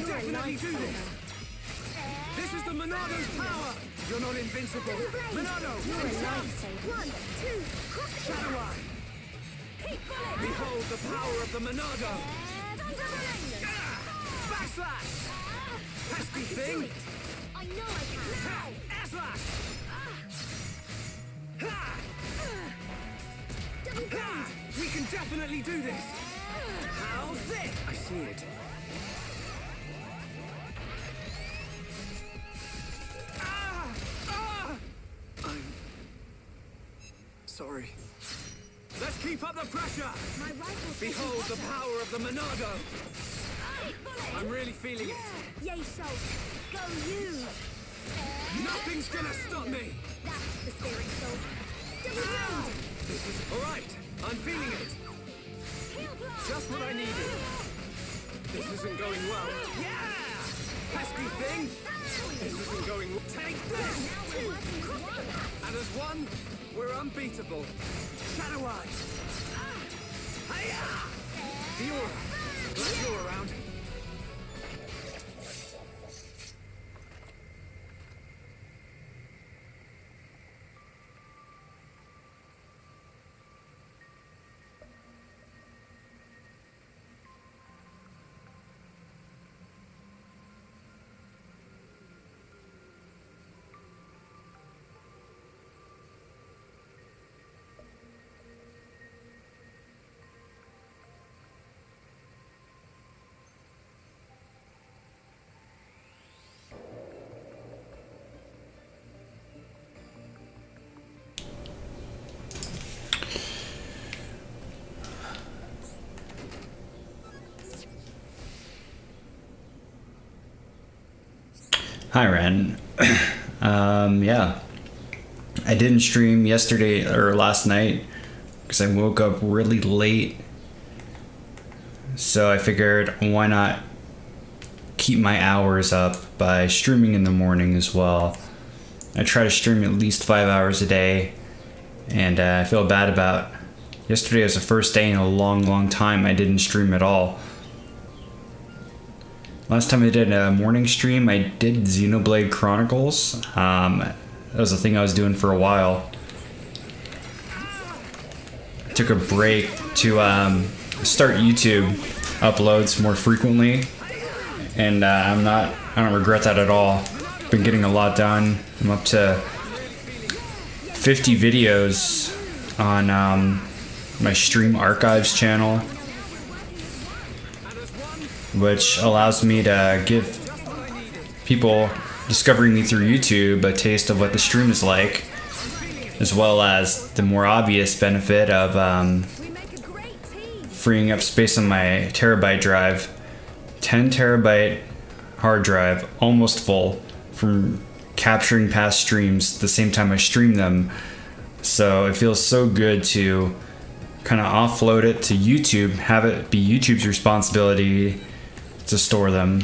Definitely do this! This is the Monado's power! You're not invincible! Monado! You're a lifesaver. 1, 2, Shadow Eye! Behold the power of the Monado! Backslash! Pesky thing! I know I can. Now! Air slash! Double blade. We can definitely do this! How's this? I see it. I'm sorry. Let's keep up the pressure! My rifle's Behold the power of the Monado! I'm really feeling it. Yay, Schultz. Go you. Nothing's gonna stop me! That's the spirit, Schultz. Double blade. This is alright. I'm feeling it. Heel blast. Just what I needed. This isn't going well. Yeah! Pesky thing! This isn't going well. Take this! Now we're working as one. And as one, we're unbeatable. Shadow Eye! Hiya! Fiora! Glad you're around. Hi, Ren. Yeah, I didn't stream yesterday or last night because I woke up really late. So I figured, why not keep my hours up by streaming in the morning as well. I try to stream at least 5 hours a day, and I feel bad about yesterday was the first day in a long time I didn't stream at all. Last time I did a morning stream, I did Xenoblade Chronicles. That was a thing I was doing for a while. I took a break to start YouTube uploads more frequently, and I don't regret that at all. Been getting a lot done. I'm up to 50 videos on my stream archives channel, which allows me to give people discovering me through YouTube a taste of what the stream is like, as well as the more obvious benefit of freeing up space on my terabyte drive. 10 terabyte hard drive, almost full, from capturing past streams the same time I stream them. So it feels so good to kind of offload it to YouTube, have it be YouTube's responsibility to store them.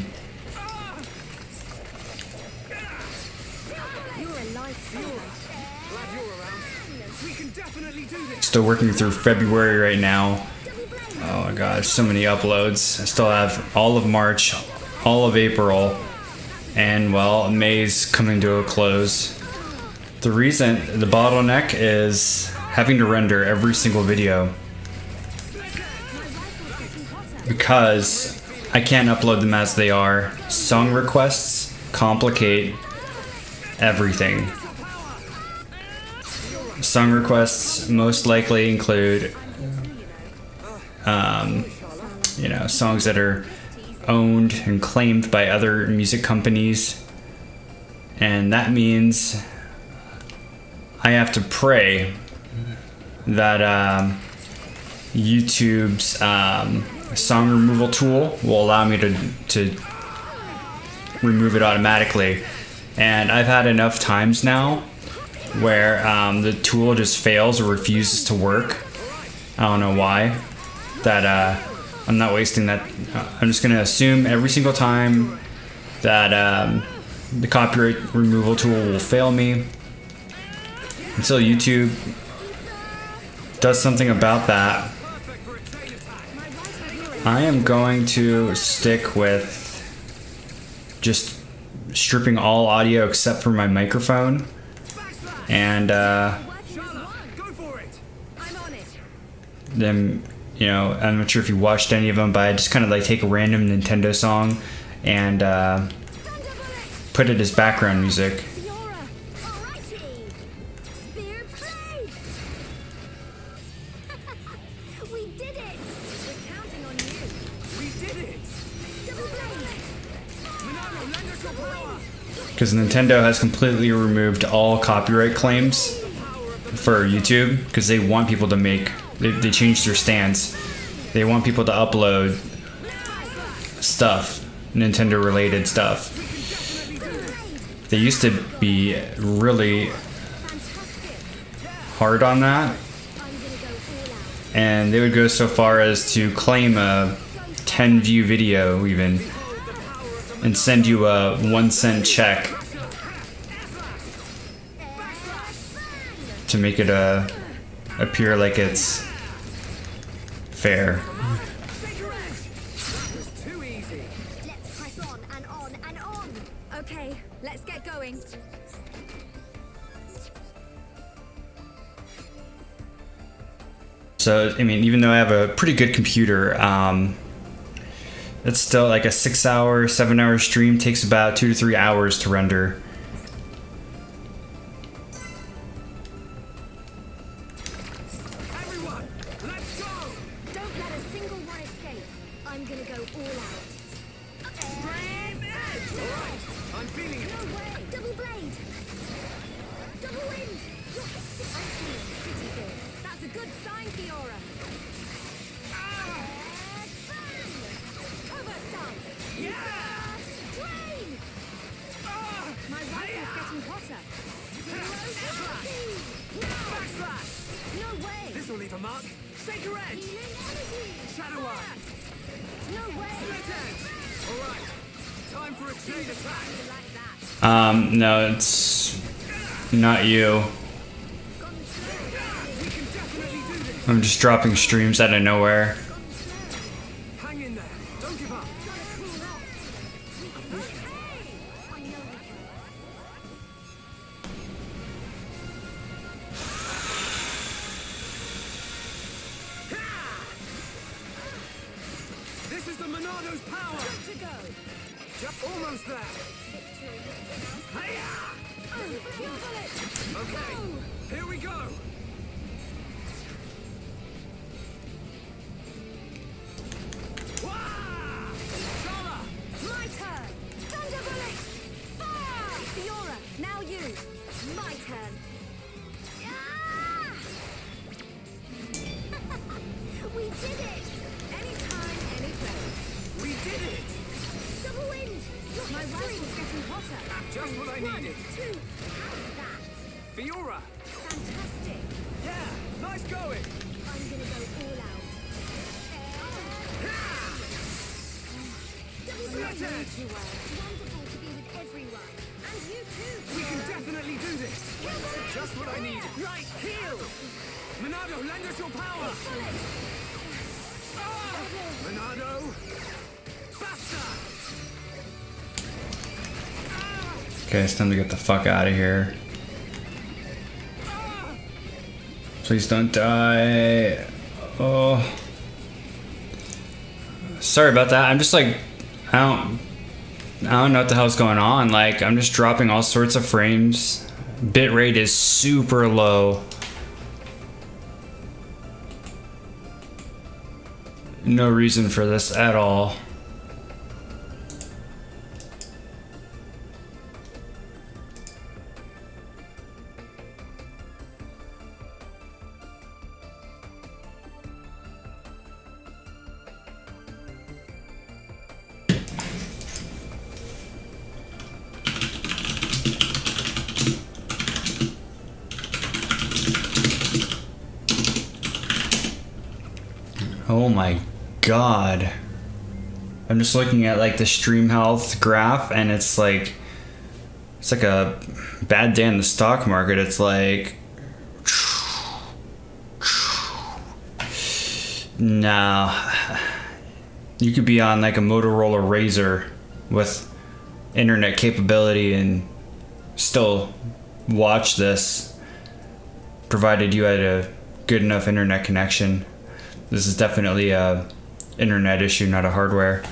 You're a lifesaver. Still working through February right now. Oh my god, so many uploads. I still have all of March, all of April, and well, May's coming to a close. The reason, the bottleneck is having to render every single video because I can't upload them as they are. Song requests complicate everything. Song requests most likely include, you know, songs that are owned and claimed by other music companies, and that means I have to pray that YouTube's song removal tool will allow me to remove it automatically. And I've had enough times now where the tool just fails or refuses to work. I don't know why. That I'm not wasting that. I'm just gonna assume every single time that the copyright removal tool will fail me until YouTube does something about that. I am going to stick with just stripping all audio except for my microphone, and then, you know, I'm not sure if you watched any of them, but I just kind of like take a random Nintendo song and put it as background music. Because Nintendo has completely removed all copyright claims for YouTube because they want people to make, they changed their stance. They want people to upload stuff, Nintendo related stuff. They used to be really hard on that, and they would go so far as to claim a 10 view video even and send you a 1 cent check to make it appear like it's fair. Let's press on and on and on. Okay, let's get going. So, I mean, even though I have a pretty good computer, it's still like a 6-hour, 7-hour stream takes about 2 to 3 hours to render. Everyone, let's go! Don't let a single one escape. I'm gonna go all out. Alright, I'm feeling it. No way! Double blade! Double wind! I'm feeling pretty good. That's a good sign, Fiora. Cover stance! Yeah! Drain! My rifle's getting hotter. Backslash! No way! This will leave a mark. Shaker edge! Healing energy! Shadow eye! No way! Split edge! Alright, time for a chain attack! Like that. No, it's not you. We can definitely do this! I'm just dropping streams out of nowhere. Hang in there, don't give up! This is the Monado's power! Good to go. Just almost there! Hiya! Okay, here we go! Wah! Shala! My turn! Thunder bullet! Fire! Fiora, now you! My turn! Ah! We did it! Anytime, any place. We did it! Double wind! My rifle's getting hotter. Just what I needed! 2. How's that? Fiora! Fantastic. Yeah, nice going! I'm gonna go all out. Double Split blade! edge! You were. Wonderful to be with everyone. And you too, We can Fiora. definitely do this! Just what I needed! Right, heal! Monado, lend us your power! Monado! Basta! Okay, it's time to get the fuck out of here. Please don't die. Oh. Sorry about that. I'm just like, I don't know what the hell's going on. Like, I'm just dropping all sorts of frames. Bitrate is super low. No reason for this at all. Oh my god. I'm just looking at like the stream health graph and it's like a bad day in the stock market. It's like nah. You could be on like a Motorola Razr with internet capability and still watch this, provided you had a good enough internet connection. This is definitely a internet issue, not a hardware.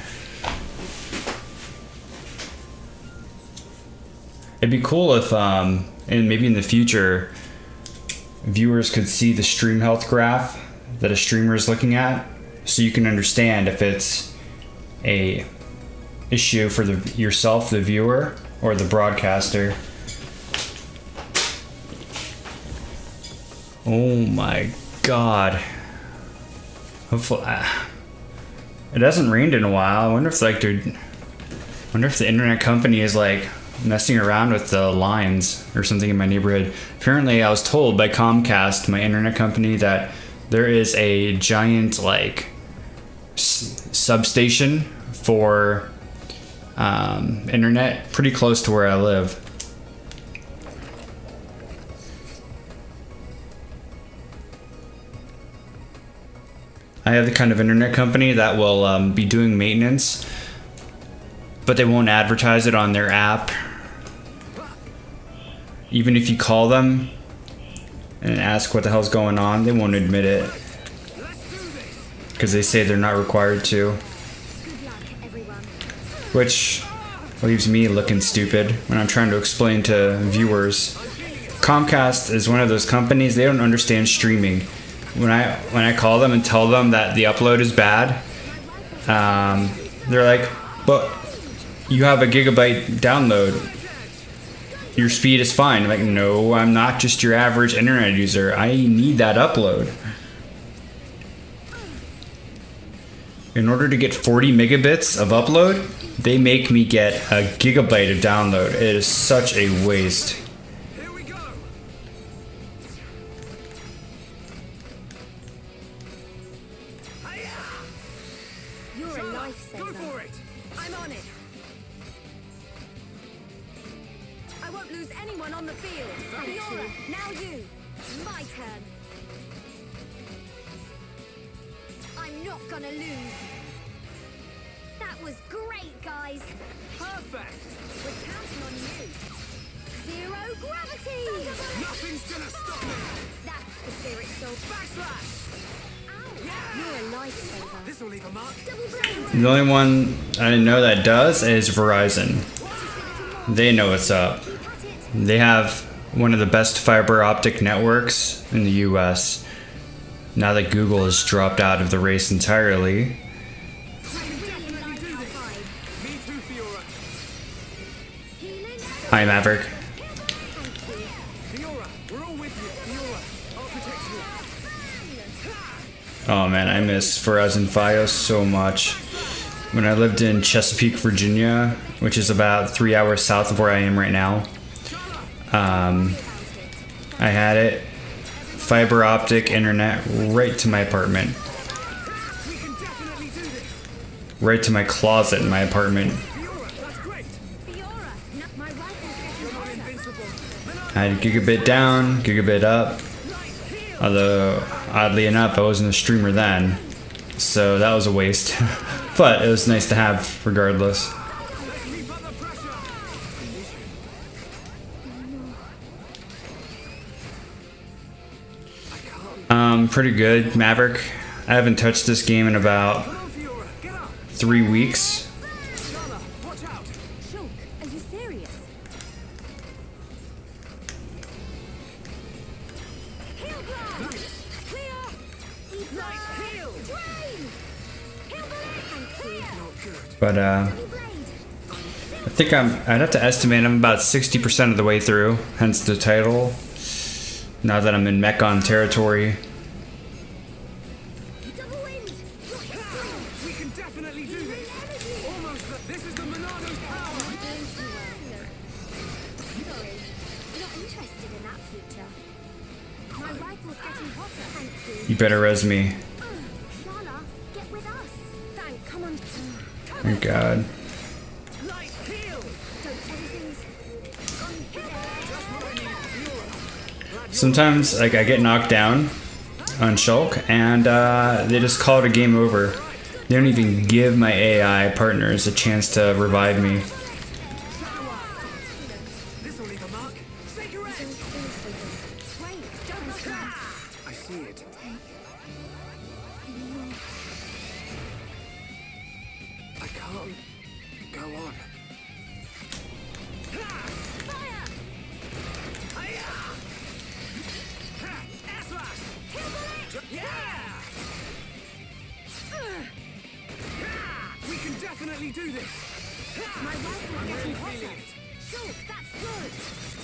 It'd be cool if, and maybe in the future, viewers could see the stream health graph that a streamer is looking at, so you can understand if it's a issue for yourself, the viewer, or the broadcaster. Oh my god. Hopefully, it hasn't rained in a while. I wonder if the internet company is like messing around with the lines or something in my neighborhood. Apparently, I was told by Comcast, my internet company, that there is a giant like substation for internet pretty close to where I live. I have the kind of internet company that will be doing maintenance, but they won't advertise it on their app. Even if you call them and ask what the hell's going on, they won't admit it. Because they say they're not required to. Which leaves me looking stupid when I'm trying to explain to viewers. Comcast is one of those companies, they don't understand streaming. When I call them and tell them that the upload is bad, they're like, but you have a gigabyte download. Your speed is fine. I'm like, no, I'm not just your average internet user. I need that upload. In order to get 40 megabits of upload, they make me get a gigabyte of download. It is such a waste. The only one I know that does is Verizon. They know what's up. They have one of the best fiber optic networks in the US. Now that Google has dropped out of the race entirely. Hi, Maverick. Oh man, I miss Verizon Fios so much. When I lived in Chesapeake, Virginia, which is about 3 hours south of where I am right now, I had it, fiber optic internet right to my apartment. Right to my closet in my apartment. I had gigabit down, gigabit up. Although, oddly enough, I wasn't a streamer then, so that was a waste. But it was nice to have, regardless. Pretty good, Maverick. I haven't touched this game in about 3 weeks. Shulk, are you serious? Heal blast! Clear! Nice heal! Drain! Heal blast! But I think I'd have to estimate I'm about 60% of the way through, hence the title. Now that I'm in Mechon territory. Double wind! We can definitely do this. Almost. This is the Monado's power. Sorry, not interested in that future. My rifle's getting hotter, thank you. You better res me. Shala, get with us. Come on. Thank God. Light heal. Don't everything's Sometimes, like, I get knocked down on Shulk, and they just call it a game over. They don't even give my AI partners a chance to revive me. This will leave a mark. Cigarette. Wait, don't stress. I see it. I can't go on. Fire! Yeah! We can definitely do this. My rifle's getting hotter. Shulk, that's good.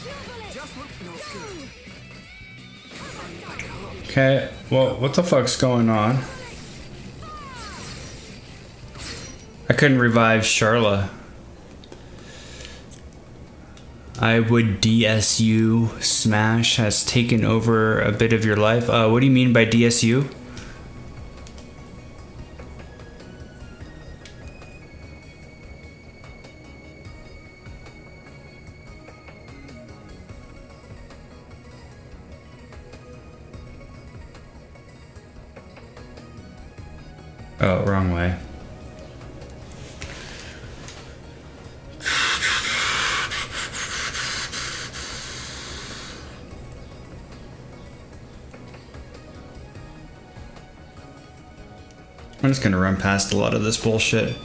Snowball it. Just what? Not good. Okay, well, what the fuck's going on? I couldn't revive Charla. I would DSU. Smash has taken over a bit of your life. What do you mean by DSU? Oh, wrong way. I'm just gonna run past a lot of this bullshit.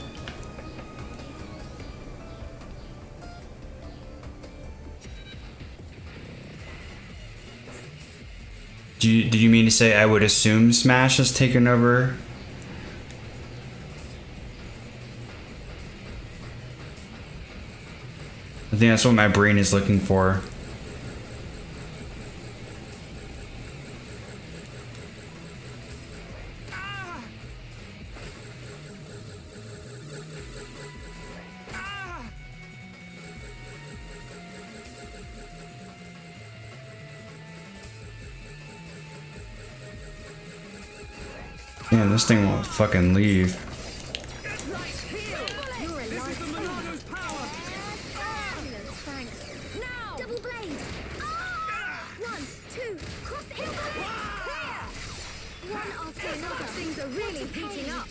Did you mean to say I would assume Smash has taken over? I think that's what my brain is looking for. Damn, this thing won't fucking leave. You're a This is the Monado's power. Thanks. Now! Double blade! Ah! 1, 2, cross it! Clear! One after another. Things are really heating up.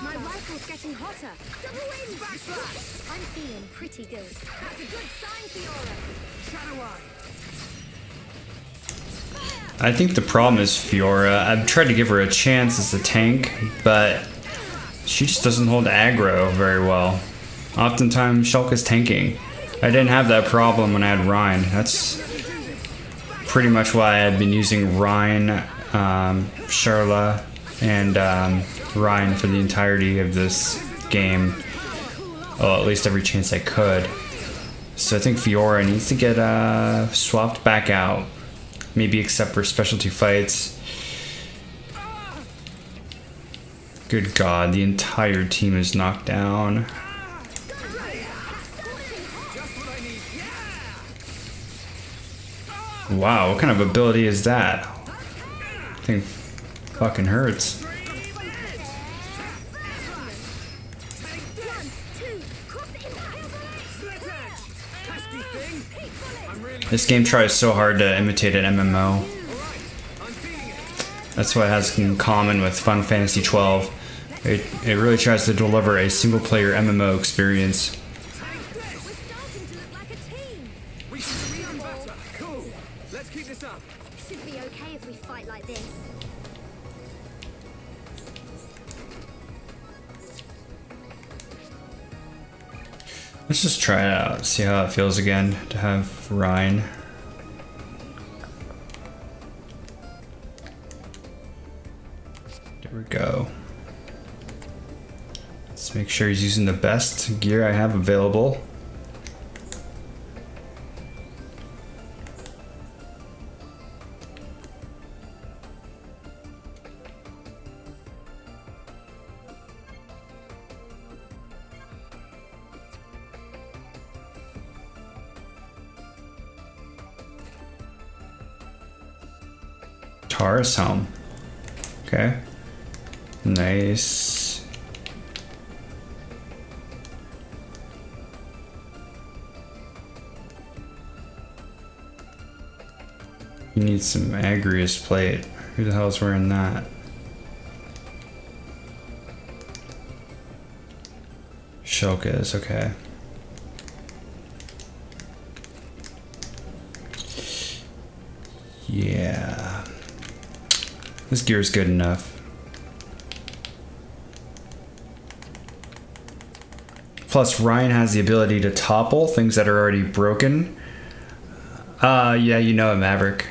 My rifle's getting hotter. Double wind! Backslash! I'm feeling pretty good. That's a good sign, Fiora. Shadow Eye. I think the problem is Fiora. I've tried to give her a chance as a tank, but she just doesn't hold aggro very well. Oftentimes, Shulk is tanking. I didn't have that problem when I had Rhine. That's pretty much why I had been using Rhine, Charla, and Rhine for the entirety of this game. Well, at least every chance I could. So I think Fiora needs to get swapped back out. Maybe except for specialty fights. Good God, the entire team is knocked down. Wow, what kind of ability is that? I think fucking hurts. This game tries so hard to imitate an MMO. I'm feeling That's what it has in common with Final Fantasy 12. It really tries to deliver a single-player MMO experience. We're starting to look like a team. We should be better. Cool. Let's keep this up. Should be okay if we fight like this. Let's just try it out, see how it feels again to have Ryan. There we go. Let's make sure he's using the best gear I have available. Taurus helm. Okay. Nice. You need some Agrius plate. Who the hell's wearing that? Shulk is, okay. Yeah. This gear's good enough. Plus, Ryan has the ability to topple things that are already broken. Yeah, you know it, Maverick.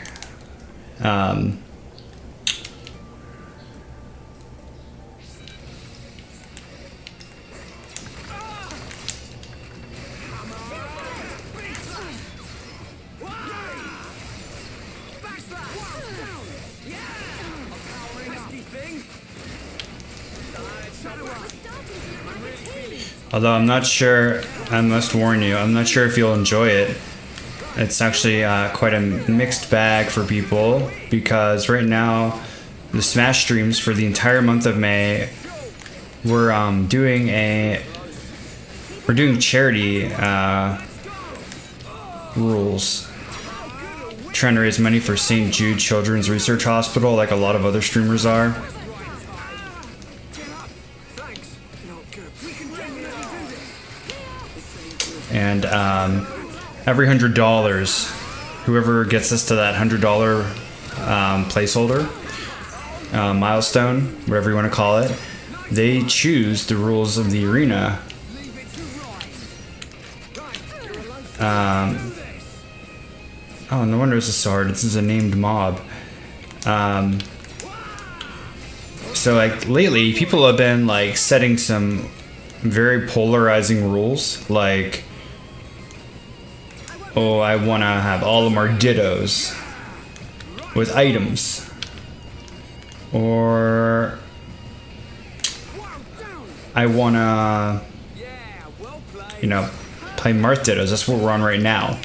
Although I'm not sure, I must warn you, I'm not sure if you'll enjoy it. It's actually quite a mixed bag for people, because right now the Smash streams for the entire month of May, we're doing charity rules, trying to raise money for St. Jude Children's Research Hospital, like a lot of other streamers are. And every $100, whoever gets us to that $100 placeholder, milestone, whatever you want to call it, they choose the rules of the arena. Oh, no wonder this is so hard. This is a named mob. So like lately, people have been like setting some very polarizing rules, like, oh, I want to have all of them are dittos with items. Or I want to, you know, play Marth dittos. That's what we're on right now.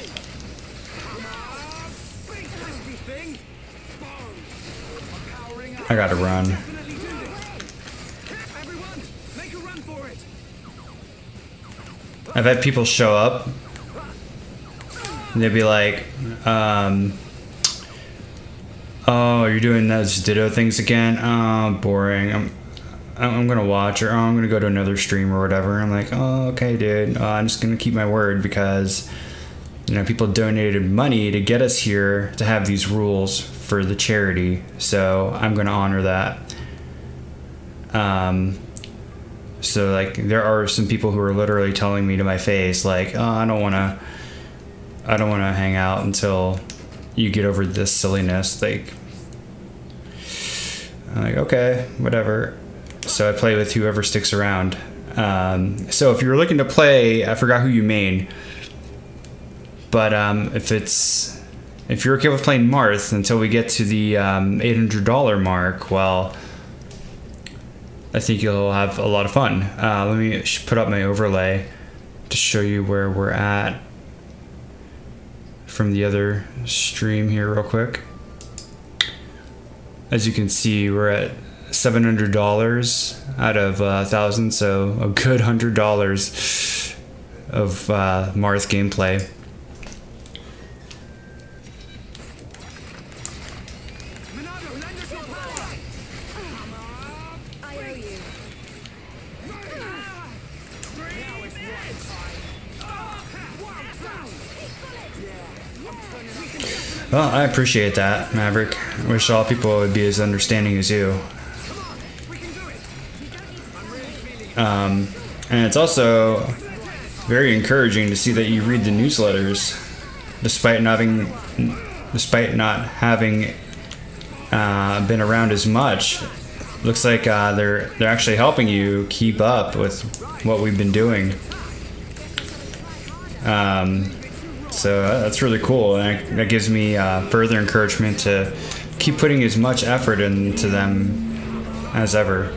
I gotta run. I've had people show up and they'd be like, oh, you're doing those ditto things again? Oh, boring. I'm gonna watch, or oh, I'm gonna go to another stream or whatever. I'm like, oh, okay, dude. I'm just gonna keep my word, because, you know, people donated money to get us here to have these rules for the charity, so I'm gonna honor that. So like, there are some people who are literally telling me to my face, like, oh, I don't wanna hang out until you get over this silliness. Like, I'm like, okay, whatever. So I play with whoever sticks around. So if you're looking to play, I forgot who you main, but if you're okay with playing Marth until we get to the $800 mark, well, I think you'll have a lot of fun. Let me put up my overlay to show you where we're at from the other stream here real quick. As you can see, we're at $700 out of 1,000, so a good $100 of Marth gameplay. Well, I appreciate that, Maverick. I wish all people would be as understanding as you. And it's also very encouraging to see that you read the newsletters, despite not having been around as much. Looks like they're actually helping you keep up with what we've been doing. So that's really cool, and that gives me further encouragement to keep putting as much effort into them as ever.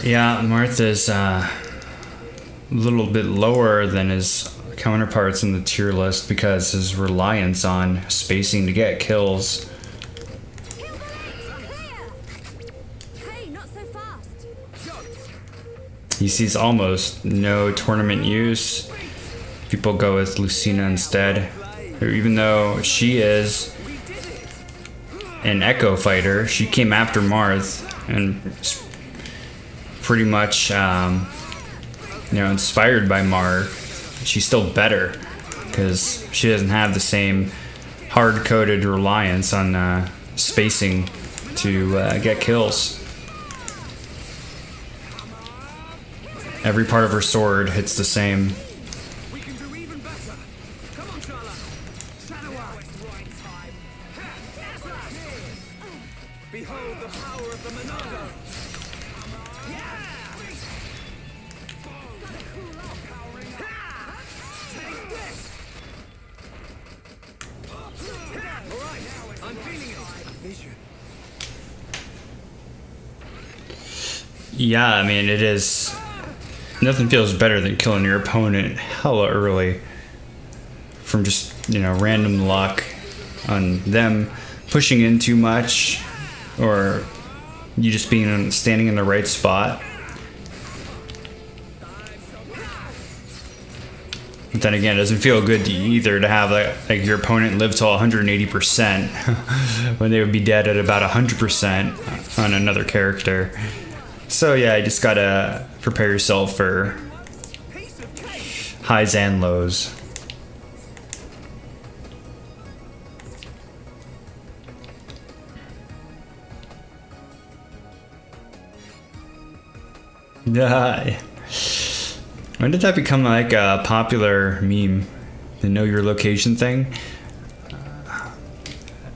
Yeah, Martha's a little bit lower than his counterparts in the tier list because his reliance on spacing to get kills. Hey, not so fast. He sees almost no tournament use. People go with Lucina instead, even though she is an Echo fighter. She came after Marth and pretty much, inspired by Marth. She's still better because she doesn't have the same hard-coded reliance on spacing to get kills. Every part of her sword hits the same. Behold the power of the Monado! Take this! Alright, I'm feeling it. Vision. Yeah, I mean, it is. Nothing feels better than killing your opponent hella early from just, random luck on them pushing in too much or you just standing in the right spot. But then again, it doesn't feel good either to have like your opponent live till 180% when they would be dead at about 100% on another character. So yeah, you just gotta prepare yourself for highs and lows. Yeah. When did that become like a popular meme? The know your location thing?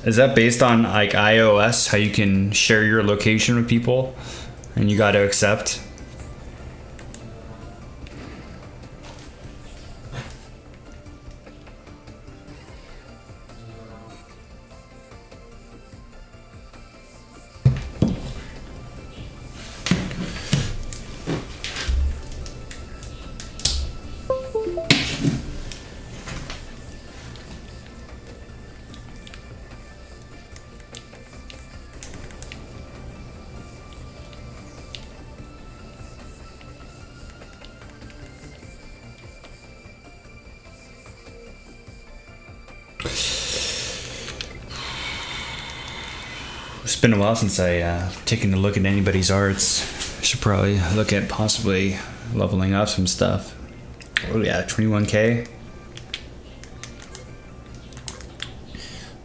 Is that based on like iOS, how you can share your location with people and you got to accept? It's been a while since I taken a look at anybody's arts. I should probably look at possibly leveling up some stuff. Oh yeah, 21k.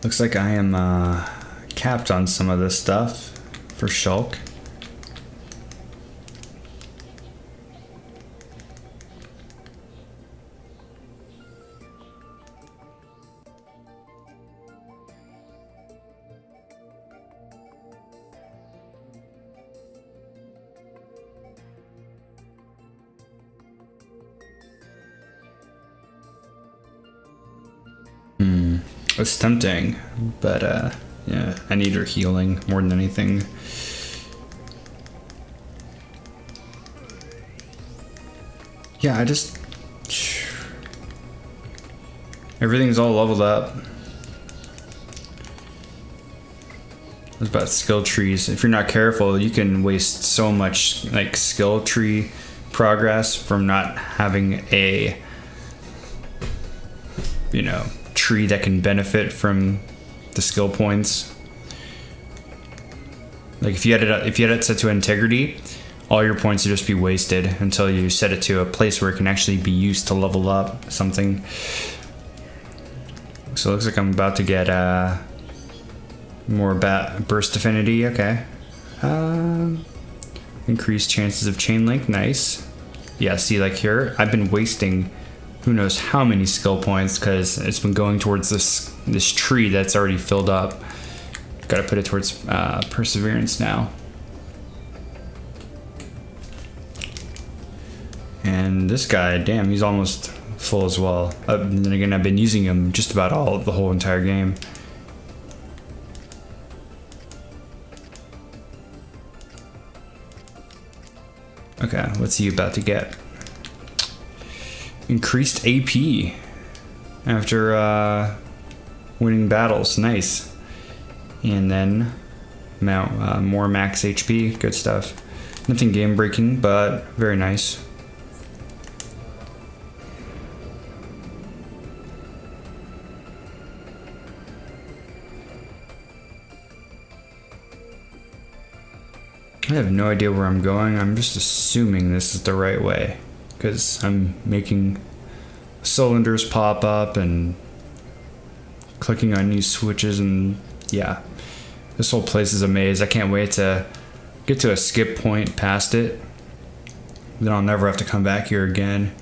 Looks like I am capped on some of this stuff for Shulk. It's tempting, but yeah, I need her healing more than anything. Yeah, I just... everything's all leveled up. It's about skill trees. If you're not careful, you can waste so much like skill tree progress from not having a, you know, tree that can benefit from the skill points. Like if you had it set to integrity, all your points would just be wasted until you set it to a place where it can actually be used to level up something. So it looks like I'm about to get more burst affinity. Okay. Increased chances of chain link. Nice. Yeah, see, like here, I've been wasting who knows how many skill points because it's been going towards this tree that's already filled up. Got to put it towards perseverance now. And this guy, damn, he's almost full as well. Then again, I've been using him just about the whole entire game. Okay, what's he about to get? Increased AP after winning battles. Nice. And then more max HP. Good stuff. Nothing game breaking, but very nice. I have no idea where I'm going. I'm just assuming this is the right way because I'm making cylinders pop up and clicking on new switches, and yeah, this whole place is a maze. I can't wait to get to a skip point past it. Then I'll never have to come back here again.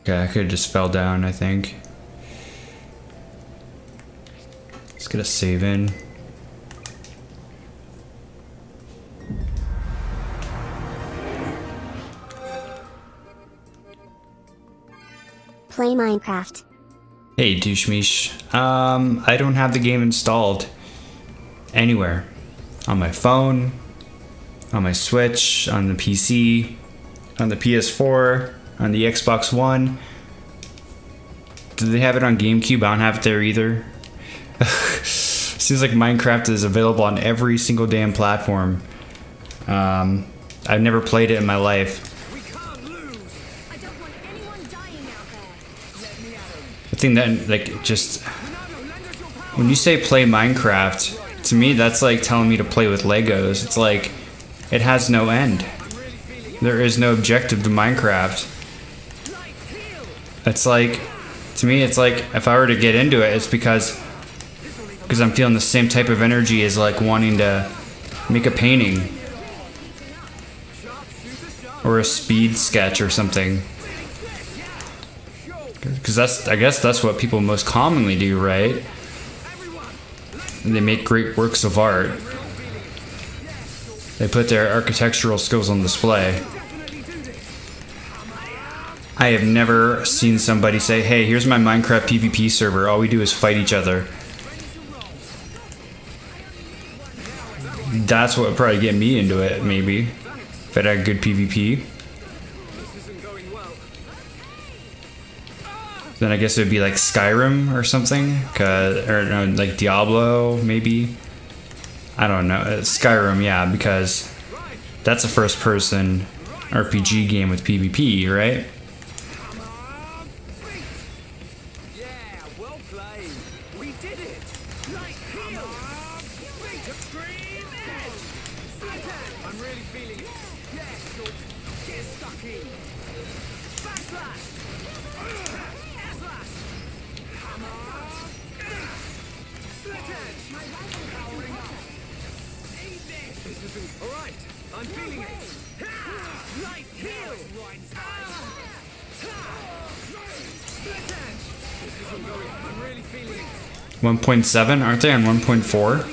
Okay, I could have just fell down, I think. Let's get a save in. Play Minecraft. Hey, douchemish. I don't have the game installed anywhere. On my phone, on my Switch, on the PC, on the PS4, on the Xbox One. Do they have it on GameCube? I don't have it there either. Seems like Minecraft is available on every single damn platform. I've never played it in my life. We can't lose. I don't want anyone dying out there. Let me at him. I think that, like, just... when you say play Minecraft, to me that's like telling me to play with Legos. It's like, it has no end. There is no objective to Minecraft. It's like, to me, it's like if I were to get into it, it's because I'm feeling the same type of energy as like wanting to make a painting or a speed sketch or something. Because I guess that's what people most commonly do, right? And they make great works of art. They put their architectural skills on display. I have never seen somebody say, hey, here's my Minecraft PvP server. All we do is fight each other. That's what would probably get me into it, maybe. If it had good PvP. Then I guess it would be like Skyrim or something. Or no, like Diablo, maybe. I don't know. Skyrim, yeah, because that's a first-person RPG game with PvP, right? Alright, I'm feeling it. Light heal. 1.7? Aren't they on 1.4?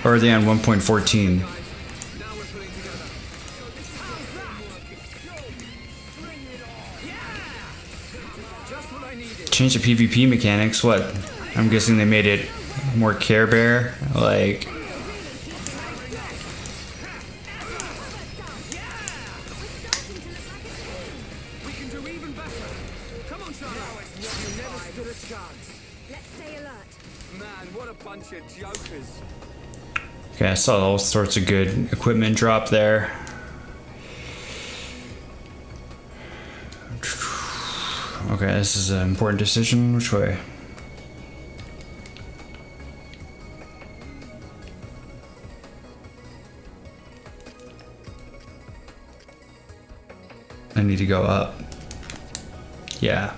Or are they on 1.14? Now we're pulling together. How's that? Yeah! Just what I needed. Change the PvP mechanics. What? I'm guessing they made it more Care Bear. Like, We can do even better. Come on, Charlie. You never stood a chance. Let's stay alert. Man, what a bunch of jokers. okay, I saw all sorts of good equipment drop there. Okay, this is an important decision. Which way? I need to go up. Yeah.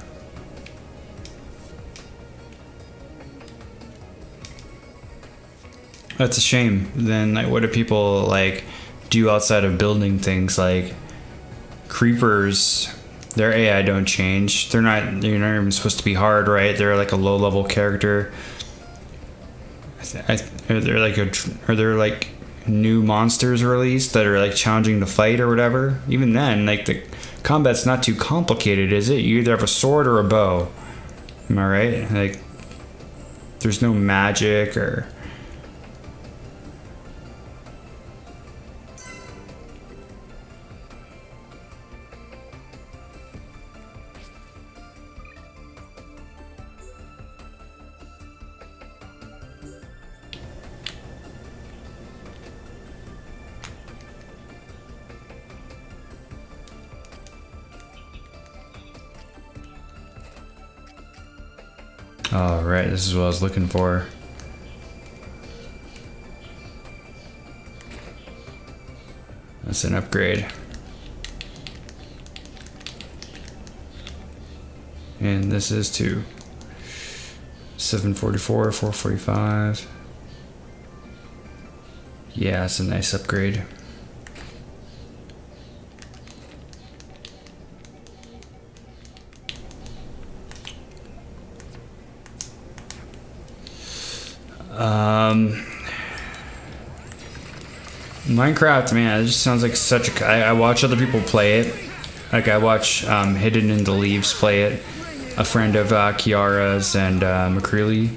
That's a shame. Then, like, what do people like do outside of building things? Like creepers, their AI don't change. They're not. They're not even supposed to be hard, right? They're like a low-level character. Are there like new monsters released that are like challenging to fight or whatever? Even then, like the combat's not too complicated, is it? You either have a sword or a bow. Am I right? Like, there's no magic or. Oh, right, this is what I was looking for. That's an upgrade. And this is to 744, 445. Yeah, it's a nice upgrade. Minecraft, man, it just sounds like such a. I watch other people play it. Like, I watch Hidden in the Leaves play it. A friend of Kiara's and McCreely.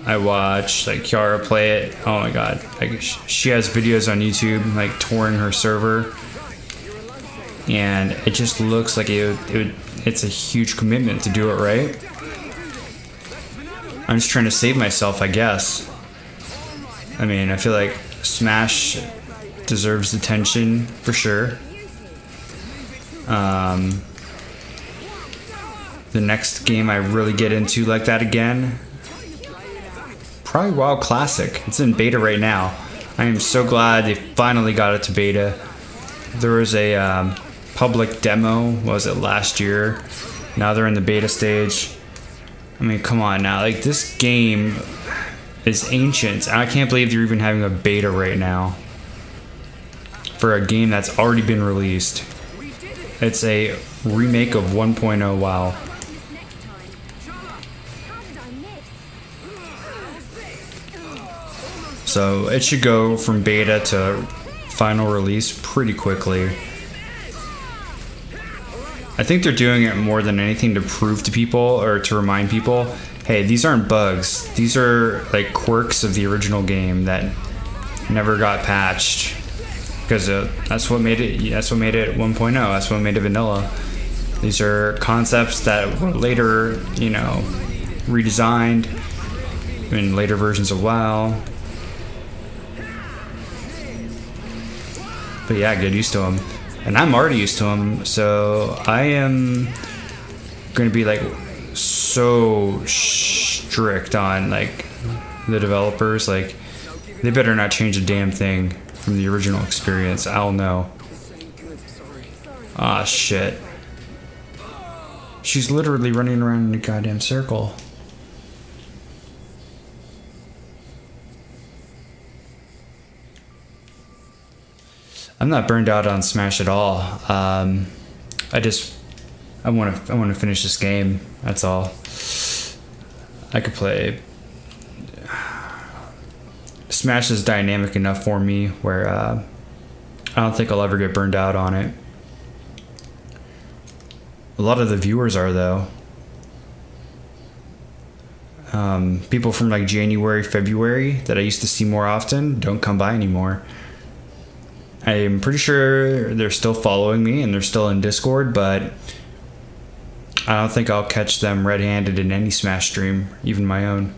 I watch like Kiara play it. Oh my god! Like, she has videos on YouTube like touring her server, and it just looks like it's a huge commitment to do it right. I'm just trying to save myself, I guess. I mean, I feel like Smash deserves attention for sure. The next game I really get into like that again, probably WoW Classic. It's in beta right now. I am so glad they finally got it to beta. There was a public demo, what was it, last year? Now they're in the beta stage. I mean, come on now. Like, this game is ancient. I can't believe they're even having a beta right now for a game that's already been released. It's a remake of 1.0 WoW. So it should go from beta to final release pretty quickly. I think they're doing it more than anything to prove to people or to remind people, hey, these aren't bugs. These are like quirks of the original game that never got patched. Because that's what made it 1.0. That's what made it vanilla. These are concepts that were later, redesigned in later versions of WoW. But yeah, get used to them. And I'm already used to them, so I am going to be like so strict on like the developers. Like, they better not change a damn thing from the original experience. I'll know. Ah, shit. She's literally running around in a goddamn circle. I'm not burned out on Smash at all. I want to finish this game. That's all. I could play. Smash is dynamic enough for me where I don't think I'll ever get burned out on it. A lot of the viewers are, though. People from like January, February that I used to see more often don't come by anymore. I'm pretty sure they're still following me and they're still in Discord, but I don't think I'll catch them red-handed in any Smash stream, even my own.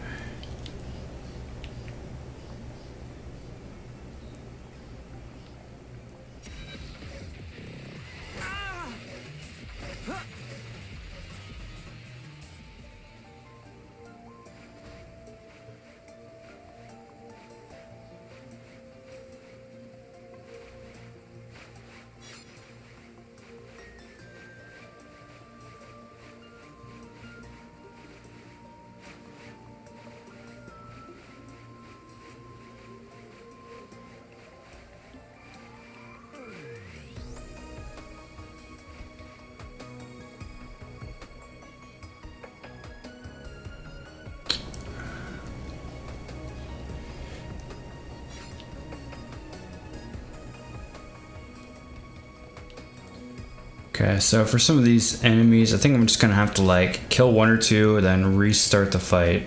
Okay, so for some of these enemies, I think I'm just gonna have to like kill one or two and then restart the fight.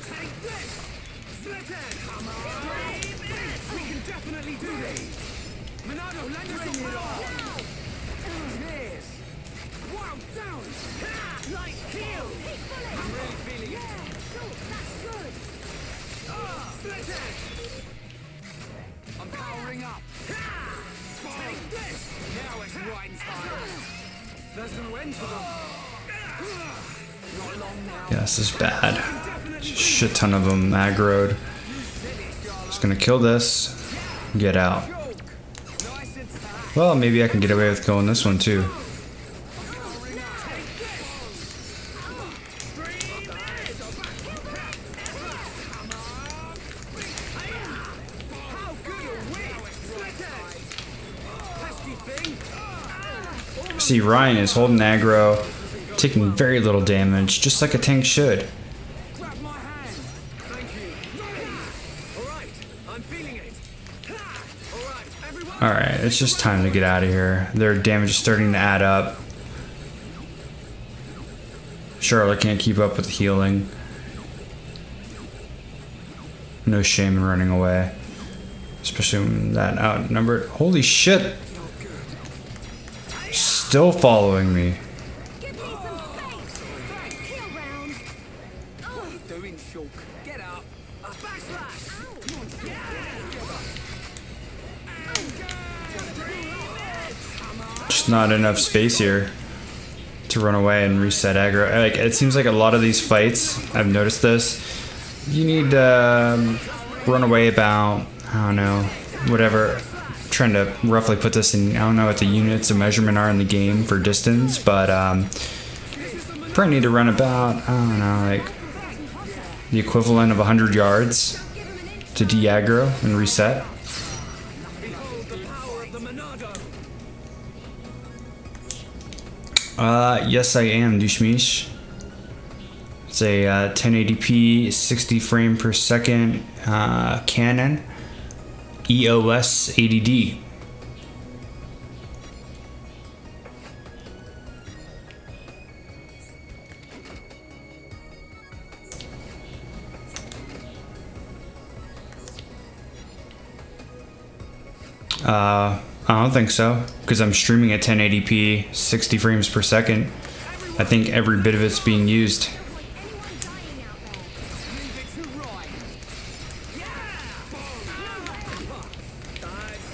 Take this! Split it! Come on! We can definitely do this! Monado, land us the power! Cheers! Wow, down! Light heal! I'm really feeling it! That's good. Split it! I'm powering up! Take this! Now it's right time! There's no end to them! Not long now! Yeah, this is bad. Shit ton of them aggroed. Just gonna kill this. Get out. Nice and tight! Well, maybe I can get away with killing this one too. See, Ryan is holding aggro, taking very little damage, just like a tank should. Grab my hand! Thank you! Alright, I'm feeling it! Alright, everyone! Alright, it's just time to get out of here. Their damage is starting to add up. Charlotte can't keep up with the healing. No shame in running away. Especially when that outnumbered. Holy shit! Still following me. Give me some space. Kill round. Doing shulk. Get up! A backslash! Just not enough space here to run away and reset aggro. Like, it seems like a lot of these fights, I've noticed this, you need to run away about, I don't know, whatever. I'm trying to roughly put this in, I don't know what the units of measurement are in the game for distance, but probably need to run about, I don't know, like the equivalent of 100 yards to de-aggro and reset. Behold the power of the Monado! Yes, I am, Dushmish. It's a 1080p 60 frame per second Canon EOS 80D. I don't think so, because I'm streaming at 1080p 60 frames per second. I think every bit of it's being used.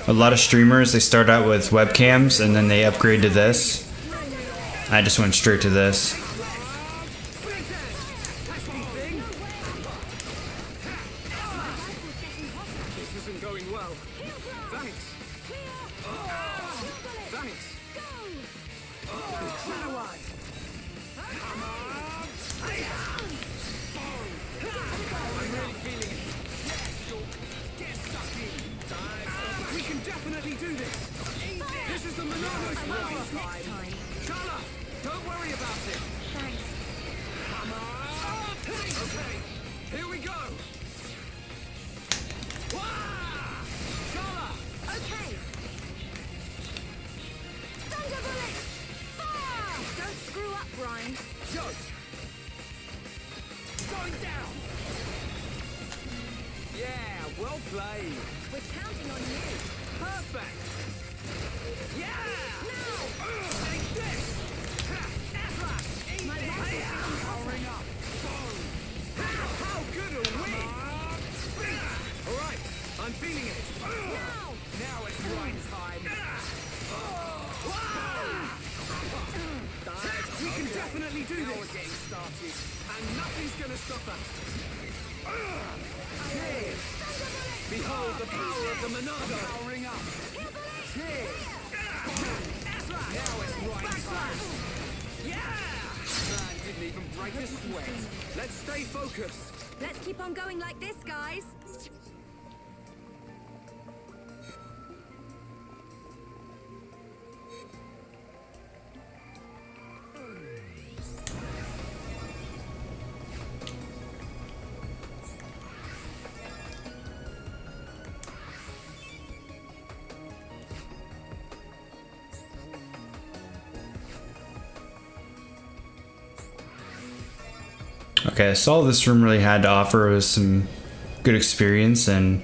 A lot of streamers, they start out with webcams and then they upgrade to this. I just went straight to this. This isn't going well. Thanks. Thanks. Chataway. Come on. I'm really feeling it. Get stuck in. We can definitely do this. This is the Monado power. Chala, Don't worry about it. Thanks. Come on. Okay, here we go. Wah! Shala! Okay. Thunder bullet! Fire! Don't screw up, Brian. Go! Going down! Yeah, well played. We're counting on you. Perfect! Yeah! Now! Take this! Ha! Ezra! Eat My this! rifle's Hiya! getting Powering up! Boom! How good are we? Alright, I'm feeling it. Now! Now it's right time. We can definitely do this. Now we're getting started, and nothing's gonna stop us. Cheers! Behold the power of the Monado. Powering up. Cheers! Ezra! Now it's right time. Yeah! Man didn't even break a sweat. Let's stay focused. Let's keep on going like this, guys. Okay, so all this room really had to offer was some good experience and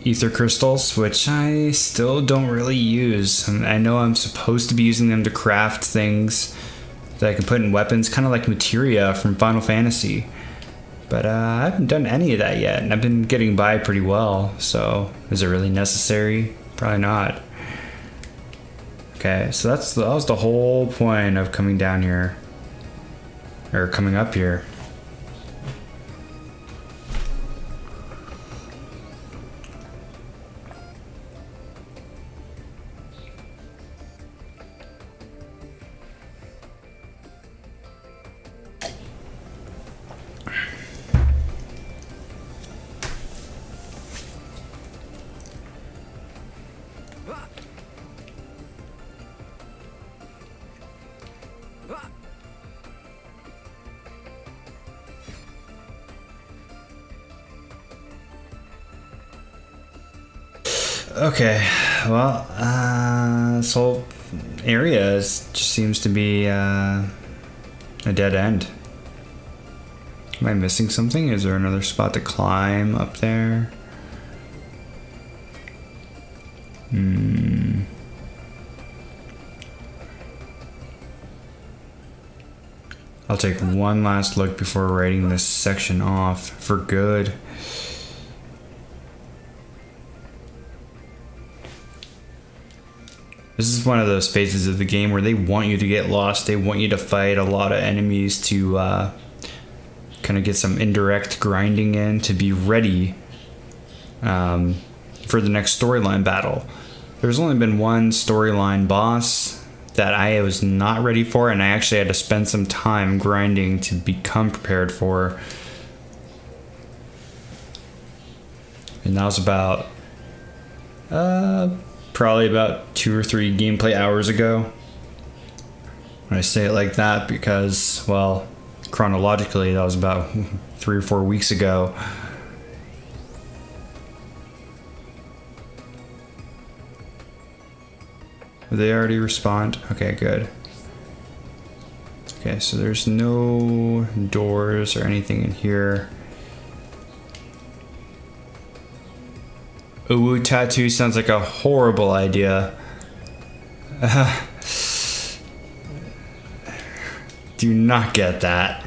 ether crystals, which I still don't really use. I know I'm supposed to be using them to craft things that I can put in weapons, kind of like materia from Final Fantasy. But I haven't done any of that yet, and I've been getting by pretty well, so is it really necessary? Probably not. Okay, so that was the whole point of coming down here. Or coming up here. Ah! Ah! Okay, well, this whole area just seems to be a dead end. Am I missing something? Is there another spot to climb up there? I'll take one last look before writing this section off for good. This is one of those phases of the game where they want you to get lost. They want you to fight a lot of enemies to kind of get some indirect grinding in to be ready for the next storyline battle. There's only been one storyline boss that I was not ready for, and I actually had to spend some time grinding to become prepared for. And that was about probably about 2 or 3 gameplay hours ago. I say it like that because, well, chronologically that was about 3 or 4 weeks ago. Did they already respond? Okay, good. Okay, so there's no doors or anything in here. Uwu tattoo sounds like a horrible idea. Do not get that.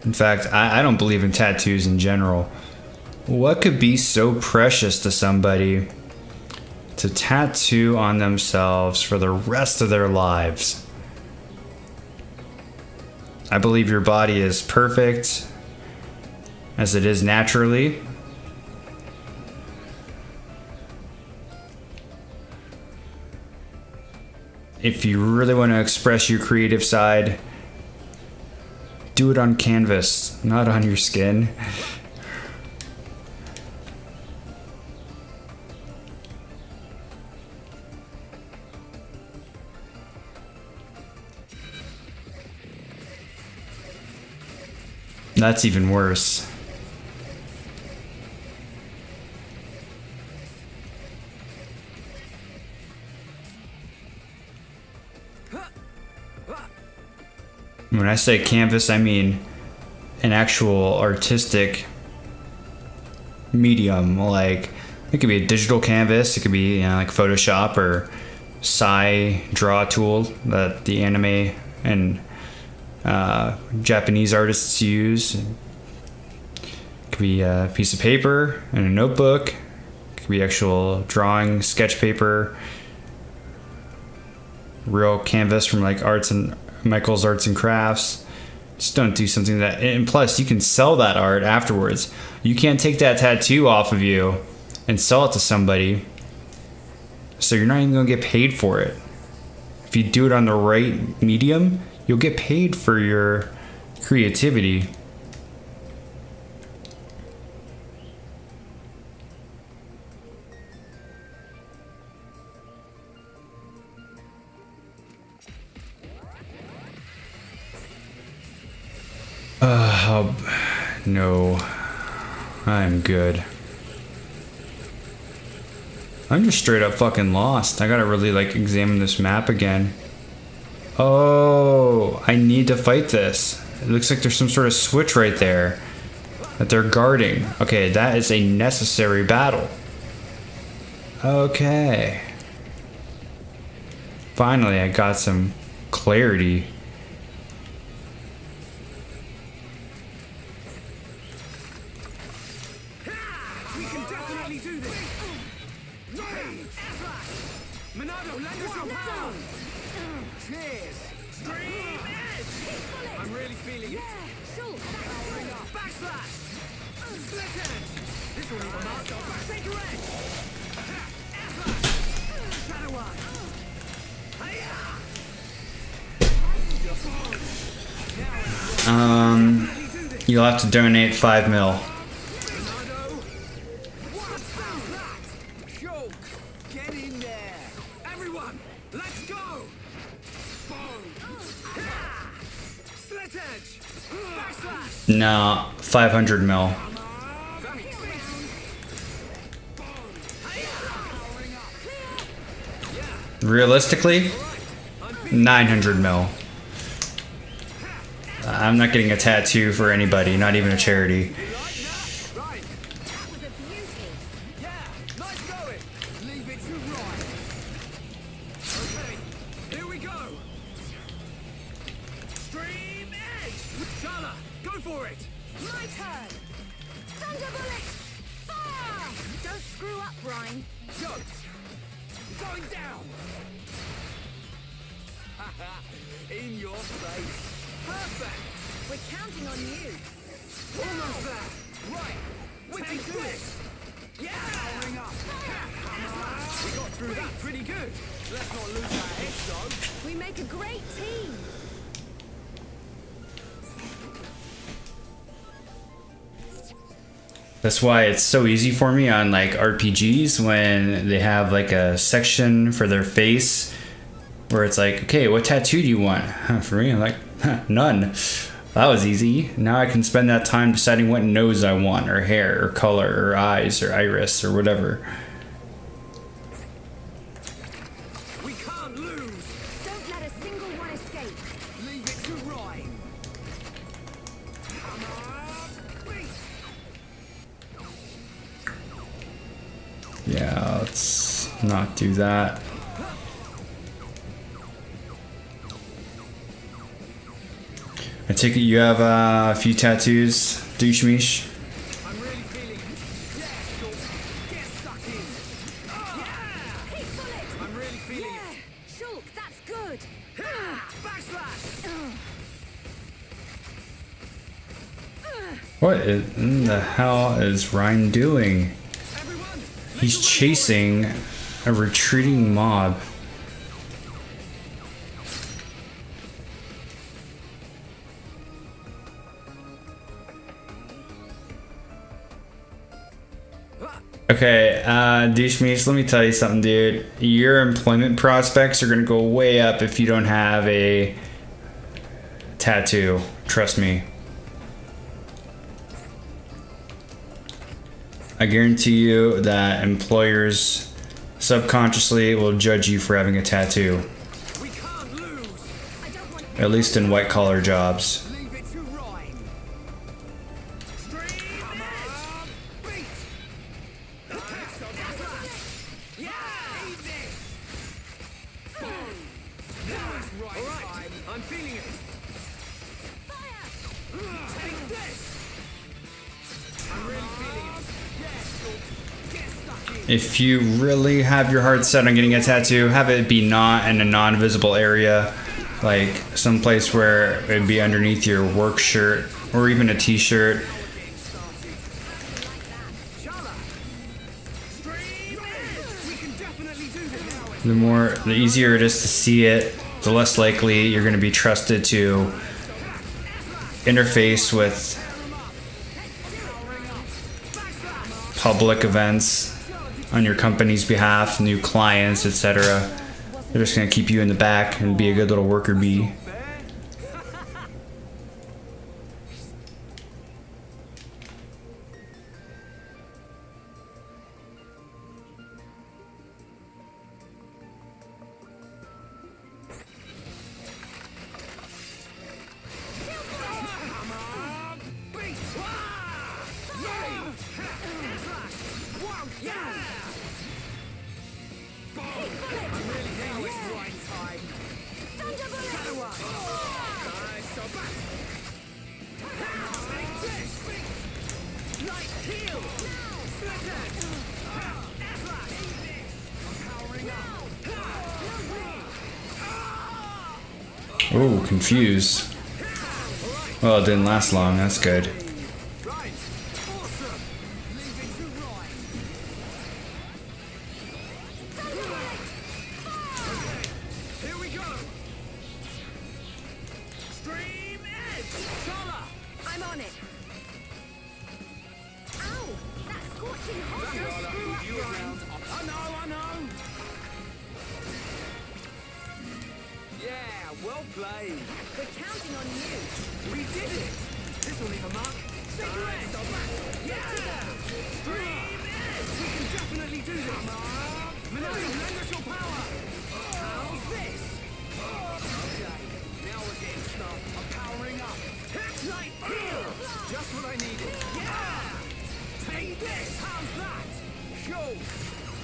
In fact, I don't believe in tattoos in general. What could be so precious to somebody to tattoo on themselves for the rest of their lives? I believe your body is perfect as it is naturally. If you really want to express your creative side, do it on canvas, not on your skin. That's even worse. When I say canvas, I mean an actual artistic medium. Like, it could be a digital canvas, it could be, you know, like Photoshop or draw tool that the anime and Japanese artists use. It could be a piece of paper and a notebook. It could be actual drawing, sketch paper, real canvas from like Michael's Arts and Crafts. Just don't do something that, and plus you can sell that art afterwards. You can't take that tattoo off of you and sell it to somebody, so you're not even gonna get paid for it. If you do it on the right medium, you'll get paid for your creativity. No, I'm good. I'm just straight up fucking lost. I gotta really like examine this map again. Oh, I need to fight this. It looks like there's some sort of switch right there that they're guarding. Okay, that is a necessary battle. Okay. Finally, I got some clarity. You'll have to donate 5 mil. Get in there. Everyone, let's go. Slit edge. Backslash. No, 500 mil. Realistically, 900 mil. I'm not getting a tattoo for anybody, not even a charity. In your face. Perfect. We're counting on you. Almost there. Right. We can do it. Yeah. Powering up. We got through that pretty good. Let's not lose our heads, though. We make a great team. That's why it's so easy for me on like RPGs when they have like a section for their face where it's like, okay, what tattoo do you want? For me, I'm like, none. That was easy. Now I can spend that time deciding what nose I want, or hair, or color, or eyes, or iris, or whatever. We can't lose. Don't let a single one escape. Leave it to Ryan. Yeah, let's not do that. I take it you have a few tattoos, douche meesh. I'm really feeling it. Yeah, get stuck in. Yeah. Keep bullet. I'm really feeling Yeah. Shulk, that's good. it. Backslash. What in the hell is Ryan doing? Everyone. He's chasing a retreating mob. Okay, douche meats, let me tell you something, dude. Your employment prospects are gonna go way up if you don't have a tattoo. Trust me. I guarantee you that employers subconsciously will judge you for having a tattoo. We can't lose. I don't want At least in white collar jobs. Leave it to Ryan. Stream on. Beat. Yeah. Eat this. Right. All right. I'm feeling it. Take this. I'm really feeling it. Yes. Get stuck in. If you really have your heart set on getting a tattoo, have it be not in a non-visible area, like someplace where it'd be underneath your work shirt or even a t-shirt. We can definitely do this. The easier it is to see it, the less likely you're going to be trusted to interface with public events on your company's behalf, new clients, etc. They're just going to keep you in the back and be a good little worker bee. Ooh, confused. Well, it didn't last long, that's good. I'm on it. Ow! That's scorching hot. Don't screw up, Ryan. I know. Yeah, well played. We're counting on you. We did it. This will leave a mark. Shake your head. Yeah. Stream edge. We can definitely do this. Manolo, lend us your power. How's this? Okay. Now we're getting stuff. I'm powering up. Light heal. Just what I needed. Yeah. Take this. How's that? Show.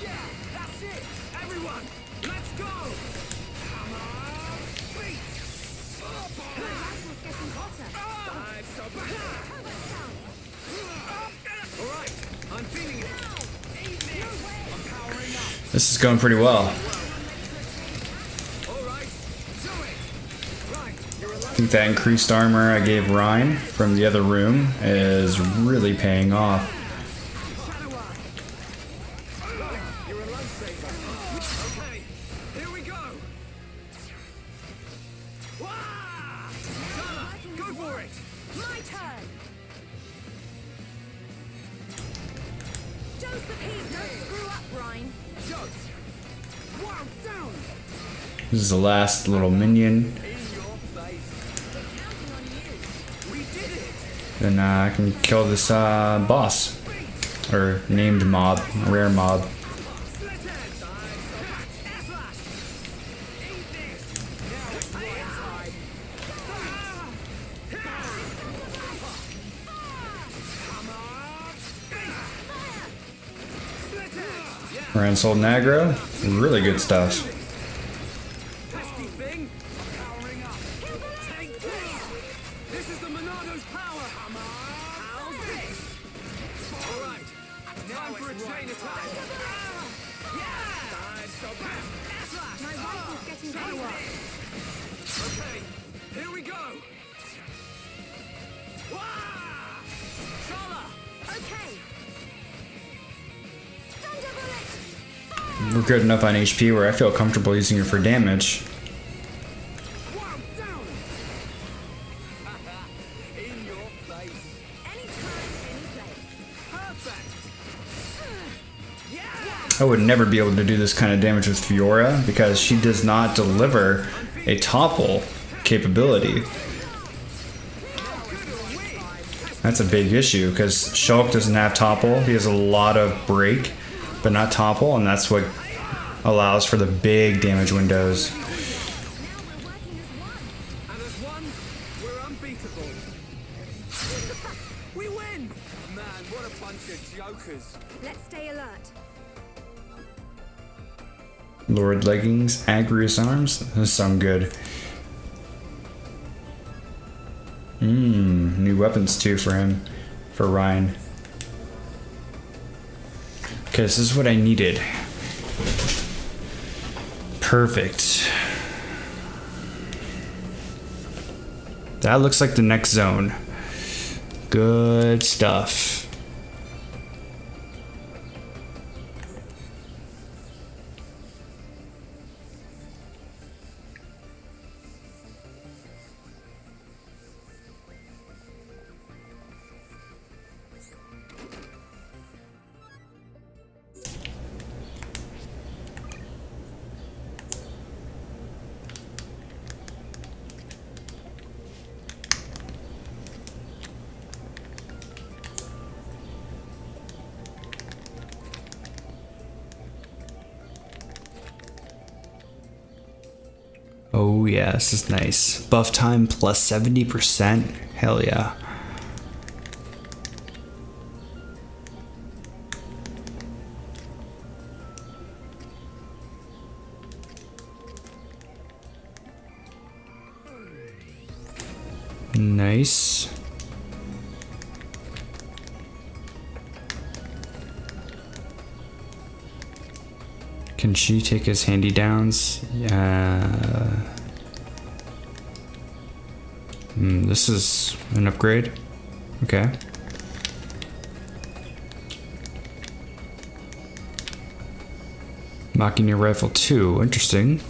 Yeah. That's it. Everyone, let's go. Come on. Beat. The battle's getting hotter. I'm so back. How about sound? All right. I'm feeling it. Eat this. I'm powering up. This is going pretty well. All right. Do it. Right. You're I alone. think that increased armor I gave Ryan from the other room is really paying off. You're a lifesaver. Okay, here we go. Wah! Shala, go for it. My turn. Joseph Heath, don't screw up, Ryan. Jokes. Wow, down. This is the last little minion. In your face. We're counting on you. We did it. Then I can kill this boss. Or named mob, rare mob. Split head. Slash. Eat this. Now it's right side. Come on. Split head. Yeah. Ryan sold aggro. Really good stuff. Pesky thing. I'm powering up. Take this. This is the Monado's power. Come on. How's this? All right. Time for a chain attack. Yeah. I'm so back. My rifle's getting lower. Okay. Here we go. Wah! Shala. Okay. Thunderbolt. We're good enough on HP where I feel comfortable using it for damage. Wow, down. In your face. Anytime, any place. Perfect. Yeah. I would never be able to do this kind of damage with Fiora because she does not deliver a topple capability. That's a big issue because Shulk doesn't have topple. He has a lot of break, but not topple, and that's what allows for the big damage windows. Now we're working as one. And as one, we're unbeatable. We win! Man, what a bunch of jokers. Let's stay alert. Lord Leggings, Agrius Arms. Those sound good. New weapons too for him, for Ryan. Okay, this is what I needed. Perfect. That looks like the next zone. Good stuff. Oh yeah, this is nice. Buff time plus 70%. Hell yeah. Nice. Can she take his handy downs? Yeah. This is an upgrade. Okay. Machina rifle 2. Interesting.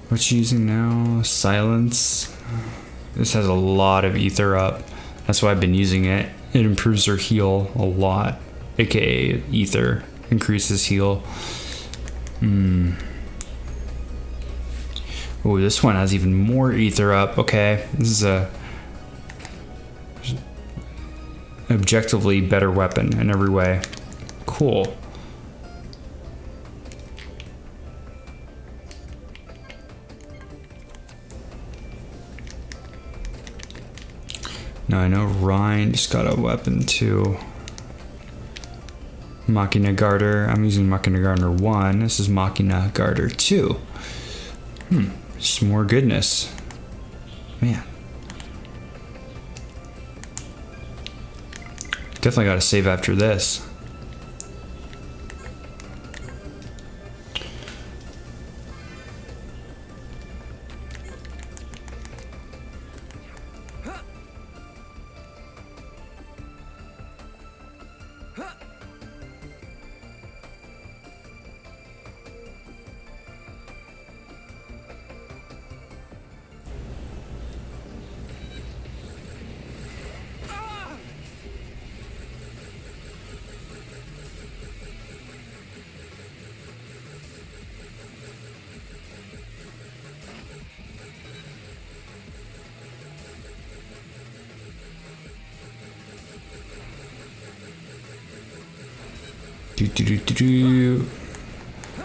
What's she using now? Silence. This has a lot of ether up. That's why I've been using it. It improves her heal a lot. AKA ether increases heal. Oh, this one has even more ether up. Okay, this is a objectively better weapon in every way. Cool. Now I know Ryan just got a weapon too. Machina Garter. I'm using Machina Garter 1. This is Machina Garter 2. Just more goodness. Man. Definitely got to save after this.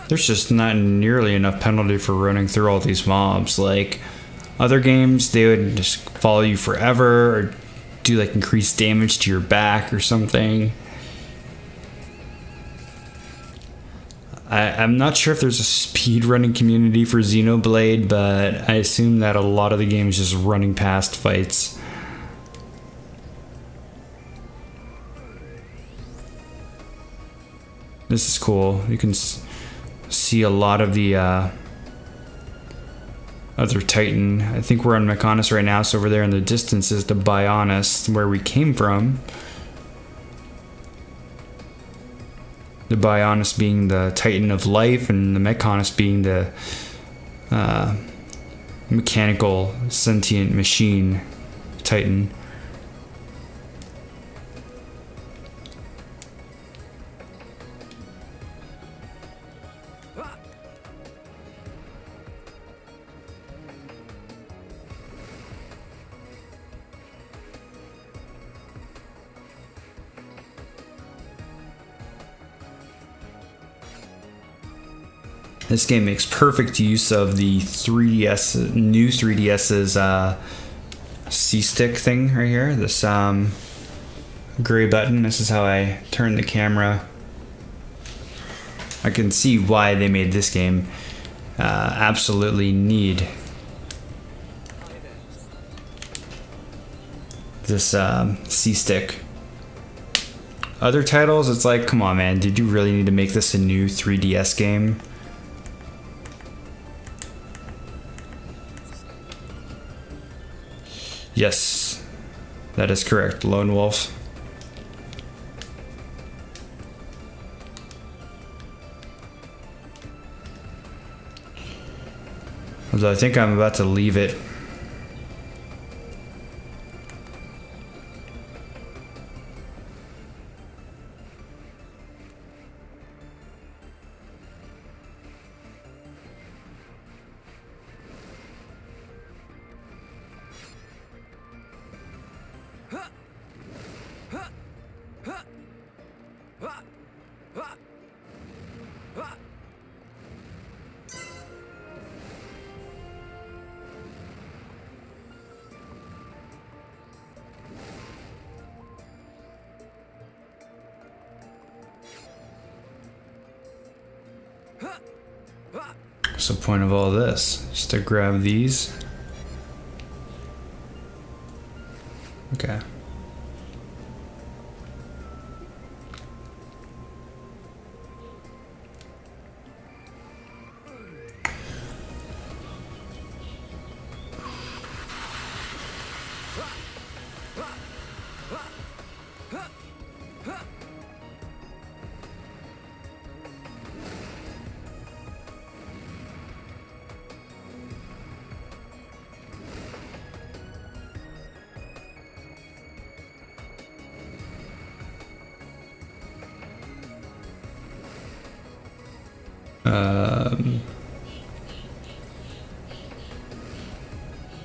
There's just not nearly enough penalty for running through all these mobs. Like other games, they would just follow you forever or do like increased damage to your back or something. I'm not sure if there's a speed running community for Xenoblade, but I assume that a lot of the game is just running past fights. This is cool. You can see a lot of the other Titan. I think we're on Mechonis right now, so over there in the distance is the Bionis, where we came from. The Bionis being the Titan of life, and the Mechonis being the mechanical sentient machine Titan. This game makes perfect use of the 3DS, new 3DS's C-stick thing right here. This gray button. This is how I turn the camera. I can see why they made this game. Absolutely need this C-stick. Other titles, it's like, come on, man, did you really need to make this a new 3DS game? Yes, that is correct, Lone Wolf. Although I think I'm about to leave it. What's the point of all this? Just to grab these? Okay.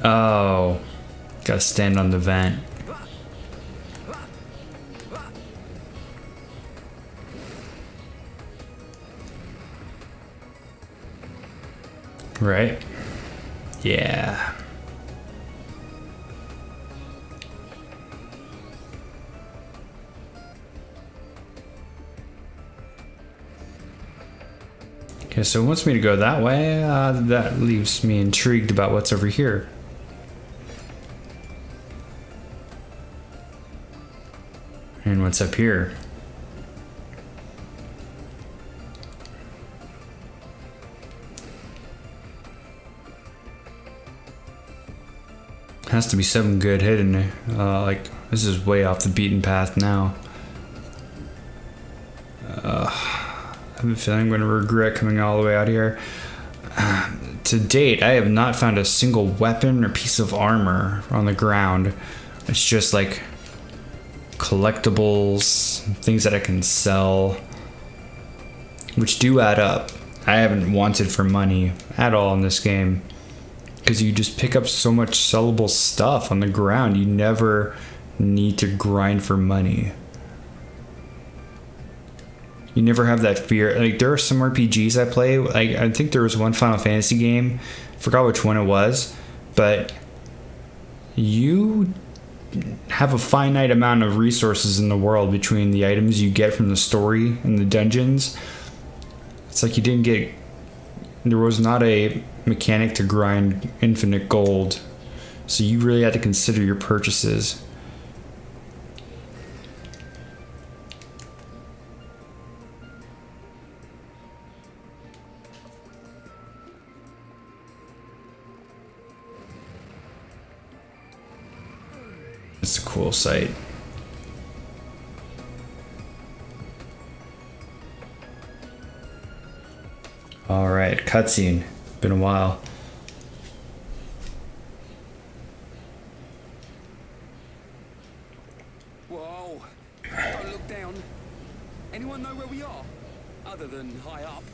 Oh, gotta stand on the vent. Right? Yeah. Okay, so it wants me to go that way. That leaves me intrigued about what's over here. And what's up here? Has to be something good hidden. Like, this is way off the beaten path now. I have a feeling I'm going to regret coming all the way out here. To date, I have not found a single weapon or piece of armor on the ground. It's just like collectibles, things that I can sell, which do add up. I haven't wanted for money at all in this game, because you just pick up so much sellable stuff on the ground. You never need to grind for money. You never have that fear. Like, there are some RPGs I play. Like, I think there was one Final Fantasy game, forgot which one it was, but you have a finite amount of resources in the world between the items you get from the story and the dungeons. It's like you didn't get, there was not a mechanic to grind infinite gold, so you really had to consider your purchases. It's a cool sight. Alright, cutscene. Been a while. Whoa! Don't look down. Anyone know where we are? Other than high up.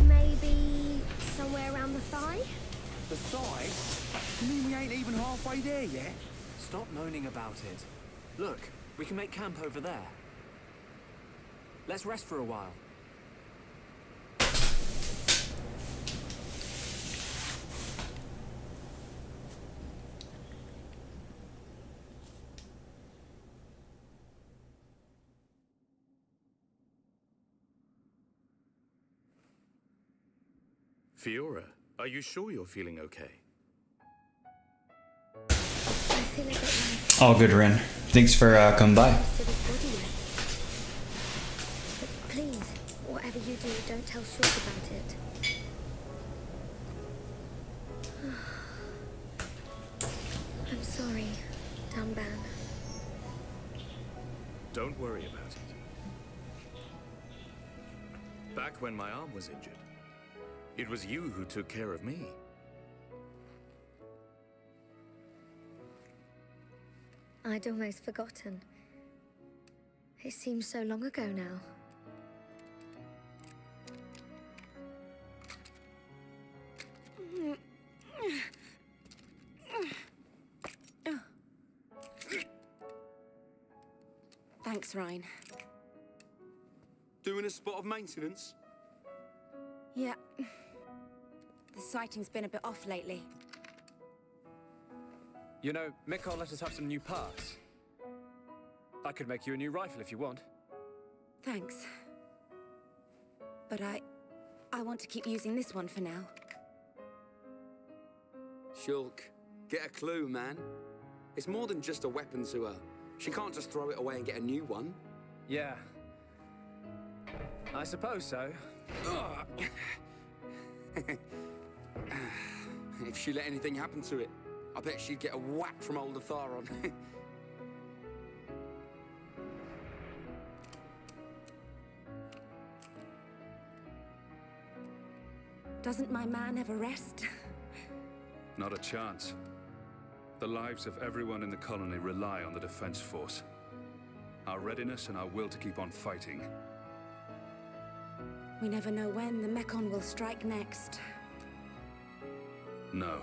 Maybe somewhere around the thigh? The thigh? You mean we ain't even halfway there yet? Stop moaning about it. Look, we can make camp over there. Let's rest for a while. Fiora, are you sure you're feeling okay? I feel a bit like All good, Ren. Thanks for coming by. close to this body yet. But please, whatever you do, don't tell Shulk about it. I'm sorry, Dunban. Don't worry about it. Back when my arm was injured, it was you who took care of me. I'd almost forgotten. It seems so long ago now. Thanks, Ryan. Doing a spot of maintenance? Yeah. The sighting's been a bit off lately. You know, Mikol let us have some new parts. I could make you a new rifle if you want. Thanks. But I want to keep using this one for now. Shulk, get a clue, man. It's more than just a weapon to her. She can't just throw it away and get a new one. Yeah. I suppose so. If she let anything happen to it, I bet she'd get a whack from old Atharon. Doesn't my man ever rest? Not a chance. The lives of everyone in the colony rely on the defense force. Our readiness and our will to keep on fighting. We never know when the Mekon will strike next. No.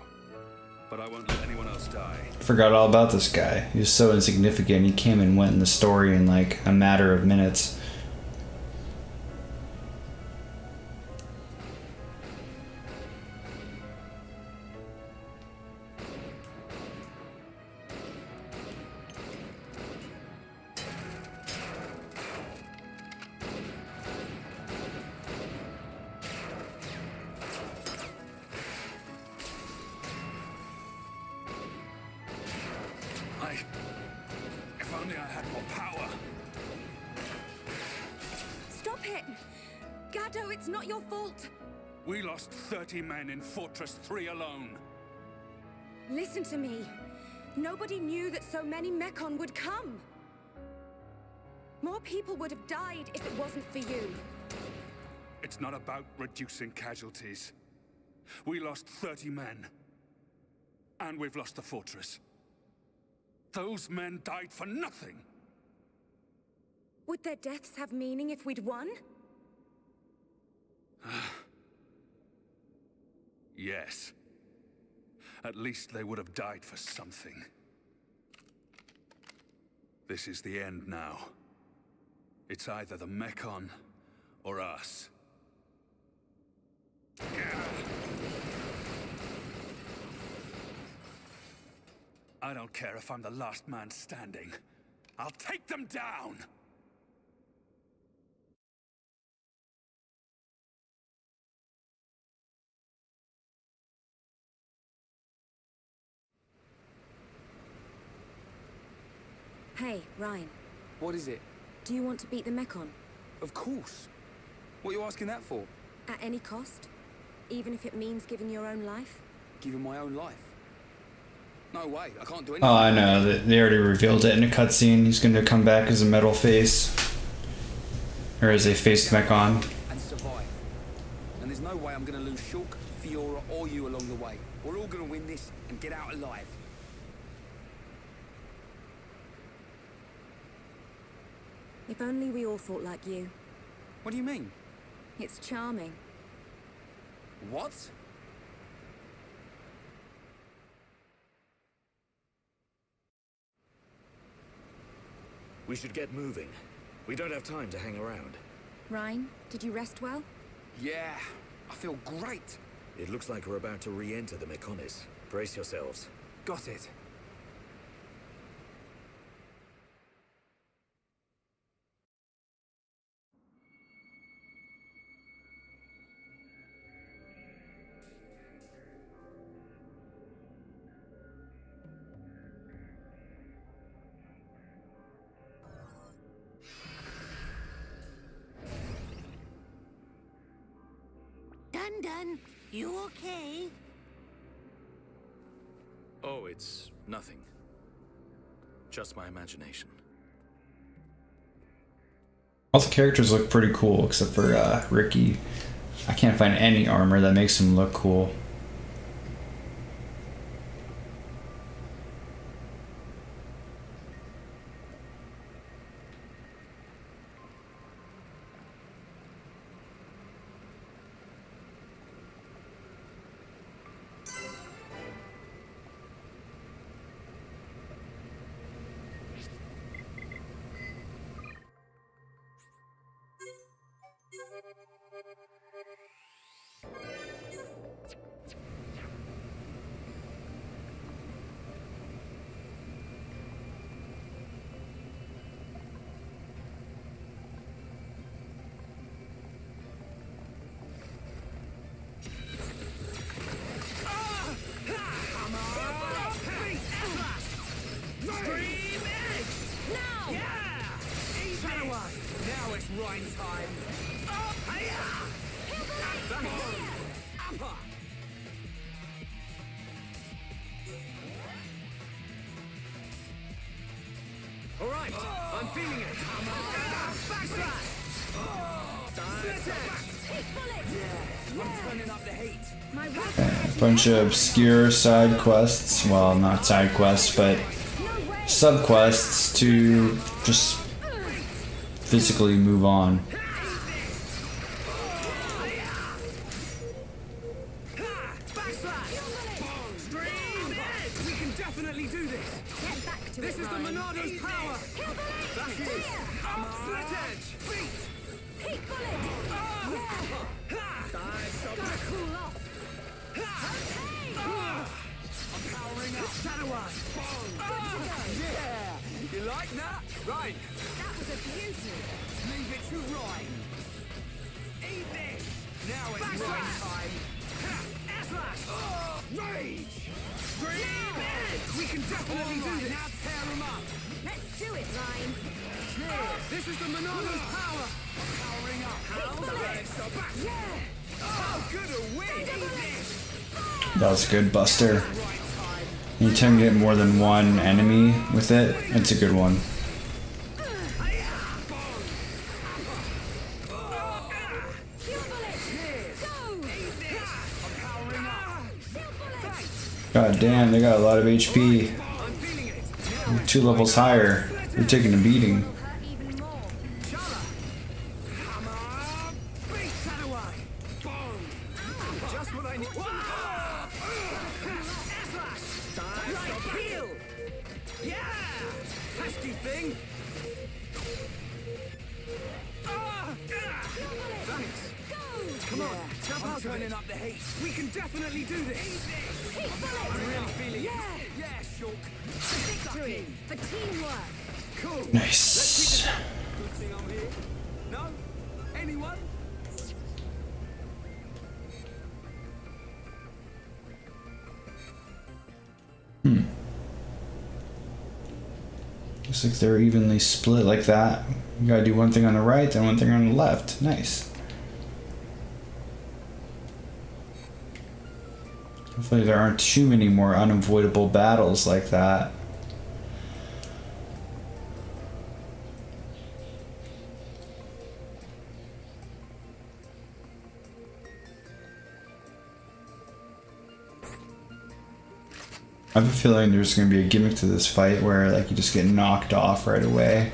But I won't let anyone else die. Forgot all about this guy. He was so insignificant. He came and went in the story in like a matter of minutes. If only I had more power. Stop it! Gado, it's not your fault! We lost 30 men in Fortress 3 alone. Listen to me. Nobody knew that so many Mekon would come. More people would have died if it wasn't for you. It's not about reducing casualties. We lost 30 men. And we've lost the fortress. Those men died for nothing. Would their deaths have meaning if we'd won? Yes. At least they would have died for something. This is the end now. It's either the Mekon or us. I don't care if I'm the last man standing. I'll take them down! Hey, Ryan. What is it? Do you want to beat the Mekon? Of course. What are you asking that for? At any cost? Even if it means giving your own life? Giving my own life? No way, I can't do anything. Oh, I know. They already revealed it in a cutscene. He's going to come back as a metal face. Or as a faced Mekon. And survive. And there's no way I'm going to lose Shulk, Fiora, or you along the way. We're all going to win this and get out alive. If only we all thought like you. What do you mean? It's charming. What? We should get moving. We don't have time to hang around. Ryan, did you rest well? Yeah, I feel great. It looks like we're about to re-enter the Mekonis. Brace yourselves. Got it. London, you okay? Oh, it's nothing. Just my imagination. All the characters look pretty cool except for Ricky. I can't find any armor that makes him look cool. All right, I'm feeling it. Backslash! Yeah, I'm turning up the heat. Bunch of obscure side quests. Well, not side quests, but sub quests to just physically move on. We can definitely do this. Get back to This it, is the Ryan. Monado's power. That is Slit Edge. Beat. Heat bullet! Gotta cool off. I'm powering up. Shadow Eye. Yeah. You like that? Right. That was a beauty. Leave it to Ryan. Eat this. Now it's Ryan time. Slash. Rage. Dream Edge. We can definitely do this. Now tear him up. Let's do it, Ryan. This is the Monado's power. Powering up. How's that? So back. Yeah. How good a win. Eat this. That was a good buster. Anytime you get more than one enemy with it, it's a good one. God damn, they got a lot of HP. 2 levels higher. They're taking a beating. Hurt even more. Beat Shadow Eye. Boom. Just what I need. Right, heal. Yeah. Pesky thing. Thanks. Come on, jump out, turning up the heat. We can definitely do this. I'm really feeling it. Yeah, Shulk. Victory for teamwork. Cool. Nice. Good thing I'm here. No? Anyone? Looks like they're evenly split like that. You gotta do one thing on the right, then one thing on the left. Nice. Hopefully there aren't too many more unavoidable battles like that. I have a feeling there's going to be a gimmick to this fight where like you just get knocked off right away.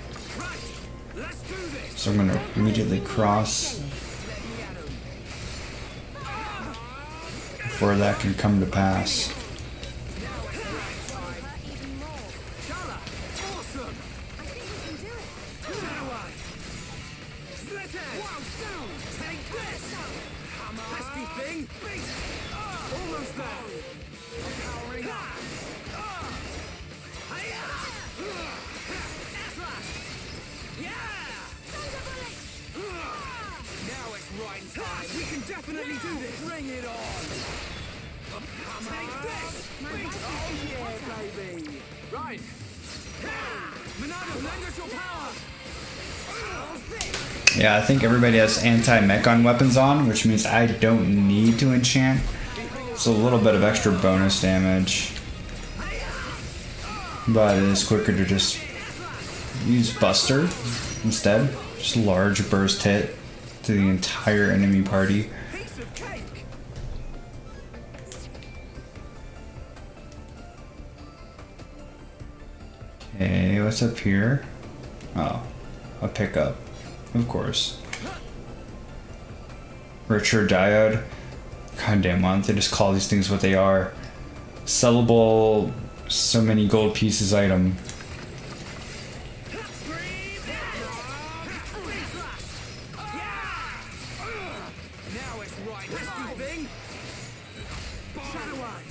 So I'm going to immediately cross before that can come to pass. We can definitely do this. Bring it on. Take this. Oh yeah, baby. Right. Monado, lend us your power. How's this? Yeah, I think everybody has anti-mechon weapons on, which means I don't need to enchant. It's a little bit of extra bonus damage. But it is quicker to just use Buster instead. Just large burst hit to the entire enemy party. Piece of cake. Okay, what's up here? Oh, a pickup. Of course. Richer diode. Goddamn, why don't they just call these things what they are? Sellable, so many gold pieces item. Now it's right time. Thing. Shadow Eye.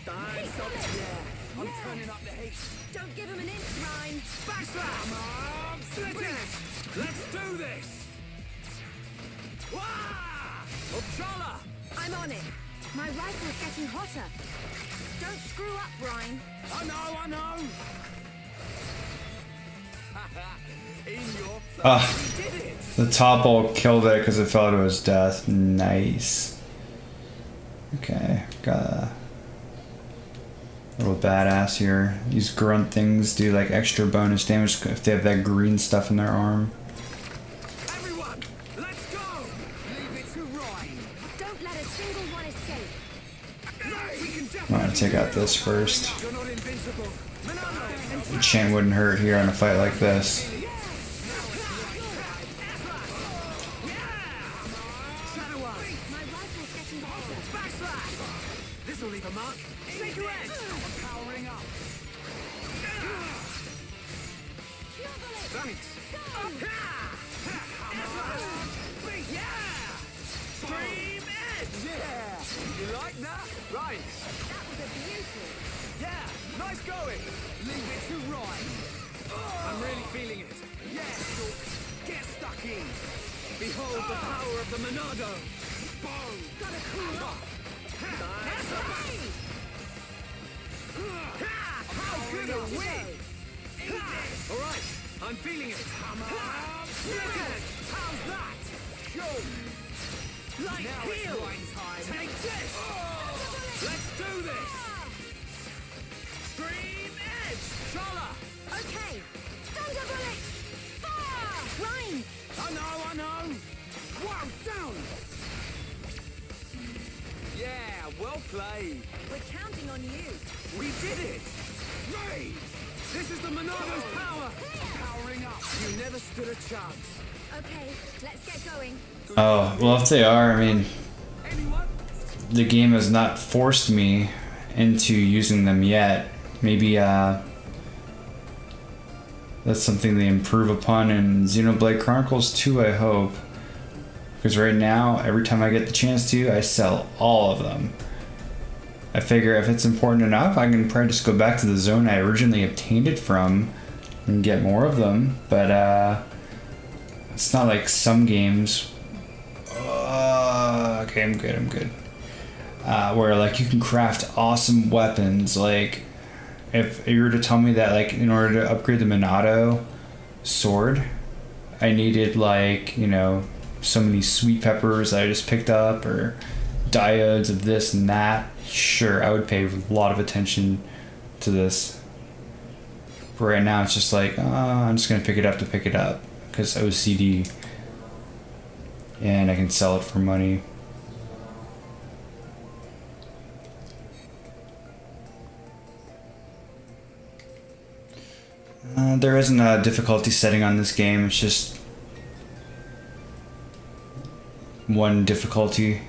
Yeah, I'm turning up the heat. Don't give him an inch, Ryan. Backslash! Split it! Let's do this! Wah! Uppsala! I'm on it. My rifle's getting hotter. Don't screw up, Ryan. I know! In your face. Ah, We did it! the topple killed it because it fell to his death. Nice. Okay, got a little badass here. These grunt things do like extra bonus damage if they have that green stuff in their arm. Everyone, let's go! Leave it to Ryan. Don't let a single one escape. We can I'm definitely gonna take out this first. You're not invincible. Manalo, Enchant wouldn't hurt here on a fight like this. Shadow Eye. My rifle's getting hotter. Backslash! This'll leave a mark. Shake your edge. I'm powering up. Thanks. Yeah! Stream edge! Yeah! You like that? Right. That was a beauty. Yeah! Nice going! Leave it to Ryan. I'm really feeling it. Yes, get stuck in. Behold the power of the Monado. Boom! Gotta cool off. That's right! How good a win! All right, I'm feeling it. Split it! How's that? Show! Light now heal! Take this! Let's do this! Stream edge! Shala! Okay. Thunder bullet. Fire! Ryan. I know! Wow, down! Yeah, well played! We're counting on you. We did it! Rage! This is the Monado's power! Powering up! You never stood a chance. Okay, let's get going. Oh, well if they are, I mean, Anyone? the game has not forced me into using them yet. Maybe that's something they improve upon in Xenoblade Chronicles 2, I hope. Because right now, every time I get the chance to, I sell all of them. I figure if it's important enough, I can probably just go back to the zone I originally obtained it from and get more of them. But it's not like some games. Okay, I'm good. Where like you can craft awesome weapons. Like if you were to tell me that like in order to upgrade the Monado sword, I needed like, you know, so many sweet peppers that I just picked up or diodes of this and that, sure, I would pay a lot of attention to this. But right now it's just like, I'm just gonna pick it up to pick it up because OCD, and I can sell it for money. There isn't a difficulty setting on this game, it's just one difficulty.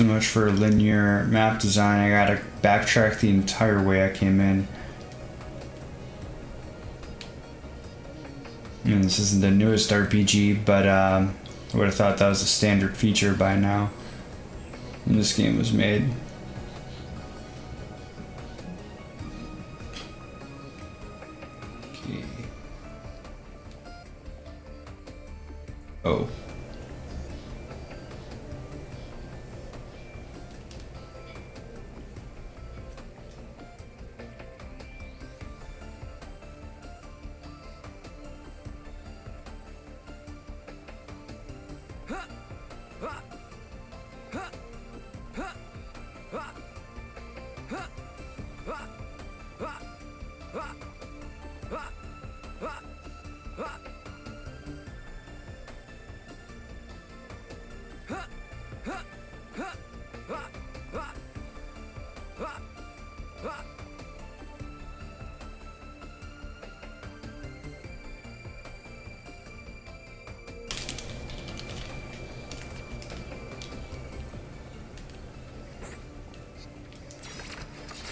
much for linear map design. I gotta backtrack the entire way I came in. I mean, this isn't the newest RPG, but I would have thought that was a standard feature by now when this game was made. Okay. Oh.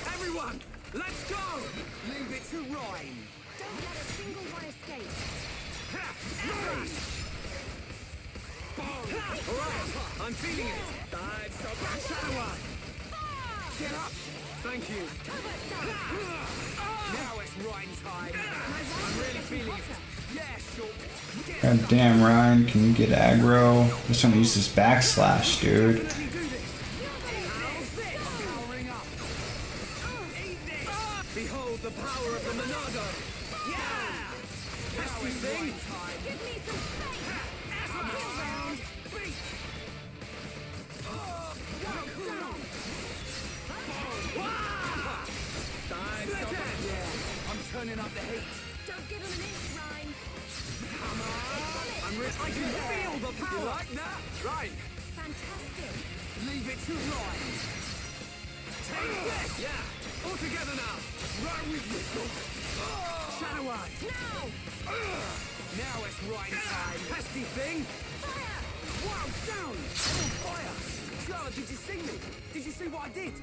Everyone, let's go! Leave it to Ryan. Don't let a single one escape. Alright, I'm feeling it. Dive, stop, shadow one. Get up. Thank you. Now it's Ryan's time. I'm really feeling it. Yeah, sure. God damn, Ryan, can you get aggro? I just want to use this backslash, dude. Behold the power of the Monado! Yeah! Pesky thing! Give me some space. Come on! Beat! I'm turning up the heat. Don't give him an inch, Ryan. Come on! I can feel the power! You like that? Right. Fantastic. Leave it to Ryan. Take this! Yeah! All together now! Right with you! Shadow Eye! Now! Now it's Ryan's time! Pesky thing! Fire! Wow, down! On fire! Charlotte, did you see me? Did you see what I did?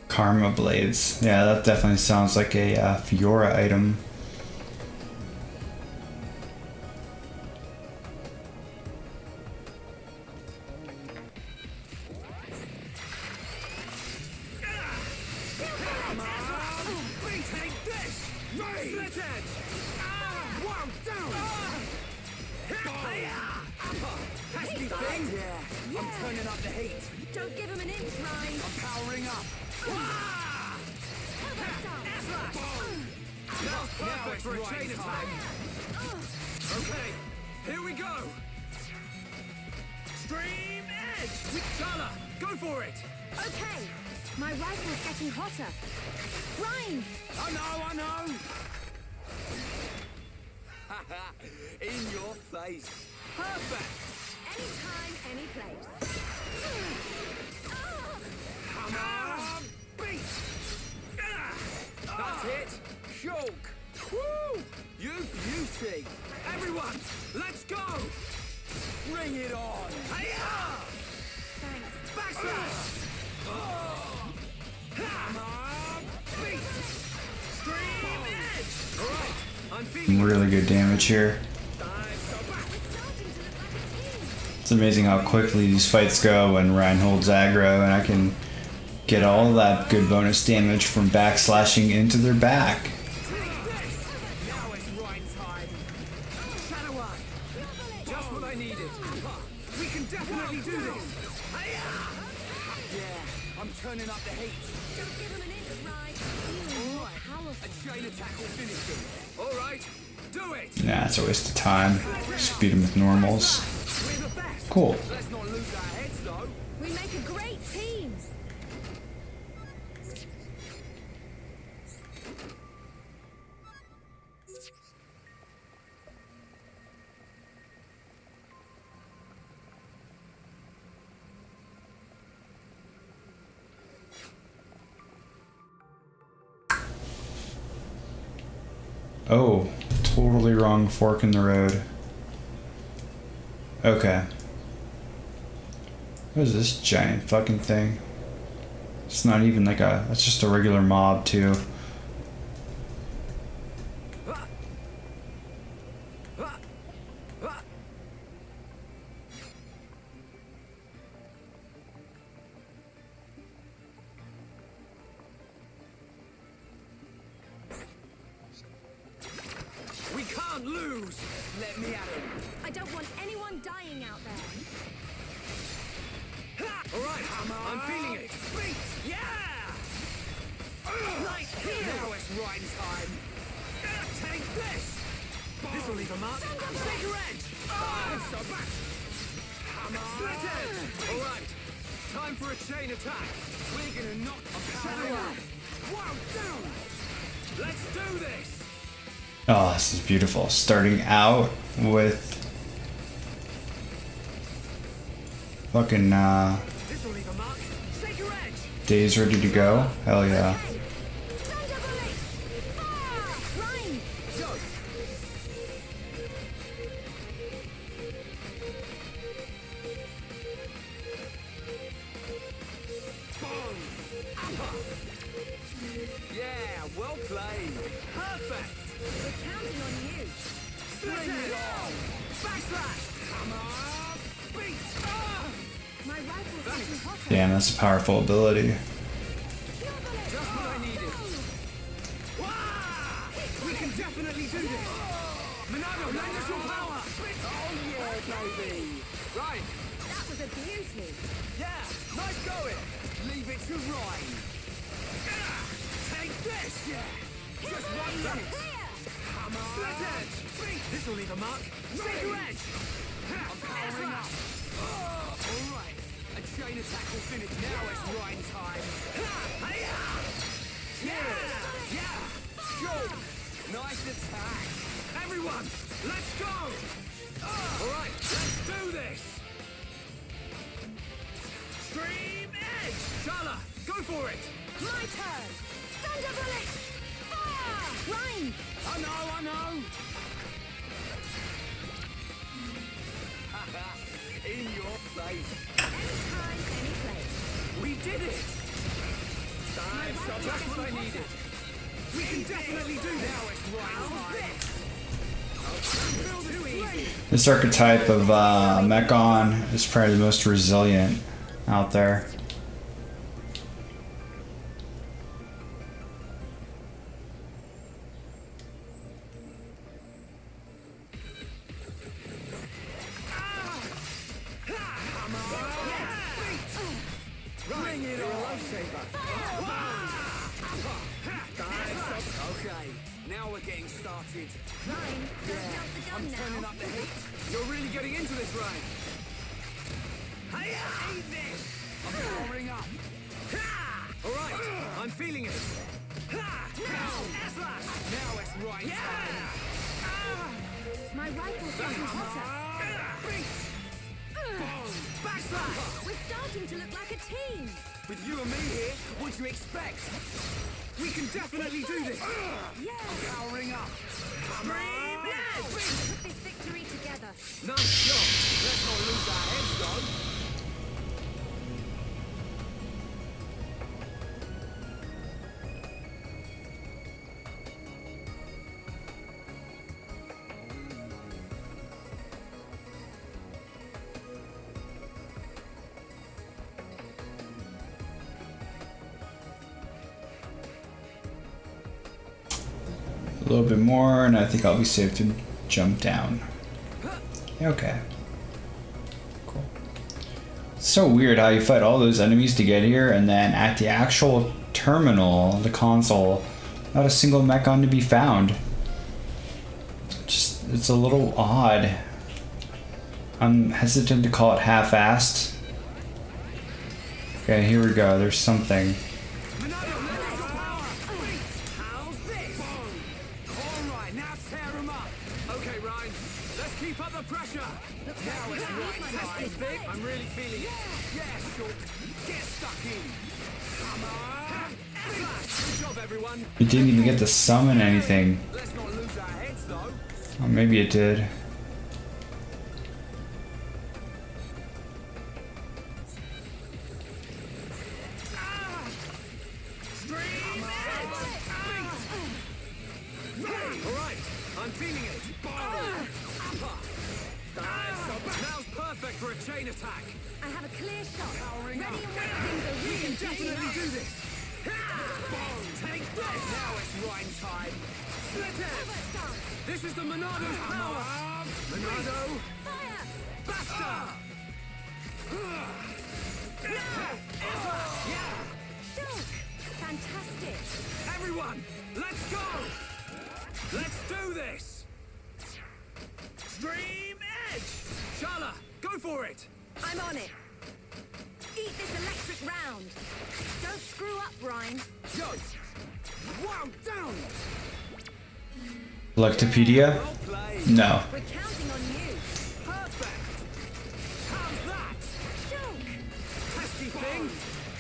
Karma Blades. Yeah, that definitely sounds like a Fiora item. Take this! Right! Split edge! Wow, down! Pesky thing! Yeah! I'm turning up the heat! Don't give him an inch, Ryan. I'm powering up! Now it's for a chain attack! Okay, here we go! Stream edge! Shala, go for it! Okay. My rifle's getting hotter. Ryan! I know! In your face! Perfect! Anytime, any place. Come on! Beat! That's it! Choke! Woo! You beauty! Everyone, let's go! Bring it on! Hiya! Thanks. Backslash! Come on! Beat! Stream edge! Alright, I'm feeling Really good damage here. It's amazing how quickly these fights go when Ryan holds aggro, and I can get all that good bonus damage from backslashing into their back. Now it's right time. Shadow Eye. Just what I needed. We can definitely do this. Yeah, I'm turning up the heat. Don't give him an inch, Ryan. Even more powerful. A chain attack will finish him. All right, do it. Nah, it's a waste of time. Just beat him with normals. We're the best. Cool. Let's not lose our heads, though. We make a great team. Oh, totally wrong fork in the road. Okay. What is this giant fucking thing? It's not even like a... It's just a regular mob, too. We can't lose! Let me at him! I don't want anyone dying out there. Alright, I'm feeling it! Beat! Yeah! Right here! Now it's right time! Take this! This'll leave a mark! Take edge! So back! Split edge! Alright, time for a chain attack! We're gonna knock a shadow out! Wow, down! Let's do this! Oh, this is beautiful. Starting out with fucking This'll leave a mark! Take your edge! days ready to go. Hell yeah. Thunderbolt! Fire! Rhyme! Go! Boom! Upper! Yeah, well played! Perfect! We're counting on you. Bring it on! Backslash! Come on! Beat! My rifle's getting hotter. Damn, that's a powerful ability. Just what I needed! Wah! We can definitely do this! Monado, lend us your power! Oh yeah, baby! Right! That was a beauty. Yeah! Nice going! Leave it to Ryan! Take this! Yeah! Just one minute! Come on! Split edge! This'll leave a mark! Take your edge! I'm powering up! Alright! A chain attack will finish now. It's Ryan time! Yeah! Yeah! Sure! Nice attack! Everyone! Let's go! Alright! Let's do this! Stream edge! Shala! Go for it! My turn. Thunderbolt! Fire! Rhyme! I know! In your place! Anytime, any place. We did it! Time, just what I needed! We can definitely do this! Now it's right time! This archetype of Mechon is probably the most resilient out there. Bring it on! Okay, now we're getting started. Rhyme, don't melt the gun I'm turning now. up the heat. You're really getting into this, Ryan. Hiya! Eat this! I'm powering up. All right, I'm feeling it. Now it's right. Yeah! My rifle's getting hotter. Backslash! We're starting to look like a team. With you and me here, what'd you expect? We can definitely do this! Yeah. Powering up! Scream edge! Put this victory together. Nice job! Let's not lose our heads, though! A little bit more, and I think I'll be safe to jump down. Okay. Cool. It's so weird how you fight all those enemies to get here, and then at the actual terminal, the console, not a single Mechon to be found. Just, it's a little odd. I'm hesitant to call it half-assed. Okay, here we go. There's something. How's this? Alright, now tear him up! Okay, Ryan, let's keep up the pressure! Now it's right time. Big, I'm really feeling it. Yeah, sure. Get stuck in. Come on! Good job, everyone. It didn't even get to summon anything. Let's not lose our heads, though. Or maybe it did. attack. I have a clear shot. Powering Ready up. and waiting. Things are We really can heating definitely up. do this. Take that. Now it's Rhine time. Split it. This is the Monado's power. Monado. Fire! Basta. Shulk! Fantastic. Everyone, let's go. Let's do this. Stream Edge. Shala, go for it. I'm on it. Eat this electric round. Don't screw up, Ryan. Yo. Wow, down. Electopedia? Well played. No. We're counting on you. Perfect. How's that? Shulk! Pesky thing.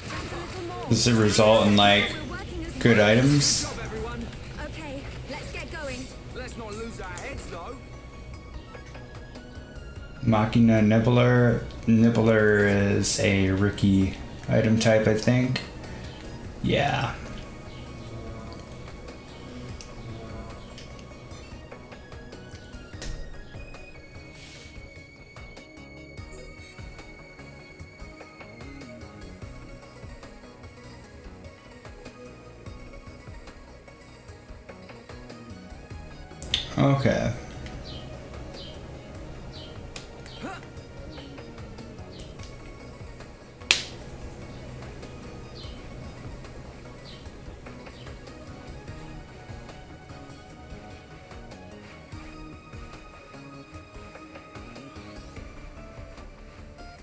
Just a little more. Does it result in like We're working as good one. items? Job, everyone. Okay, let's get going. Let's not lose our heads, though. Machina Nibbler. Nibbler is a rookie item type, I think. Yeah. Okay.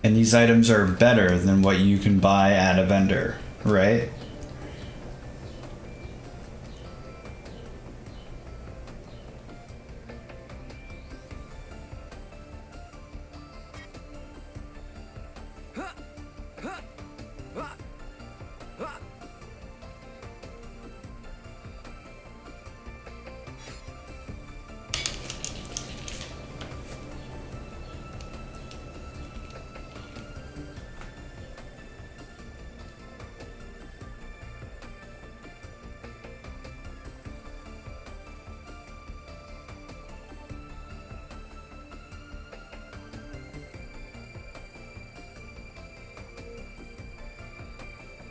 And these items are better than what you can buy at a vendor, right?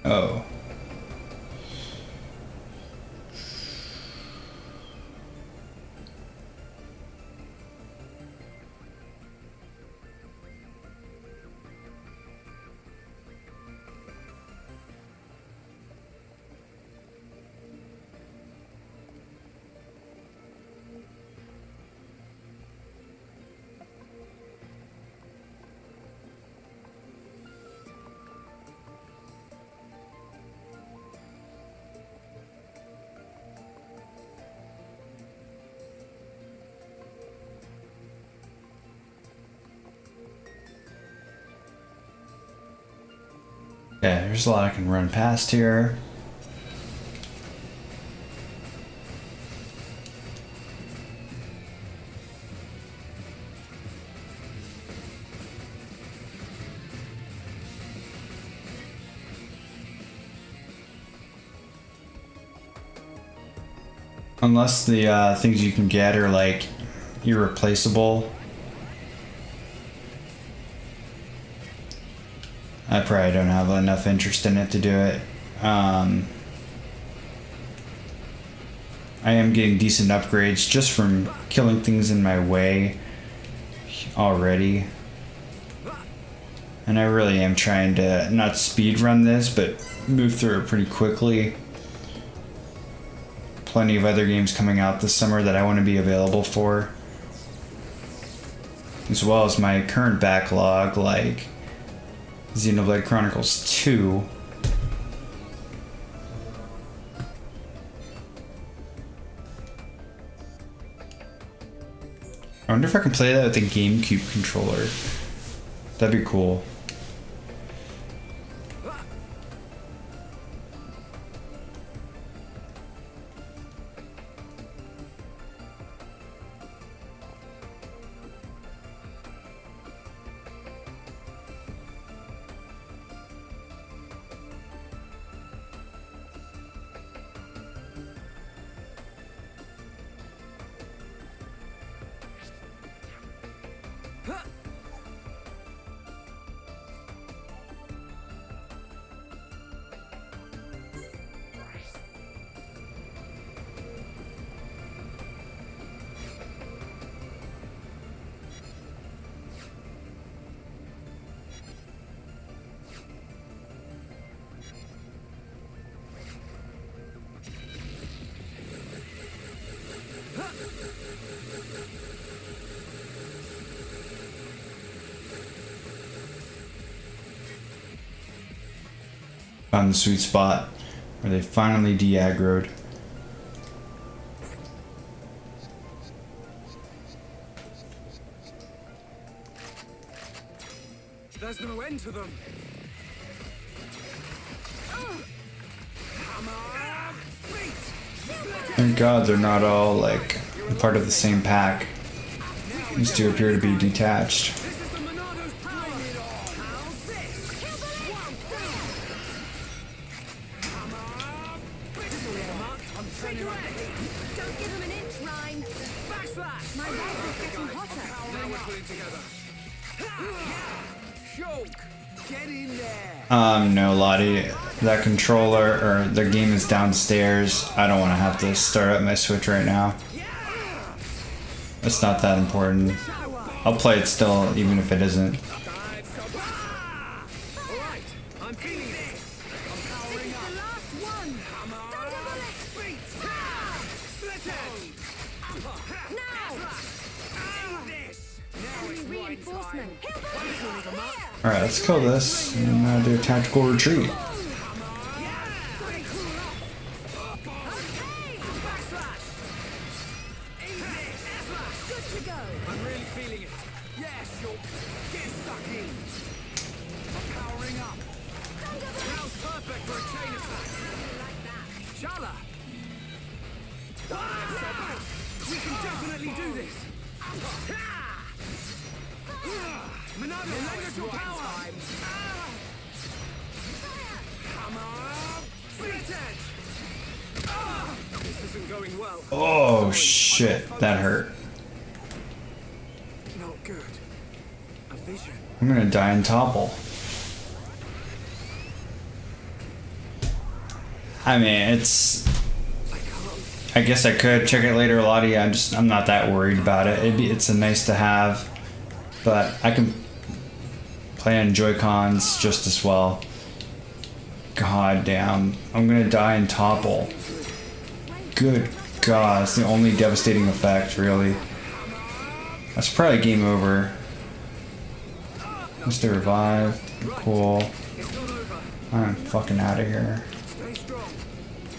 Oh. Okay, there's a lot I can run past here. Unless the things you can get are like irreplaceable. I probably don't have enough interest in it to do it. I am getting decent upgrades just from killing things in my way already. And I really am trying to not speed run this, but move through it pretty quickly. Plenty of other games coming out this summer that I want to be available for. As well as my current backlog, like Xenoblade Chronicles 2. I wonder if I can play that with a GameCube controller. That'd be cool. Found the sweet spot where they finally de-aggroed. There's no end to them. Hammer, beat, Thank God they're not all like part of the same pack. These two appear to be detached. This is the Monado's power. How's this? Hammer, beat. I'm turning right. Don't give him an inch, Ryan. Backslash. My rifle's getting hotter. Now we're pulling together. Choke. Get in there. No, Lottie. That controller or the game is downstairs. I don't want to have to start up my Switch right now. It's not that important. I'll play it still, even if it isn't. Alright, I'm feeling it. I'm powering up. The last one. Hammer, beat. Split it. Now. This. Enemy reinforcement. Alright, let's kill this and do a tactical retreat. Good to go. I'm really feeling it. Yes, you'll get stuck in. I'm powering up. Now's perfect for a chain attack. Shala. We can definitely do this. Monado, lend us your power. Hammer, beat it. This isn't going well. Oh shit, that hurt. Not good. A vision. I'm gonna die and topple. I mean, it's. I guess I could check it later, Lottie. I'm not that worried about it. It's a nice to have, but I can play on Joy-Cons just as well. God damn, I'm gonna die and topple. Good God, it's the only devastating effect, really. That's probably game over. Mr. Revive, cool. I'm fucking out of here. Stay strong.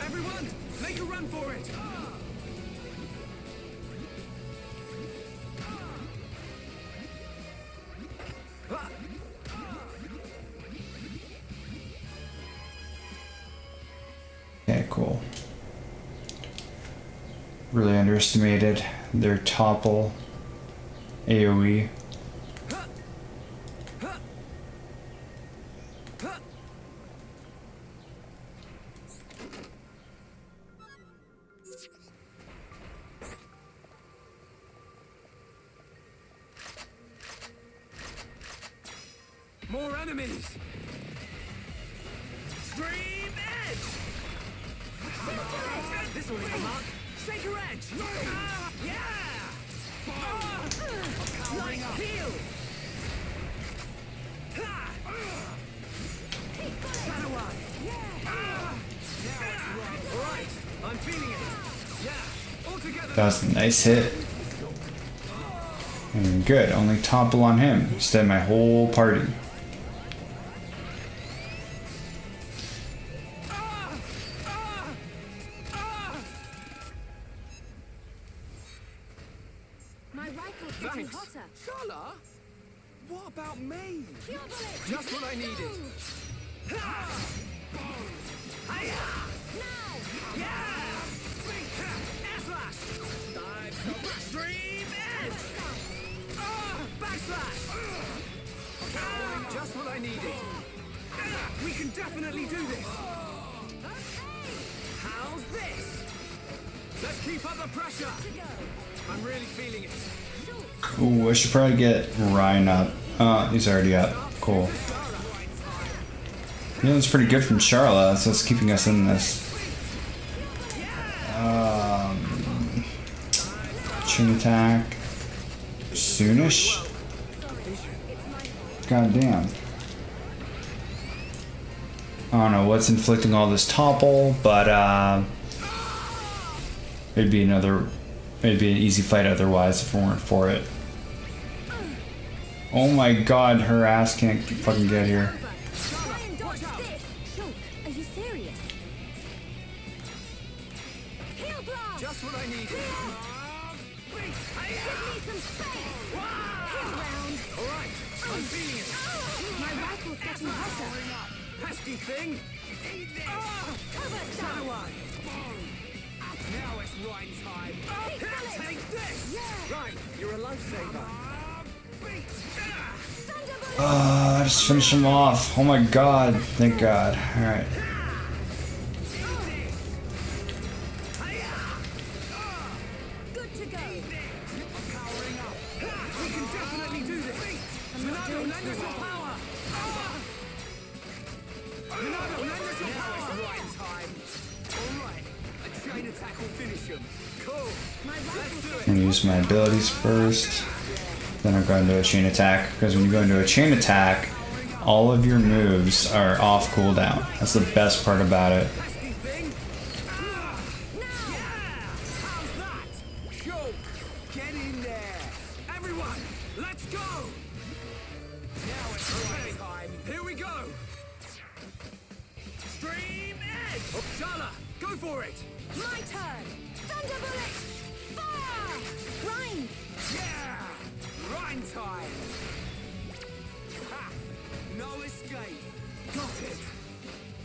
Everyone, make a run for it. Okay, cool. Really underestimated their topple AoE. More enemies. Stream edge. This will hit a mark. Shake your edge. Yeah. Nice heal. Alright, I'm feeling it. Yeah, all together. That was a nice hit. And good, only topple on him instead of my whole party. My rifle's getting Thanks. hotter. Shala? What about me? Pure bullet. Just what I needed. Now. Yeah! Air slash! Dive, stream edge! Backslash! Just what I needed. We can definitely do this. How's this? Let's keep up the pressure. I'm really feeling it. Ooh, I should probably get Ryan up. Oh, he's already up. Cool. Yeah, that's pretty good from Charlotte, so it's keeping us in this. Chain attack. Soonish? God damn. I don't know what's inflicting all this topple, but it'd be an easy fight otherwise if it weren't for it. Oh my god, her ass can't fucking get here. Shulk, are you serious? Heal blast! Just what I needed. Give me some space! Heal round! All right, I'm feeling it. My rifle's getting hotter. Pesky thing. Cover So stance! do I. Now it's Ryan time. Big bullet! Take this. Yeah! Right, you're a lifesaver. Thunder bullet! I just finished him off. Oh my god. Thank god. Alright. Good to go! Powering up. We can definitely do this. Monado, lend us your power. Monado, lend us your power. Now it's Ryan time. All right, a chain attack will finish him. Cool. My rifle's I'm getting gonna use my abilities first. Then I'll go into a chain attack. Because when you go into a chain attack, all of your moves are off cooldown. That's the best part about it. Pesky thing. How's that? Shulk, get in there. Everyone, let's go. Now it's Ryan time. Here we go. Stream Edge. Shala, go for it. my turn! Thunder bullet! Fire! Grind! Yeah! Rhyme time! Ha! No escape! Got it!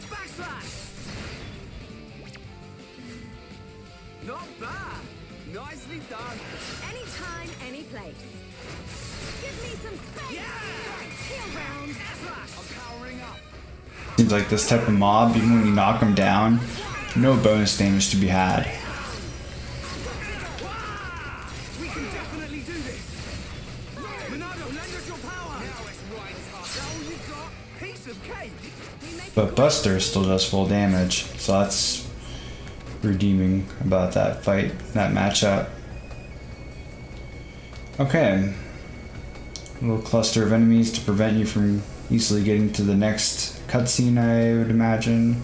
Backslash! Not bad! Nicely done! Anytime, any place. Give me some space! Yeah! Heal round! Backslash! I'm powering up! Seems like this type of mob, even when you knock them down, no bonus damage to be had. We can definitely do this! Monado, lend us your power! Now it's right time! Is that all you got? Piece of cake! We make But Buster still does full damage, so that's redeeming about that fight, that matchup. Okay. A little cluster of enemies to prevent you from easily getting to the next cutscene, I would imagine.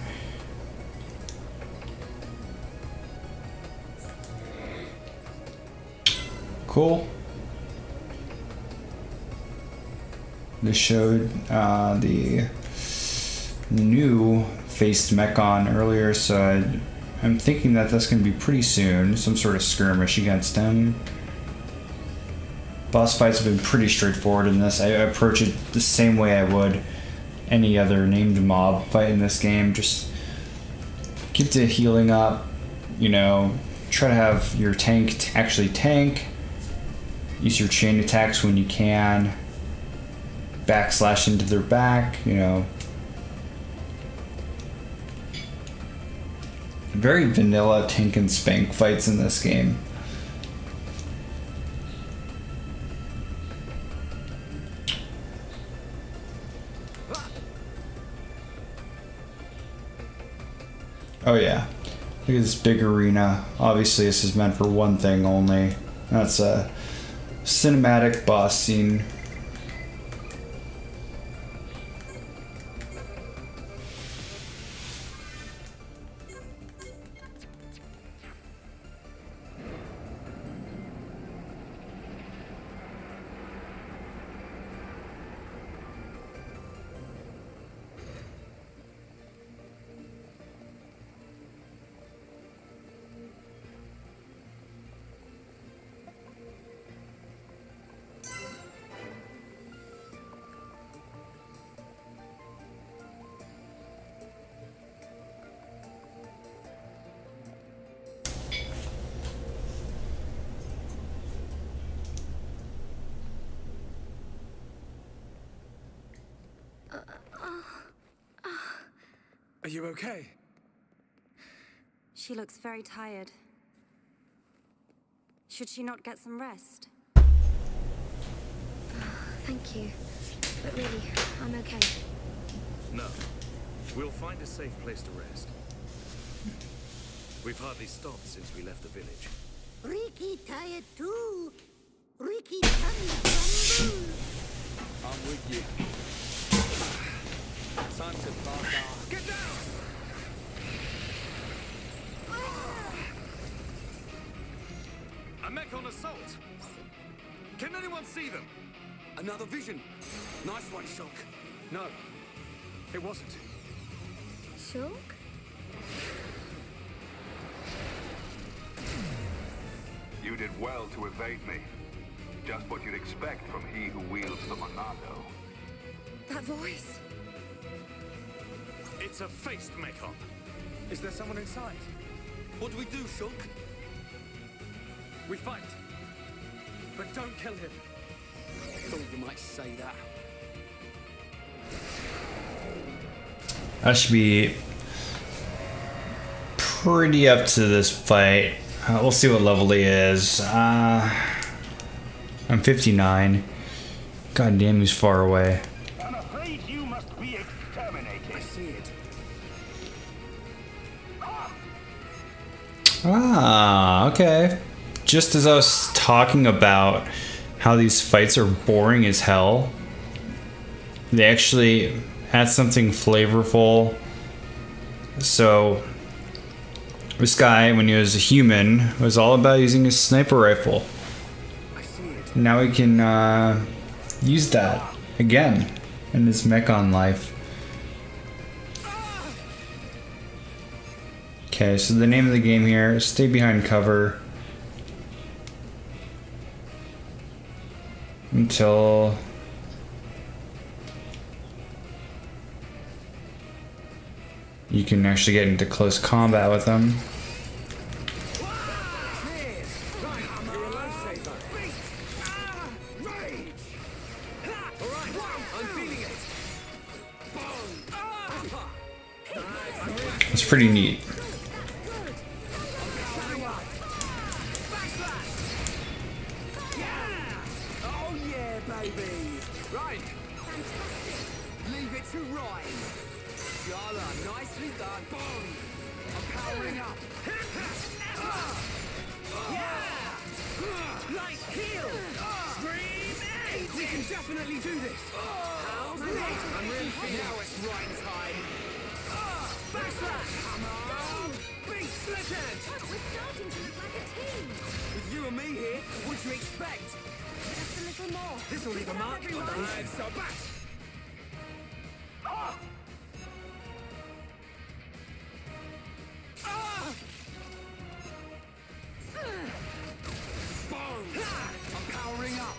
Cool. This showed the new faced Mechon earlier, so I'm thinking that that's going to be pretty soon. Some sort of skirmish against him. Boss fights have been pretty straightforward in this. I approach it the same way I would any other named mob fight in this game. Just keep the healing up, you know, try to have your tank actually tank. Use your chain attacks when you can. Backslash into their back, you know. Very vanilla tank and spank fights in this game. Oh yeah, look at this big arena. Obviously this is meant for one thing only. That's a cinematic boss scene. Are you okay? She looks very tired. Should she not get some rest? Thank you. But really, I'm okay. No. We'll find a safe place to rest. We've hardly stopped since we left the village. Ricky tired too. Ricky tummy grumble. I'm with you. Time to bust. Get down! A Mechon assault! Can anyone see them? Another vision. Nice one, Shulk. No, it wasn't. Shulk? You did well to evade me. Just what you'd expect from he who wields the Monado. That voice. It's a faced Mekon. Is there someone inside? What do we do, Shulk? We fight. But don't kill him. Thought you might say that. I should be pretty up to this fight. We'll see what level he is. I'm 59. God damn, he's far away. I'm afraid you must be exterminated. I see it. Ah, okay. Just as I was talking about how these fights are boring as hell, they actually add something flavorful. So this guy, when he was a human, was all about using his sniper rifle. I see it. Now he can use that again in his Mekon life. Okay, so the name of the game here is stay behind cover until you can actually get into close combat with them. It's pretty neat. Oh yeah, baby. Right. Leave it to Riot. Yala, nicely done. Boom. I'm powering up. Light heal. Scream eight. We can definitely do this. How's that? I'm really feeling now it's right time. Backslash. Come on. Beat sledge edge. We're starting to look like a team. With you and me here, what'd you expect? Just a little more. This'll leave a mark. And so back. I'm powering up.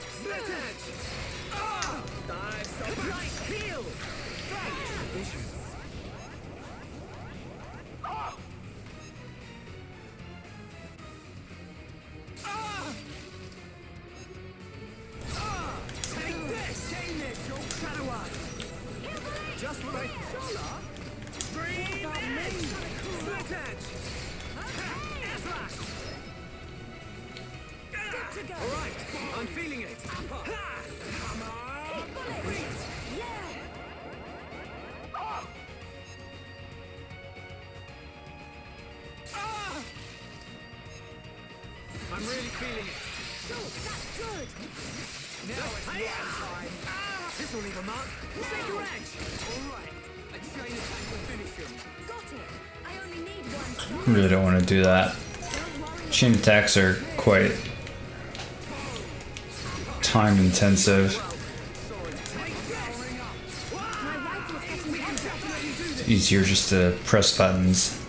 Split edge. Dive so right heel. Vision. Take this. Take this. Your shadow eye. Just what I. Scream about me. Split edge. Slash. To go. All right, I'm feeling it. Come on. I'm really feeling it. That's good. Now it's right time. This will leave a mark. Take your edge. All right. A chain attack will finish him. Got it. I only need one. I really don't want to do that. Chain attacks are quite time intensive. It's easier just to press buttons.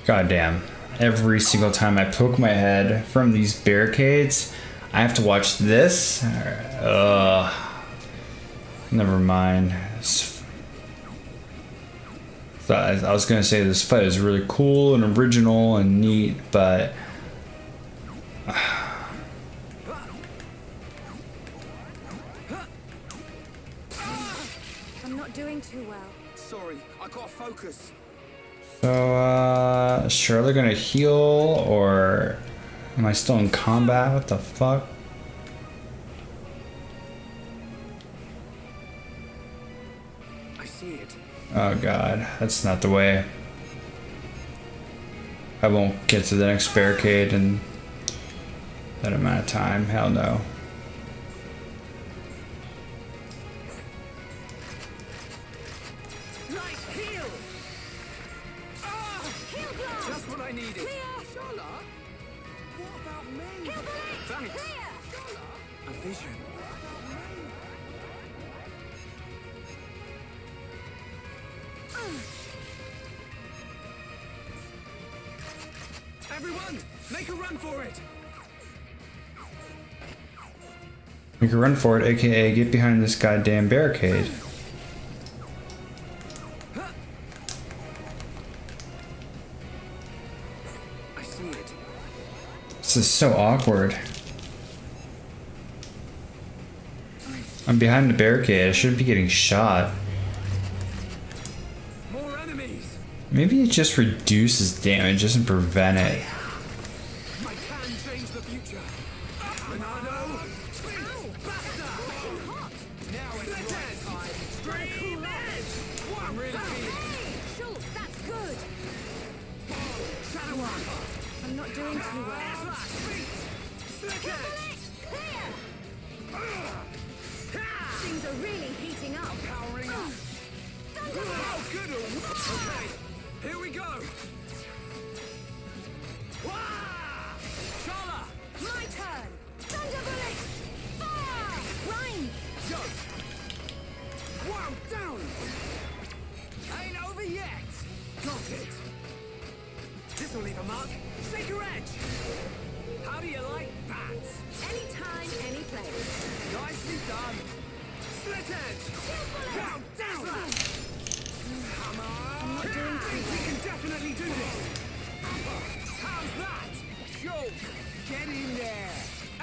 God damn. Every single time I poke my head from these barricades, I have to watch this. Never mind. I was gonna say this fight is really cool and original and neat, but I'm not doing too well. Sorry, I got focus. so sure they're gonna heal, or am I still in combat? What the fuck? I see it. Oh god, that's not the way. I won't get to the next barricade in that amount of time. Hell no. Light heal. Heal blast. Just what I needed. Clear. Shala? What about me? Heal blast. Thanks. Clear. A vision. Everyone, make a run for it! Make a run for it, aka get behind this goddamn barricade. I see it. This is so awkward. I'm behind the barricade. I shouldn't be getting shot. More enemies! Maybe it just reduces damage, doesn't prevent it. I can change the future! Monado! Basta! Now it's right time! Stream edge! I'm really feeling it! Schultz, that's good. Shadow One! I'm not doing too well. Slash! Slick edge! Things are really heating up. Powering up! How good are we? Okay, here we go! Wah! Shala! My turn. Thunderbolt. Fire. Rhyme. Go! Wow, down! Ain't over yet! Got it! This'll leave a mark. Shaker edge! How do you like that? Anytime, any place. Nicely done! Split edge! Wow, down! Come on! I'm not doing too We well. can definitely do this! How's that? Joke! Get in there!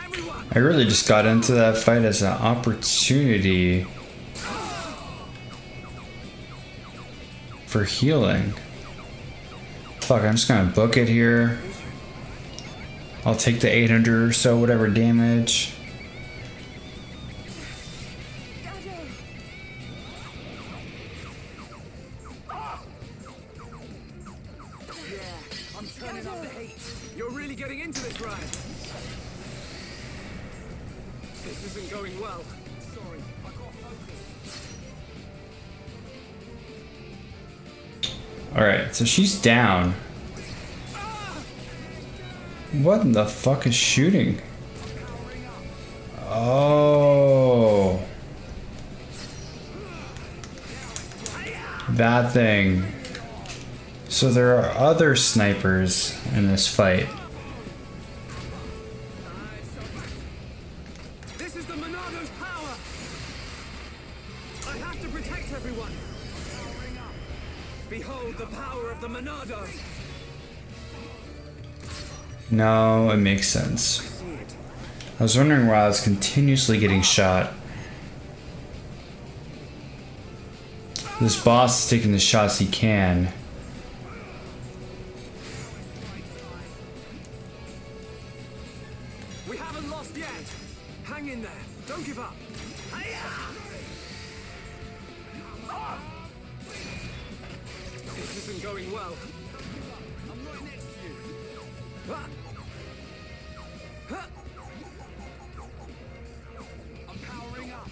Everyone! I really just got into that fight as an opportunity for healing. Fuck, I'm just gonna book it here. I'll take the 800 or so, whatever damage. I'm turning up the heat. You're really getting into this, Ryan. This isn't going well. Sorry, I got focused. Alright, so she's down. What in the fuck is shooting? Oh. That thing. So there are other snipers in this fight. This is the Monado's power! I have to protect everyone! Behold the power of the Monado! No, it makes sense. I was wondering why I was continuously getting shot. This boss is taking the shots he can. We haven't lost yet! Hang in there! Don't give up! This isn't going well. I'm right next to you. I'm powering up.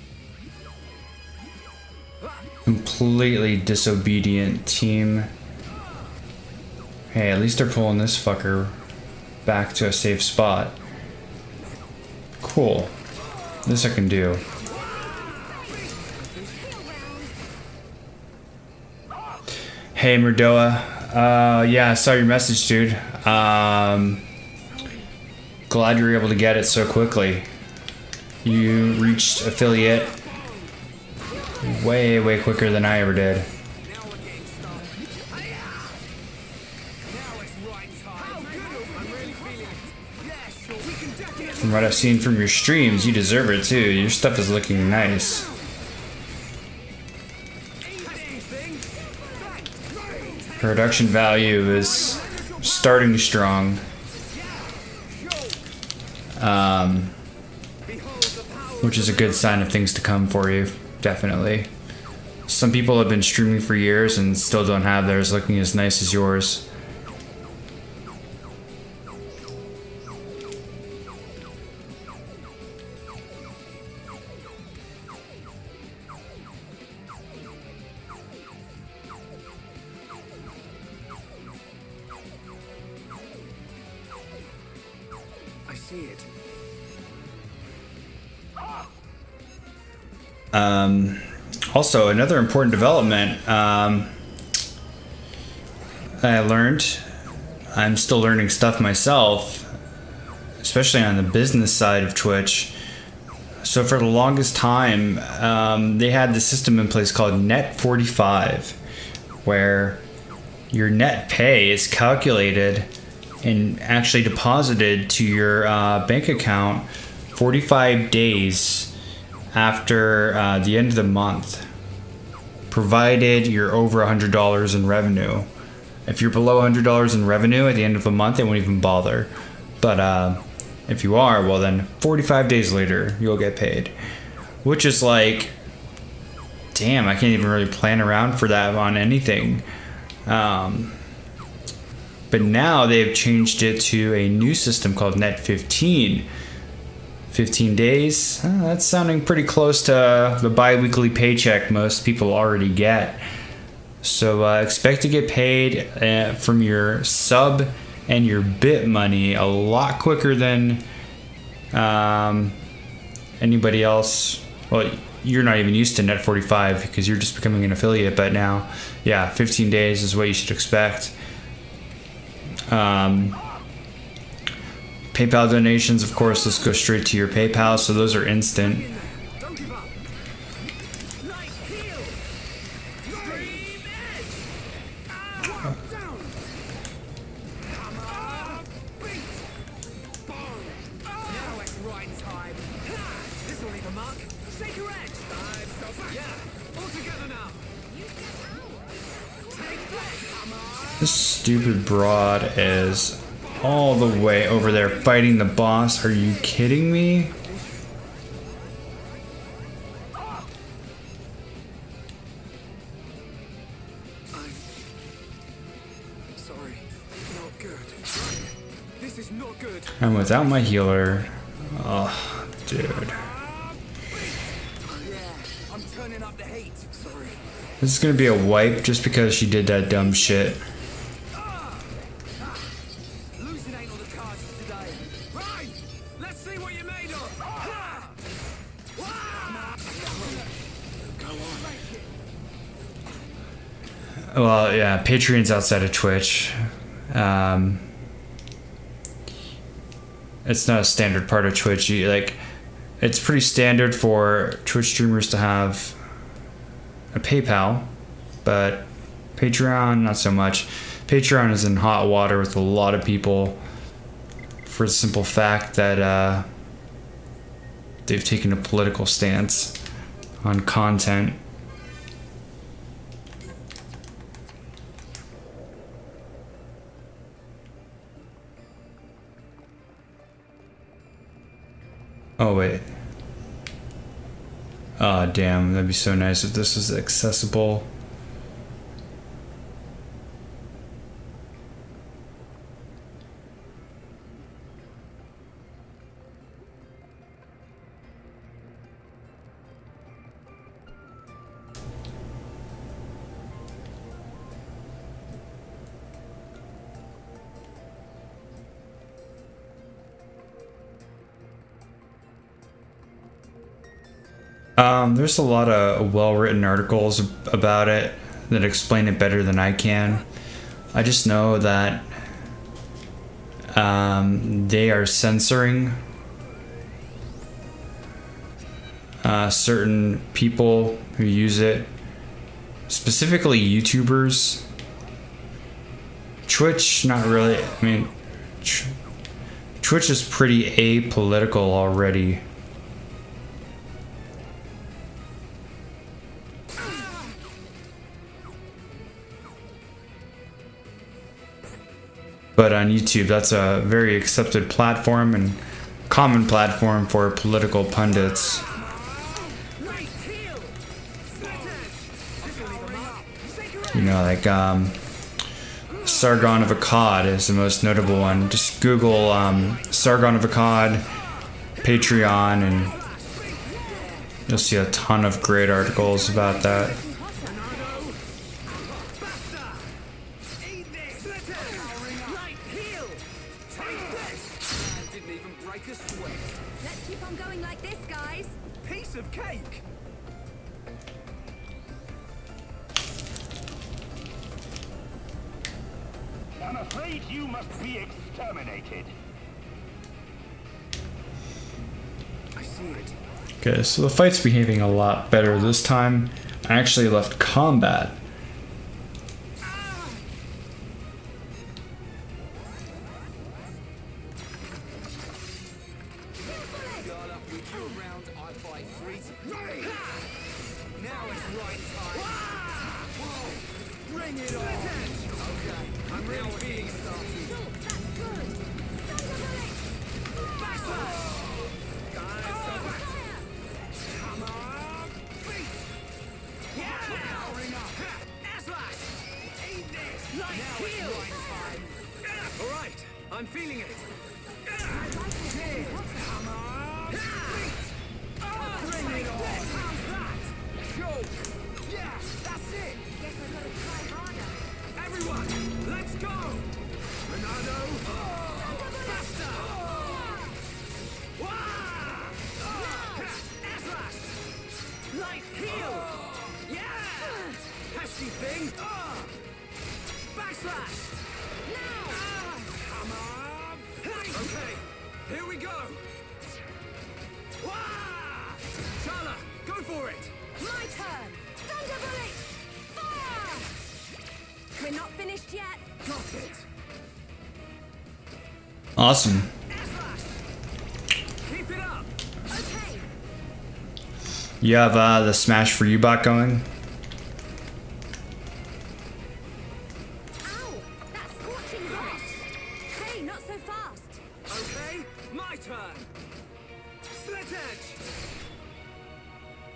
Completely disobedient team. Hey, at least they're pulling this fucker back to a safe spot. Cool. This I can do. Hey, Murdoa. Yeah, I saw your message, dude. Glad you were able to get it so quickly. You reached affiliate way, way quicker than I ever did. Now we're getting started. Now it's right time. How good I'm really feeling it. Yeah, sure. We can definitely. From what I've seen from your streams, you deserve it too. Your stuff is looking nice. Production value is starting strong. Which is a good sign of things to come for you, definitely. Some people have been streaming for years and still don't have theirs looking as nice as yours. I see it. Also, another important development I learned I'm still learning stuff myself, especially on the business side of Twitch. So for the longest time, they had the system in place called Net 45, where your net pay is calculated and actually deposited to your bank account 45 days after the end of the month, provided you're over $100 in revenue. If you're below $100 in revenue at the end of the month, they won't even bother. But if you are, well then 45 days later, you'll get paid. Which is like, damn, I can't even really plan around for that on anything. But now they've changed it to a new system called Net 15. 15 days? That's sounding pretty close to the bi-weekly paycheck most people already get. So expect to get paid from your sub and your bit money a lot quicker than anybody else. Well, you're not even used to Net 45 because you're just becoming an affiliate, but now, yeah, 15 days is what you should expect. PayPal donations, of course, let's go straight to your PayPal, so those are instant. Don't give up. Light heal. Stream edge. Down. Come on. Beat. Boom. Now it's right time. This will leave a mark. Shake your edge. Yeah. All together now. Take that. Come on. This stupid broad is all the way over there fighting the boss. Are you kidding me? I'm sorry. Not good. This is not good. I'm without my healer. Oh, dude. Yeah. I'm turning up the heat. Sorry. This is gonna be a wipe just because she did that dumb shit. Losing ain't on the cards today. Right. Let's see what you're made of. Go on. Well, yeah, Patreon's outside of Twitch. It's not a standard part of Twitch. It's pretty standard for Twitch streamers to have a PayPal, but Patreon, not so much. Patreon is in hot water with a lot of people for the simple fact that they've taken a political stance on content. Oh wait. Oh damn, that'd be so nice if this was accessible. There's a lot of well-written articles about it that explain it better than I can. I just know that they are censoring certain people who use it, specifically YouTubers. Twitch, not really. I mean, Twitch is pretty apolitical already. But on YouTube, that's a very accepted platform and common platform for political pundits. You know, like Sargon of Akkad is the most notable one. Just Google Sargon of Akkad, Patreon, and you'll see a ton of great articles about that. Let's keep on going like this, guys. Piece of cake. afraid you must be exterminated. I see it. Okay, so the fight's behaving a lot better this time. I actually left combat. I'm feeling it. Bring it on. How's that? Choke. Yeah, that's it. Guess I gotta try harder. Everyone, let's go. Ronaldo. Faster. Slash. Light heal. Yeah. Pesky thing. Backslash. Come on! Okay, here we go! Wah! Shala, go for it! My turn! Thunder bullet! Fire! We're not finished yet. Got it! Awesome. Keep it up! Okay. You have the Smash for You bot going? Ow! That scorching hot! Hey, not so fast! Okay, my turn! Slit edge!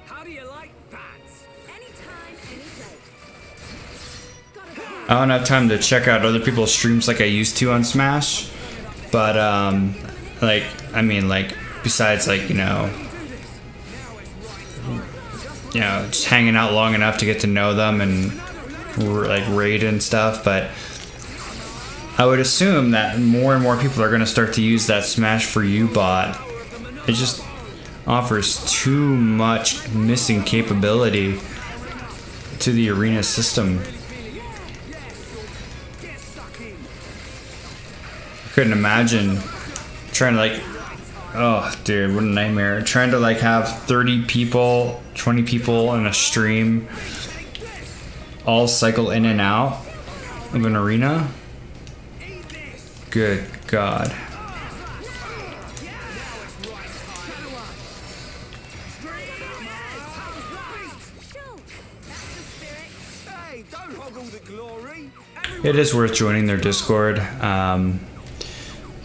How do you like that? Anytime, any place. Gotta go. I don't have time to check out other people's streams like I used to on Smash, but like, I mean, like, besides, like, you know, just hanging out long enough to get to know them and like raid and stuff. But I would assume that more and more people are going to start to use that Smash for You bot. It just offers too much missing capability to the arena system. I couldn't imagine trying to, like, oh dude, what a nightmare. Trying to, like, have 30 people, 20 people in a stream all cycle in and out of an arena. Good God. Hey, don't hog all the glory! It is worth joining their Discord,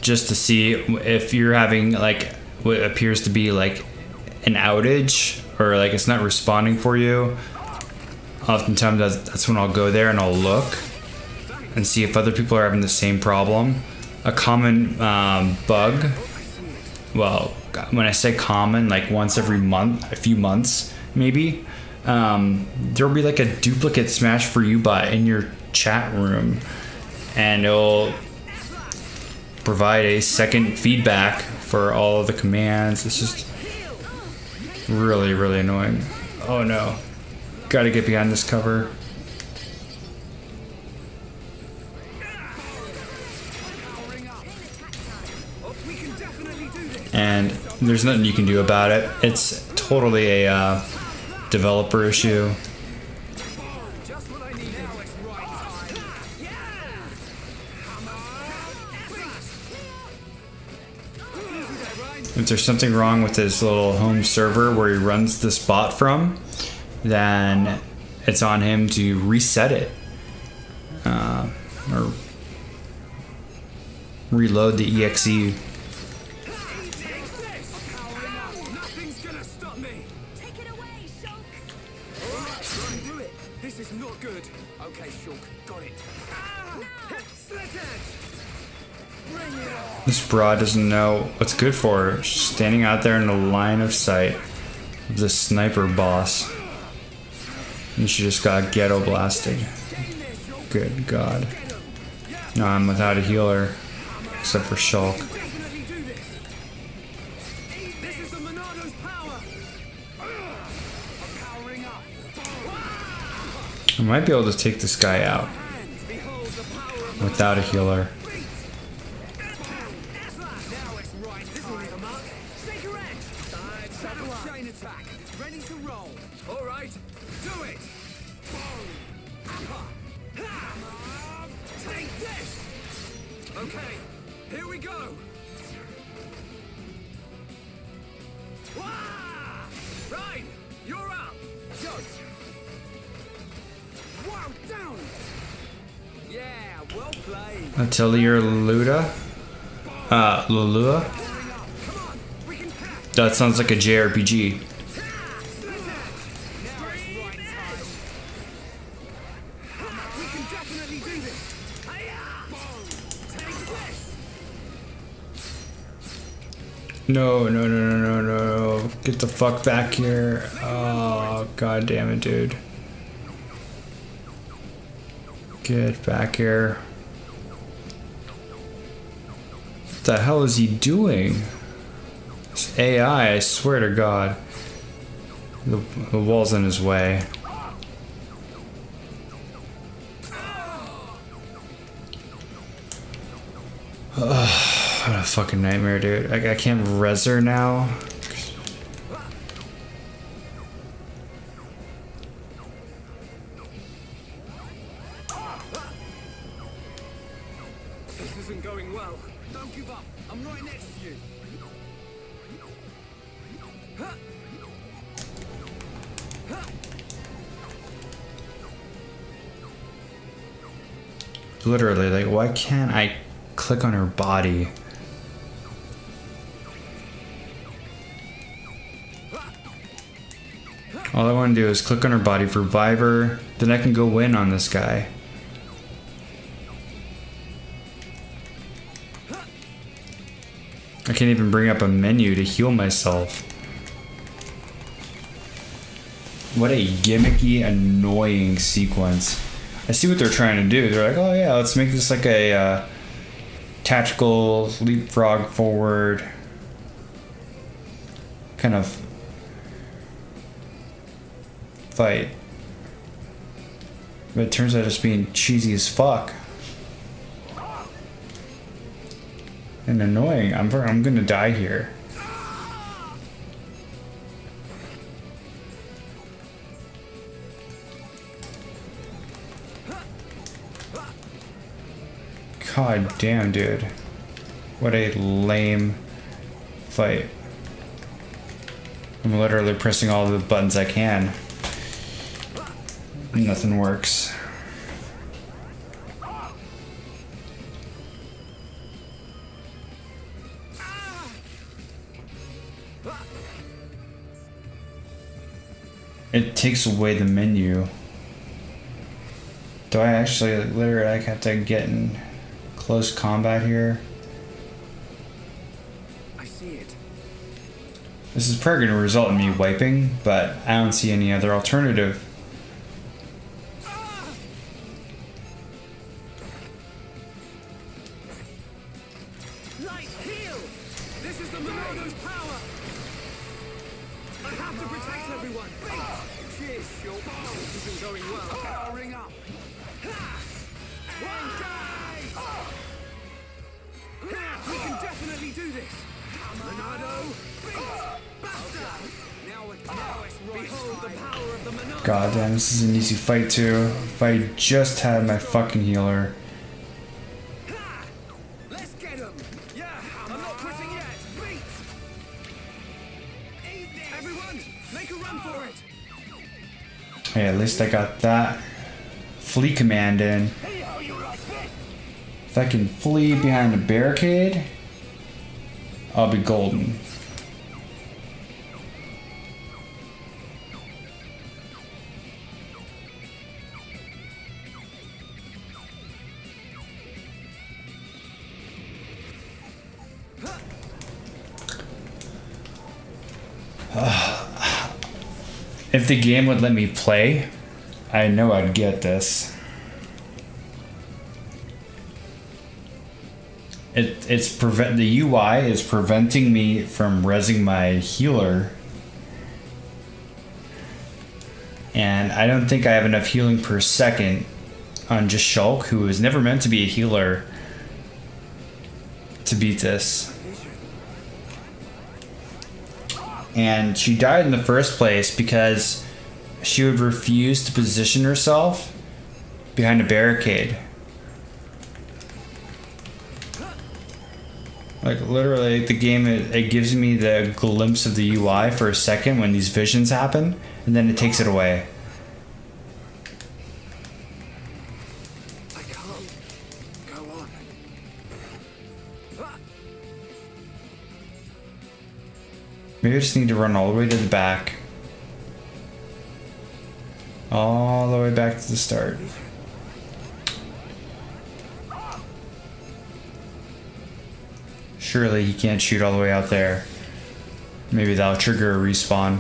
just to see if you're having, like, what appears to be like an outage, or like it's not responding for you. Oftentimes that's when I'll go there and I'll look and see if other people are having the same problem. A common bug, well, when I say common, like once every month, a few months maybe, there'll be like a duplicate Smash for You bot in your chat room, and it'll provide a second feedback for all of the commands. It's just really, really annoying. Oh no, gotta get behind this cover. And there's nothing you can do about it. It's totally a developer issue. Just what I need now, it's right time. Yeah! Come on! If there's something wrong with his little home server where he runs this bot from, then it's on him to reset it, or reload the exe. Nothing's gonna stop me! Take it away, Shulk! Alright, try and do it. This is not good. Okay, Shulk, got it. Slit edge! Bring it on! This broad doesn't know what's good for her. She's standing out there in the line of sight of the sniper boss, and she just got ghetto blasted. Good God. Now I'm without a healer, except for Shulk. Definitely do this! This is the Monado's power! I'm powering up! I might be able to take this guy out. And behold the power of without a healer. Now it's right time. Take your edge. Shadow chain attack. Ready to roll. All right. Do it. Boom. Ha. Take this. Okay. Here we go. Wah! Right. You're up. Just. Wow. Down. Yeah. Well played. Atelier Luda? Lulua? That sounds like a JRPG. No, no, no, no, no, no. Get the fuck back here. Oh, god damn it, dude. Get back here. What the hell is he doing? This AI, I swear to god. The wall's in his way. What a fucking nightmare, dude. I can't res her now. This isn't going well. Don't give up. I'm right next to you. Literally, like, why can't I click on her body? All I want to do is click on her body for Viber, then I can go in on this guy. I can't even bring up a menu to heal myself. What a gimmicky, annoying sequence. I see what they're trying to do. They're like, oh yeah, let's make this like a tactical leapfrog forward kind of fight. But it turns out just being cheesy as fuck. And annoying. I'm gonna die here. God damn, dude. What a lame fight. I'm literally pressing all the buttons I can. Nothing works. It takes away the menu. Do I actually literally have to get in close combat here? I see it. This is probably going to result in me wiping, but I don't see any other alternative. Light, heal! This is the Monado's power! I have to protect everyone! Cheers, Shulk. This isn't going well. Powering up! We can definitely do this! Monado, basta! Now it's right. Behold the power of the Monado! God damn, this is an easy fight too. If I just had my fucking healer. Let's get him! Yeah, I'm not quitting yet! Beat! Everyone, make a run for it! Hey, at least I got that flee command in. If I can flee behind a barricade, I'll be golden. If the game would let me play, I know I'd get this. The UI is preventing me from rezzing my healer, and I don't think I have enough healing per second on just Shulk, who was never meant to be a healer, to beat this. And she died in the first place because she would refuse to position herself behind a barricade. Like literally the game, it gives me the glimpse of the UI for a second when these visions happen, and then it takes it away. I can't go on. Maybe I just need to run all the way to the back. All the way back to the start. Surely he can't shoot all the way out there. Maybe that'll trigger a respawn.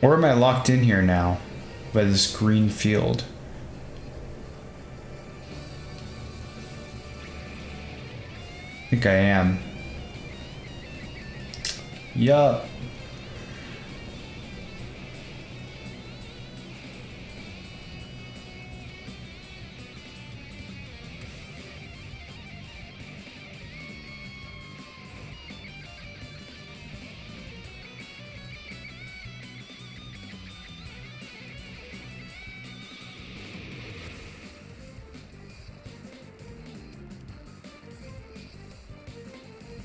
Or am I locked in here now by this green field? I think I am. Yup.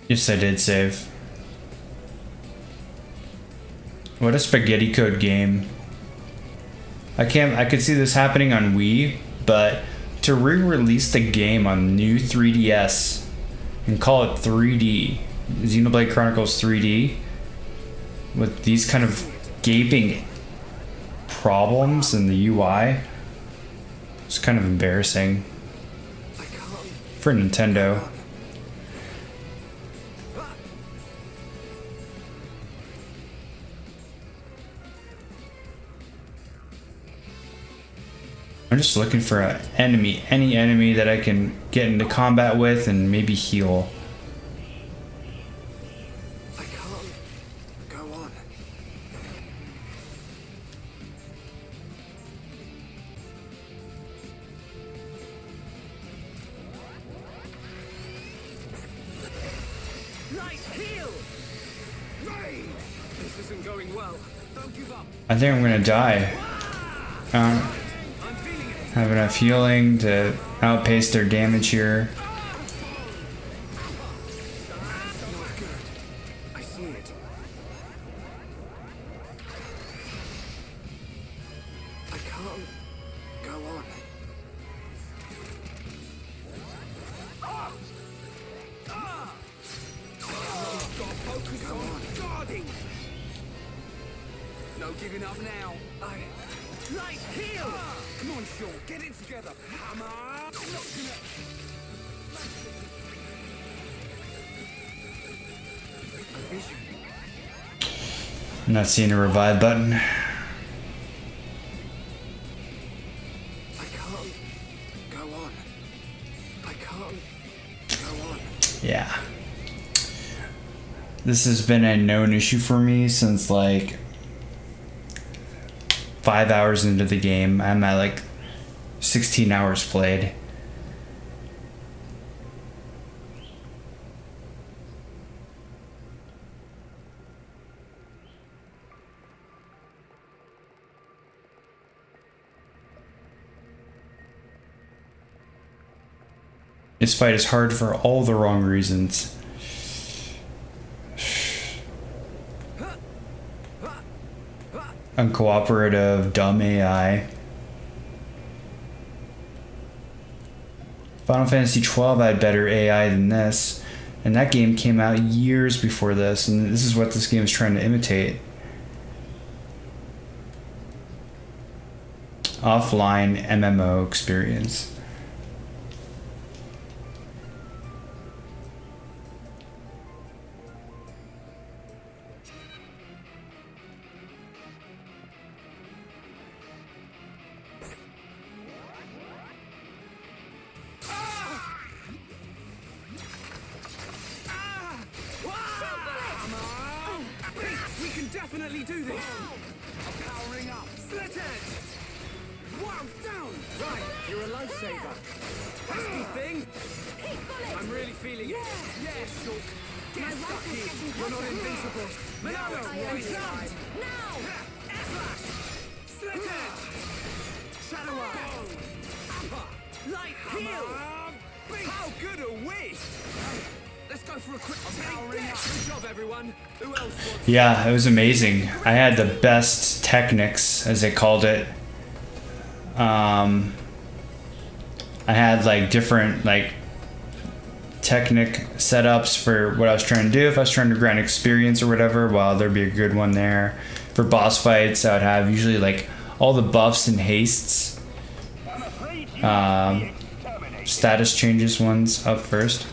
Yes, I did save. What a spaghetti code game. I could see this happening on Wii, but to re-release the game on new 3DS and call it 3D, Xenoblade Chronicles 3D, with these kind of gaping problems in the UI, it's kind of embarrassing for Nintendo. I'm just looking for any enemy that I can get into combat with and maybe heal. I can't go on. Nice heal! Raid! This isn't going well. Don't give up. I think I'm gonna die. Have enough healing to outpace their damage here. I see it. I can't go on. Focus on guarding. No giving up now. Nice heal! Come on, Sean, get it together. Hammer! A vision. I'm not seeing a revive button. I can't go on. I can't go on. Yeah. This has been a known issue for me since like 5 hours into the game. I'm at like 16 hours played. This fight is hard for all the wrong reasons. Uncooperative, dumb AI. Final Fantasy XII had better AI than this, and that game came out years before this, and this is what this game is trying to imitate. Offline MMO experience. definitely do this. I'm powering up. Slit edge. Wow, down. Right, you're a lifesaver. Pesky thing. I'm really feeling it. Yeah, Shulk. Get stuck in. You're not invincible. Monado, right side. Now! Slash. Slit edge. Shadow Eye. Upper. Light heal. How good are we? Let's go for a quick powering up. Good job, everyone. Who else wants? Yeah, it was amazing. I had the best technics, as they called it. I had like different like technic setups for what I was trying to do. If I was trying to grind experience or whatever, well, there'd be a good one there. For boss fights, I would have usually like all the buffs and hastes, status changes ones up first.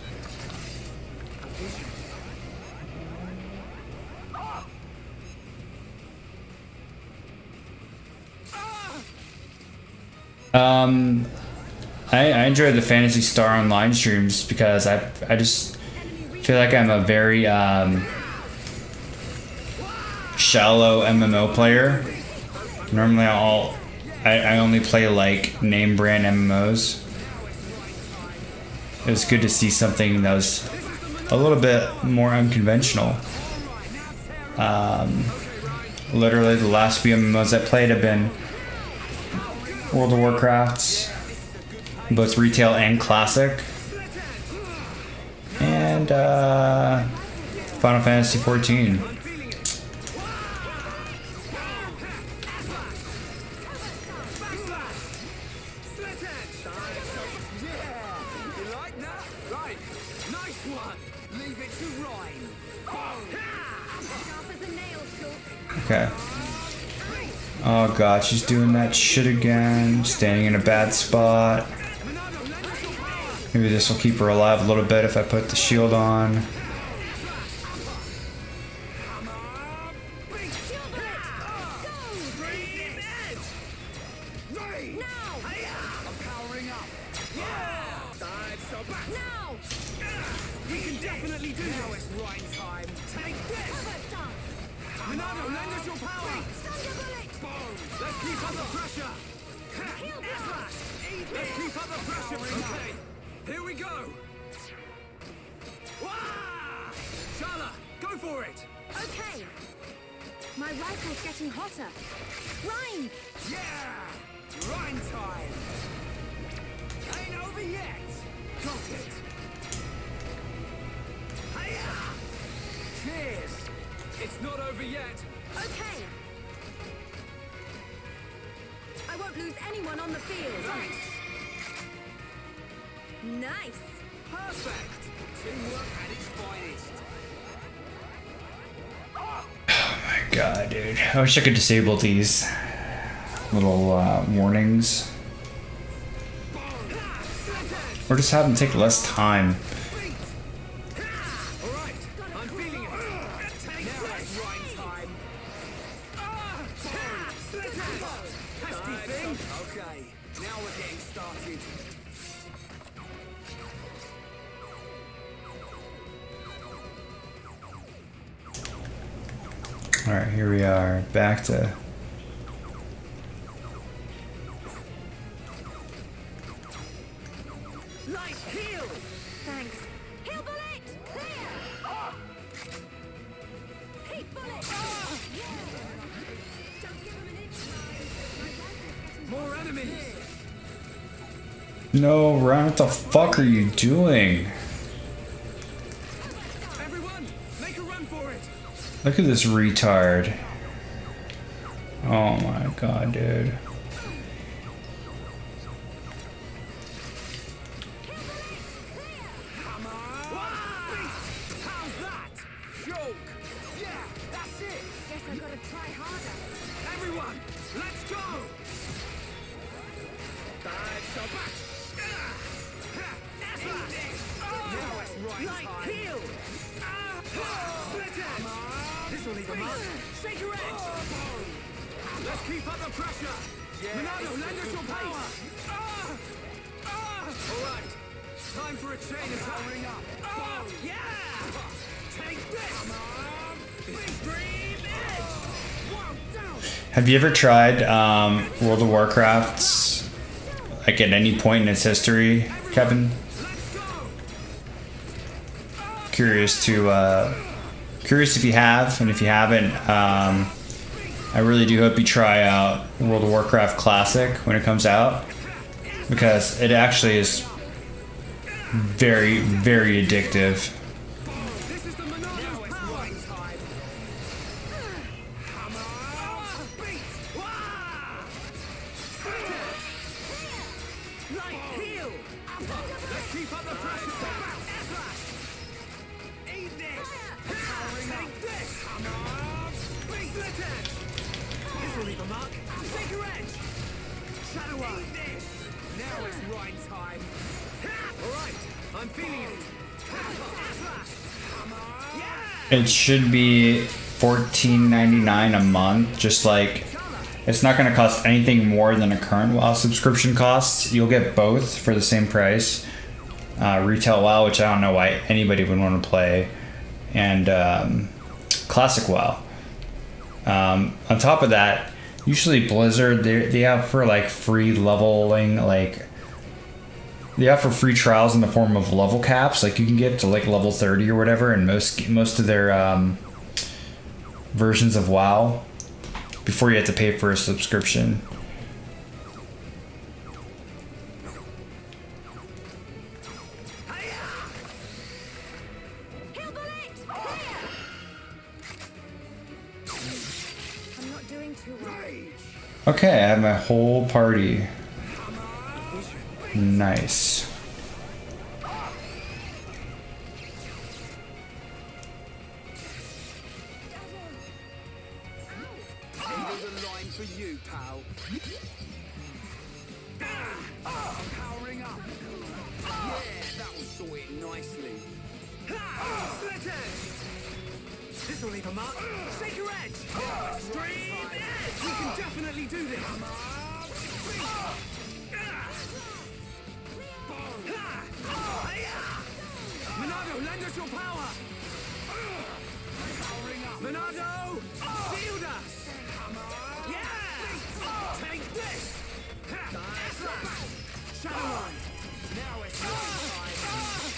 I enjoy the Phantasy Star Online streams because I just feel like I'm a very shallow MMO player. Normally I only play like name brand MMOs. It was good to see something that was a little bit more unconventional. Literally the last few MMOs I played have been World of Warcraft's, both retail and classic, and Final Fantasy XIV. Okay. Oh god, she's doing that shit again. Standing in a bad spot. Maybe this will keep her alive a little bit if I put the shield on. My rifle's getting hotter. Rhyme! Yeah! Rhyme time! Ain't over yet! Got it! Hiya! Cheers! It's not over yet! Okay! I won't lose anyone on the field. Nice! Perfect! Teamwork at its finest! God, dude. I wish I could disable these little warnings. Or just have them take less time. Alright, I'm feeling it. Now it's rhyme time. Pesky thing. Okay, now we're getting started. Alright, here we are. Back to... Light heal! Thanks. Heal bullet! Clear! Heat bullet! Don't give him an inch, my rifle's getting More enemies! No, Ryan, what the fuck are you doing? Everyone, make a run for it! Look at this retard. Oh my god, dude. Come on! How's that? Joke! Yeah, that's it! Guess I've got to try harder. Everyone, let's go! Dive so back! Now it's right time. Heal! Split it! This will leave a mark. Shake your edge! Let's keep up the pressure! Monado, lend us your power! Alright, time for a chain attack! Yeah! Take this! Big dream edge! Have you ever tried World of Warcraft's, like at any point in its history, Kevin? Curious if you have, and if you haven't, I really do hope you try out World of Warcraft Classic when it comes out, because it actually is very, very addictive. This is the Monado's power. Time. Hammer. Beat. Wah! Light heal. Let's keep up the pressure. Eat this. Take this. Hammer. Beat. Split edge. This will leave a mark. Take your edge. Shadow Eye. Eat this. Now it's right time. Alright, I'm feeling it. It should be $14.99 a month. Just like, it's not going to cost anything more than a current WoW subscription costs. You'll get both for the same price. Retail WoW, which I don't know why anybody would want to play, and Classic WoW. On top of that, usually Blizzard, they have for like free leveling, like they offer free trials in the form of level caps. Like you can get to like level 30 or whatever in most of their versions of WoW before you have to pay for a subscription. I'm not doing too well. Okay, I have my whole party. Nice. There's a line for you, pal. I'm powering up. Yeah, that will sort it nicely. Split edge. This will leave a mark. Shake your edge. Extreme edge. We can definitely do this. Monado, lend us your power. Monado, shield us. Yeah. Take this. Shadow Line. Now it's your time.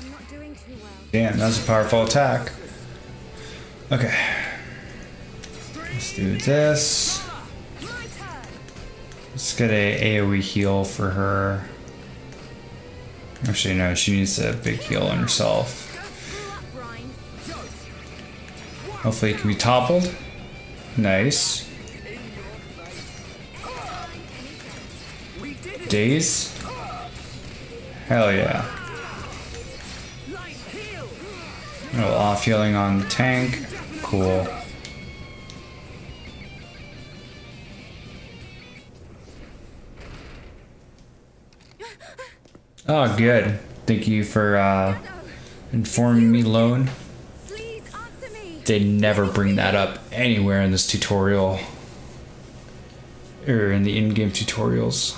I'm not doing too well. Damn, that was a powerful attack. Okay. Let's do this. Let's get a AoE heal for her. Actually, no, she needs a big heal on herself. Hopefully it can be toppled. Nice. Daze? Hell yeah. A little off healing on the tank. Cool. Oh, good. Thank you for informing me, Lone. Please answer me. They never bring that up anywhere in this tutorial. Or in the in-game tutorials.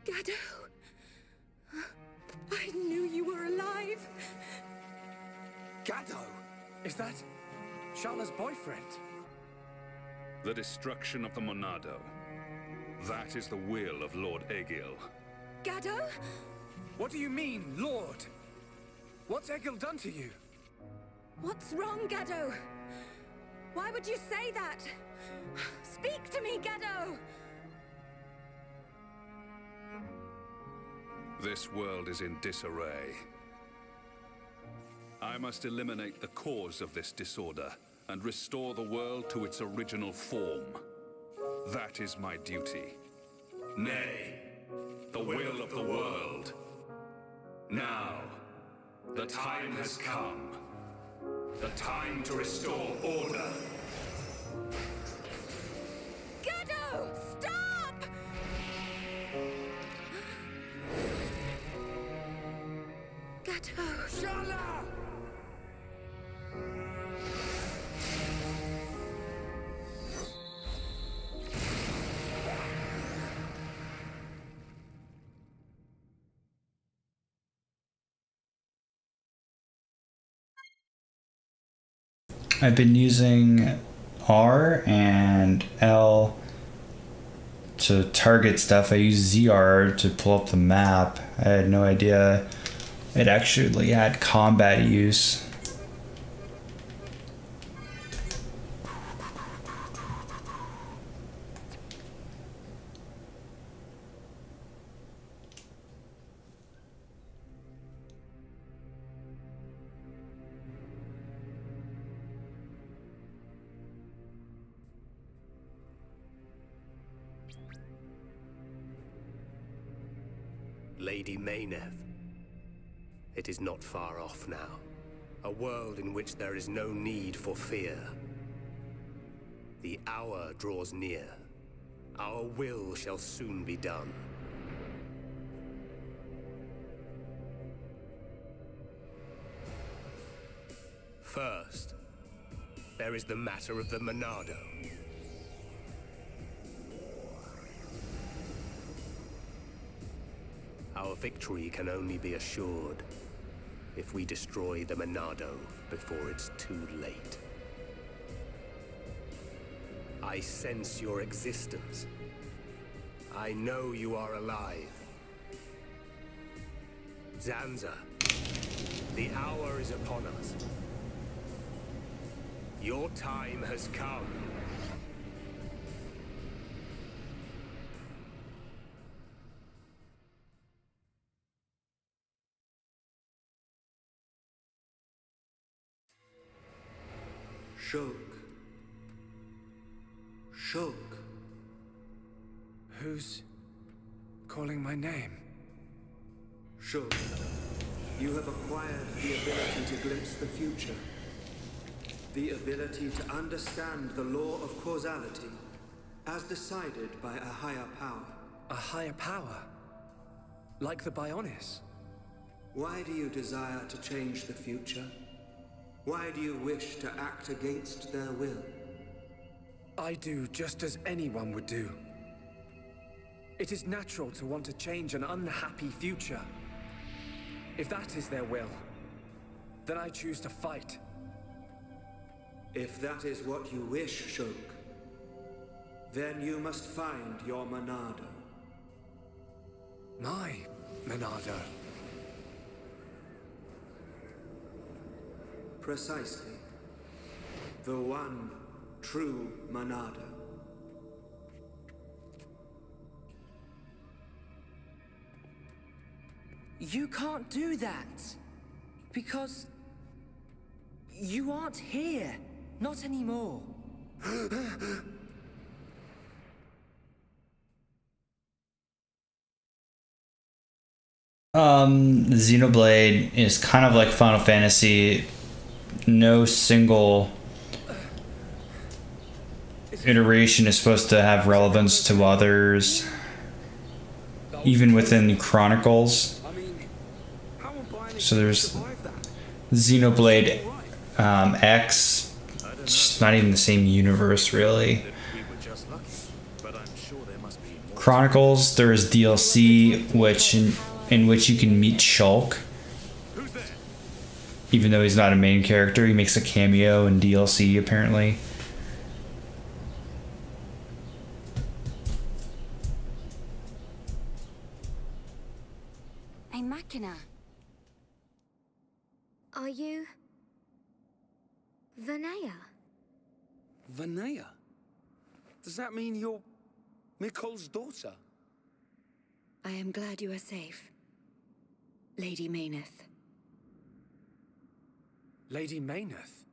Gado. I knew you were alive. Gado! Is that Sharla's boyfriend? The destruction of the Monado. That is the will of Lord Egil. Gado? What do you mean, Lord? What's Egil done to you? What's wrong, Gado? Why would you say that? Speak to me, Gado! This world is in disarray. I must eliminate the cause of this disorder and restore the world to its original form. That is my duty. Nay, the will of the world. Now, the time has come. The time to restore order. Gado! Stop! Gado! Sharla! I've been using R and L to target stuff. I use ZR to pull up the map. I had no idea it actually had combat use. Lady Mayneth. It is not far off now. A world in which there is no need for fear. The hour draws near. Our will shall soon be done. First, there is the matter of the Monado. Our victory can only be assured if we destroy the Monado before it's too late. I sense your existence. I know you are alive. Zanza, the hour is upon us. Your time has come. Shulk. Shulk. Who's calling my name? Shulk, you have acquired the ability to glimpse the future. The ability to understand the law of causality as decided by a higher power. A higher power? Like the Bionis? Why do you desire to change the future? Why do you wish to act against their will? I do just as anyone would do. It is natural to want to change an unhappy future. If that is their will, then I choose to fight. If that is what you wish, Shulk, then you must find your Monado. My Monado? Precisely. The one true Monado. You can't do that. Because you aren't here. Not anymore. Xenoblade is kind of like Final Fantasy. No single iteration is supposed to have relevance to others. Even within Chronicles. So there's Xenoblade X, it's not even the same universe really. Chronicles, there is DLC in which you can meet Shulk. Even though he's not a main character, he makes a cameo in DLC apparently. A Machina. Are you... Vanea? Vanea? Does that mean you're Mikol's daughter? I am glad you are safe, Lady Mayneth. Lady Mayneth?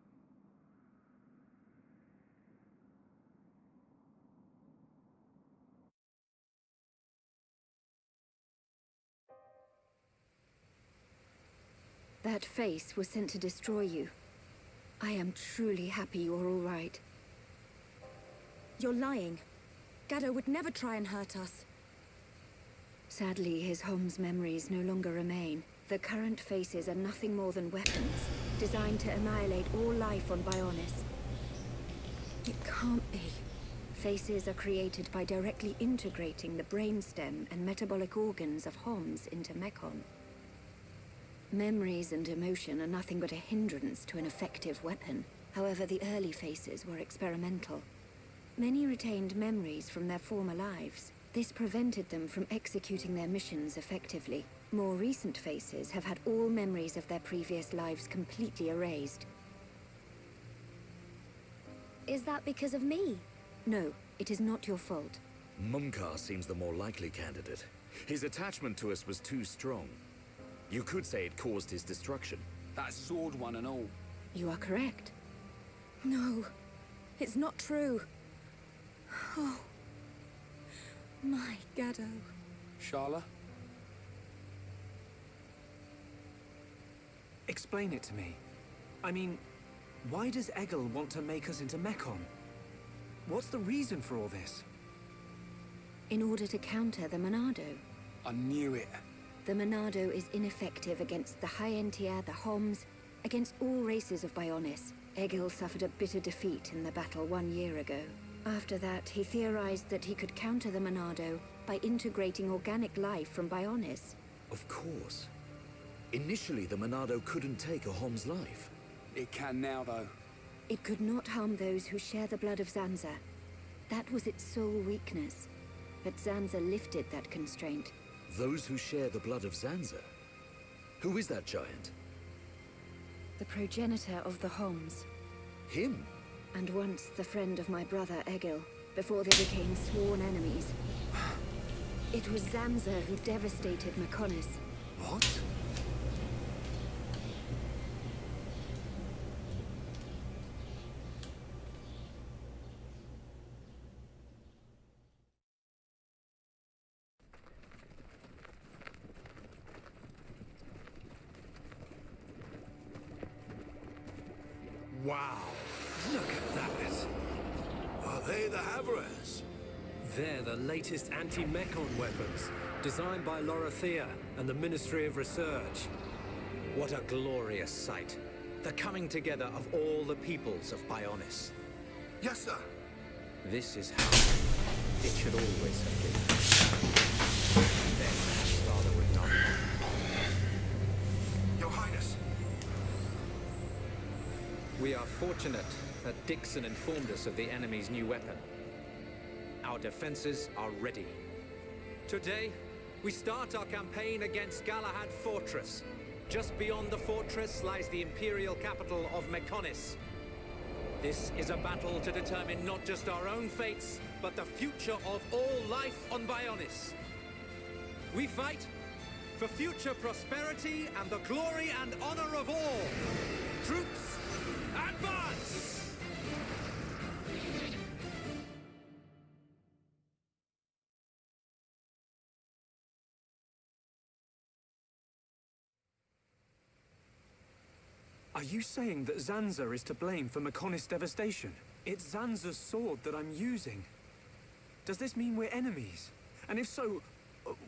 That face was sent to destroy you. I am truly happy you're all right. You're lying. Gado would never try and hurt us. Sadly, his home's memories no longer remain. The current faces are nothing more than weapons, designed to annihilate all life on Bionis. It can't be. Faces are created by directly integrating the brainstem and metabolic organs of Homs into Mechon. Memories and emotion are nothing but a hindrance to an effective weapon. However, the early faces were experimental. Many retained memories from their former lives. This prevented them from executing their missions effectively. More recent faces have had all memories of their previous lives completely erased. Is that because of me? No, it is not your fault. Mumkar seems the more likely candidate. His attachment to us was too strong. You could say it caused his destruction. That sword one and all. You are correct. No, it's not true. Oh, my Gaddo. Sharla? Explain it to me. I mean, why does Egil want to make us into Mekon? What's the reason for all this? In order to counter the Monado. I knew it. The Monado is ineffective against the High Entia, the Homs, against all races of Bionis. Egil suffered a bitter defeat in the battle 1 year ago. After that, he theorized that he could counter the Monado by integrating organic life from Bionis. Of course. Initially, the Monado couldn't take a Hom's life. It can now, though. It could not harm those who share the blood of Zanza. That was its sole weakness. But Zanza lifted that constraint. Those who share the blood of Zanza? Who is that giant? The progenitor of the Homs. Him? And once the friend of my brother Egil, before they became sworn enemies. It was Zanza who devastated Mekonis. What? Wow, look at that. Are they the Havres? They're the latest anti-Mekon weapons, designed by Lorothea and the Ministry of Research. What a glorious sight. The coming together of all the peoples of Bionis. Yes, sir. This is how it should always have been. Then Father would not. Your Highness. We are fortunate that Dixon informed us of the enemy's new weapon. Our defenses are ready. Today, we start our campaign against Galahad Fortress. Just beyond the fortress lies the imperial capital of Mekonis. This is a battle to determine not just our own fates, but the future of all life on Bionis. We fight for future prosperity and the glory and honor of all. Troops, advance! Are you saying that Zanza is to blame for Mekonis' devastation? It's Zanza's sword that I'm using. Does this mean we're enemies? And if so,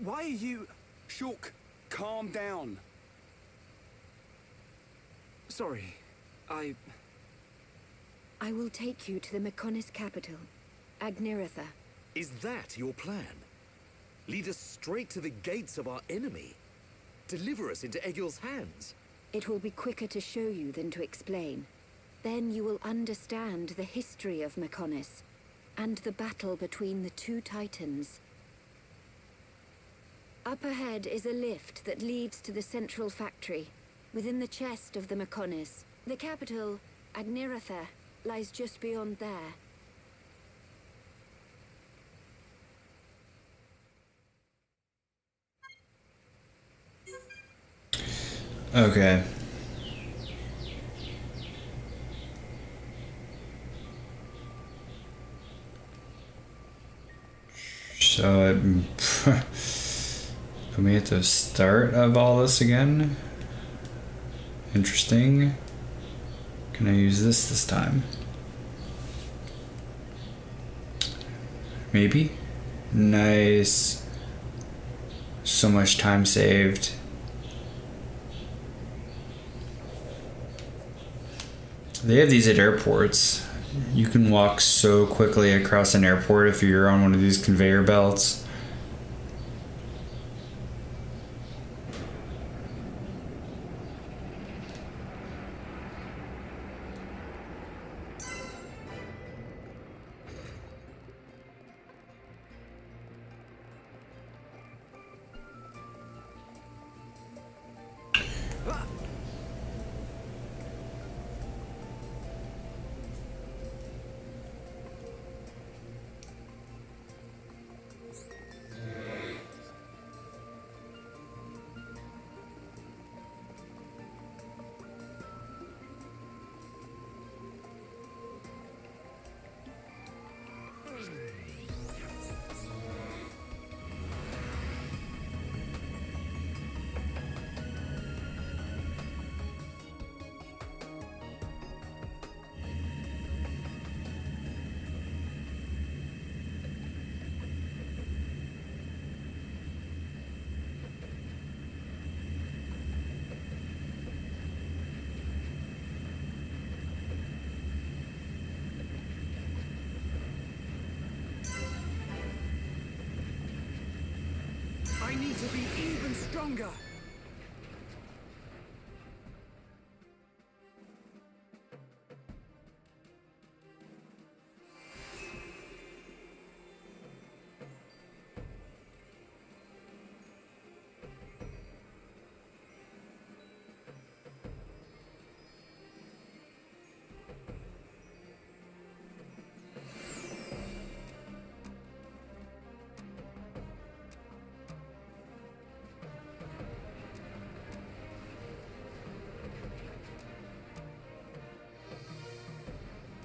why are you... Shulk, calm down. Sorry, I will take you to the Mekonis capital, Agniratha. Is that your plan? Lead us straight to the gates of our enemy? Deliver us into Egil's hands? It will be quicker to show you than to explain. Then you will understand the history of Mekonis, and the battle between the two titans. Up ahead is a lift that leads to the central factory, within the chest of the Mekonis. The capital, Agniratha, lies just beyond there. Okay. So put me at the start of all this again. Interesting. Can I use this time? Maybe. Nice. So much time saved. They have these at airports. You can walk so quickly across an airport if you're on one of these conveyor belts. I need to be even stronger.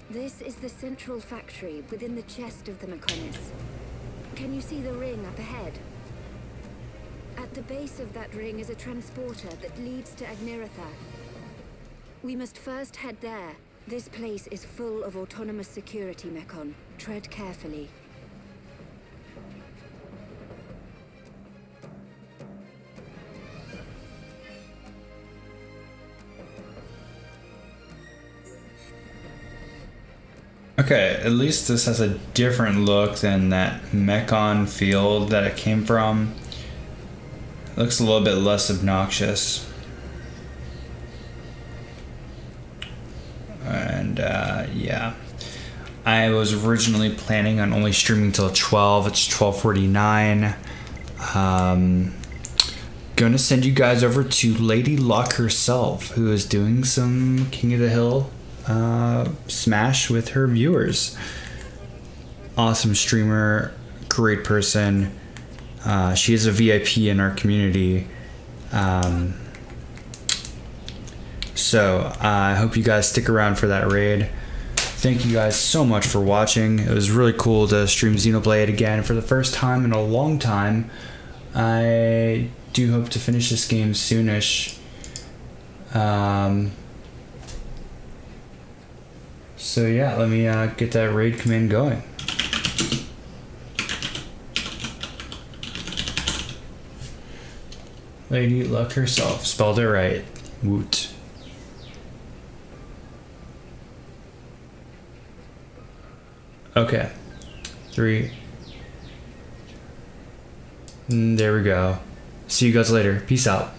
This is the central factory within the chest of the Mechonis. Can you see the ring up ahead? At the base of that ring is a transporter that leads to Agniratha. We must first head there. This place is full of autonomous security, Mechon. Tread carefully. Okay, at least this has a different look than that Mechon field that it came from. It looks a little bit less obnoxious. And yeah, I was originally planning on only streaming till 12. It's 12:49. Gonna send you guys over to Lady Luck herself, who is doing some King of the Hill Smash with her viewers. Awesome streamer, great person. She is a VIP in our community. So I hope you guys stick around for that raid. Thank you guys so much for watching. It was really cool to stream Xenoblade again for the first time in a long time. I do hope to finish this game soonish. So yeah, let me get that raid command going. Lady Luck herself, spelled it right. Woot. Okay. 3. There we go. See you guys later. Peace out.